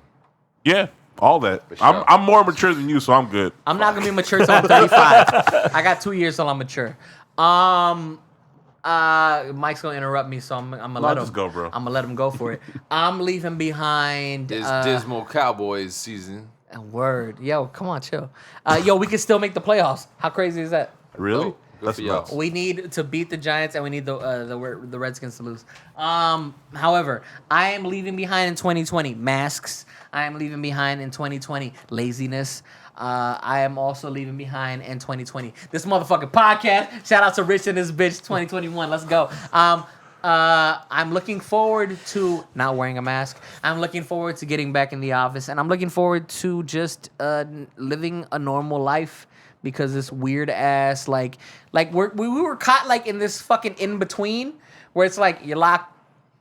Yeah, all that. For sure. I'm more mature than you, so I'm good. I'm not gonna be mature till I'm 35. I got 2 years till I'm mature. Mike's gonna interrupt me, so I'm gonna let him just go, bro. I'm gonna let him go for it. I'm leaving behind. It's Dismal Cowboys season. Word, yo, come on, chill. Yo, we can still make the playoffs. How crazy is that? Really? Oh, good That's for y'all. nuts. We need to beat the Giants, and we need the Redskins to lose. However, I am leaving behind in 2020 masks. I am leaving behind in 2020 laziness. I am also leaving behind in 2020 this motherfucking podcast. Shout out to Rich and this bitch 2021. Let's go. I'm looking forward to not wearing a mask. I'm looking forward to getting back in the office, and I'm looking forward to just living a normal life. Because this weird ass we were caught like in this fucking in between where it's like you're locked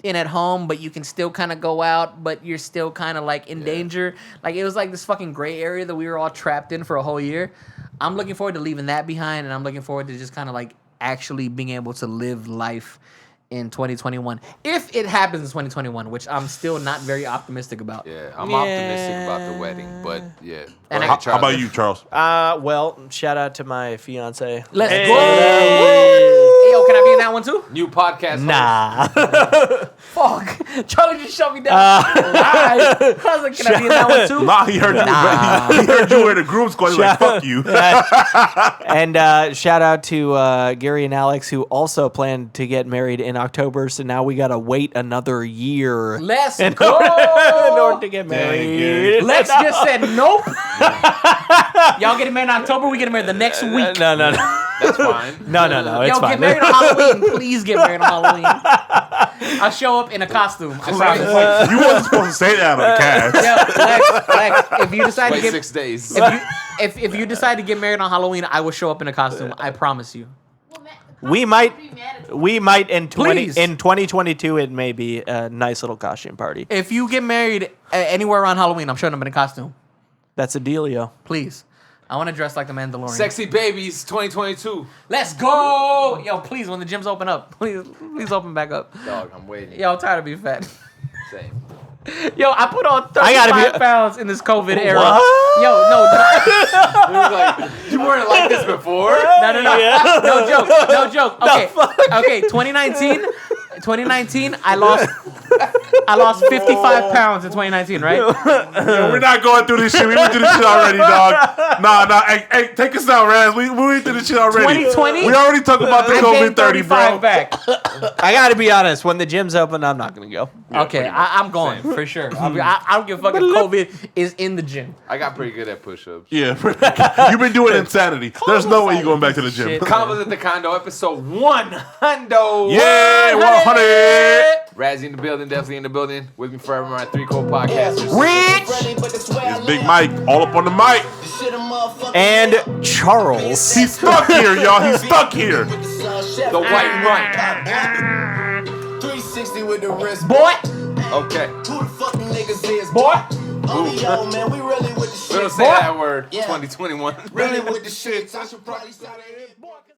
in at home, but you can still kind of go out, but you're still kind of like in danger. Like it was like this fucking gray area that we were all trapped in for a whole year. I'm looking forward to leaving that behind, and I'm looking forward to just kind of like actually being able to live life in 2021. If it happens in 2021, which I'm still not very optimistic about. Yeah, I'm optimistic about the wedding, but yeah. And Go I- ahead, How about Charlie. you, Charles? Well, shout out to my fiance. Let's Hey. go. Hey, yo, can I be in that one too? New podcast. Nah. Fuck. Charlie just shut me down. I was like, can I be in that one too? Nah, he heard you. He heard you were the groom squad. He's like, fuck you. And shout out to Gary and Alex, who also plan to get married in October. So now we got to wait another year Let's in go. order to get married. Lex just said nope. Y'all getting married in October? We getting married the next week. No. That's fine. No. It's Yo, fine. get married on Halloween. Please get married on Halloween. I'll show up in a costume. I promise. You wasn't supposed to say that on the cast. Yo, Lex, if you decide to Wait get 6 days. if you decide to get married on Halloween, I will show up in a costume. I promise you. We might in Please. 2022. It may be a nice little costume party. If you get married anywhere around Halloween, I'm showing up in a costume. That's a dealio. Please. I want to dress like the Mandalorian. Sexy Babies 2022. Let's go! Yo, please, when the gyms open up, please open back up. Dog, I'm waiting. Yo, I'm tired of being fat. Same. Yo, I put on I gotta 35 be- pounds in this COVID era. What? Yo, no, It was like, you weren't like this before? no. No joke. Okay, 2019, I lost I lost 55 pounds in 2019, right? Yo, we're not going through this shit. We went through this shit already, dog. Nah. Hey, take us out, Raz. We went through this shit already. 2020? We already talked about the I COVID gained 30, 35 bro. back. I gotta be honest. When the gym's open, I'm not gonna go. Okay, I'm going for sure. I don't give a fuck if COVID is in the gym. I got pretty good at push-ups. Yeah, you've been doing insanity. There's no way you're going back to the gym. Shit. Convos at the Condo, episode 100. Yeah, 100. Razzy in the building, definitely in the building. With me forever, my 3 co-podcasters. It's Big Mike, all up on the mic. And Charles. He's stuck here, y'all. He's stuck here. The white Mike. 360 with the wrist. Boy, Okay. Who the fuck them niggas is? boy. Oh, yo, man, we really with the We don't shit. say that word. Yeah. 2021. Really with the shit. I should probably start it.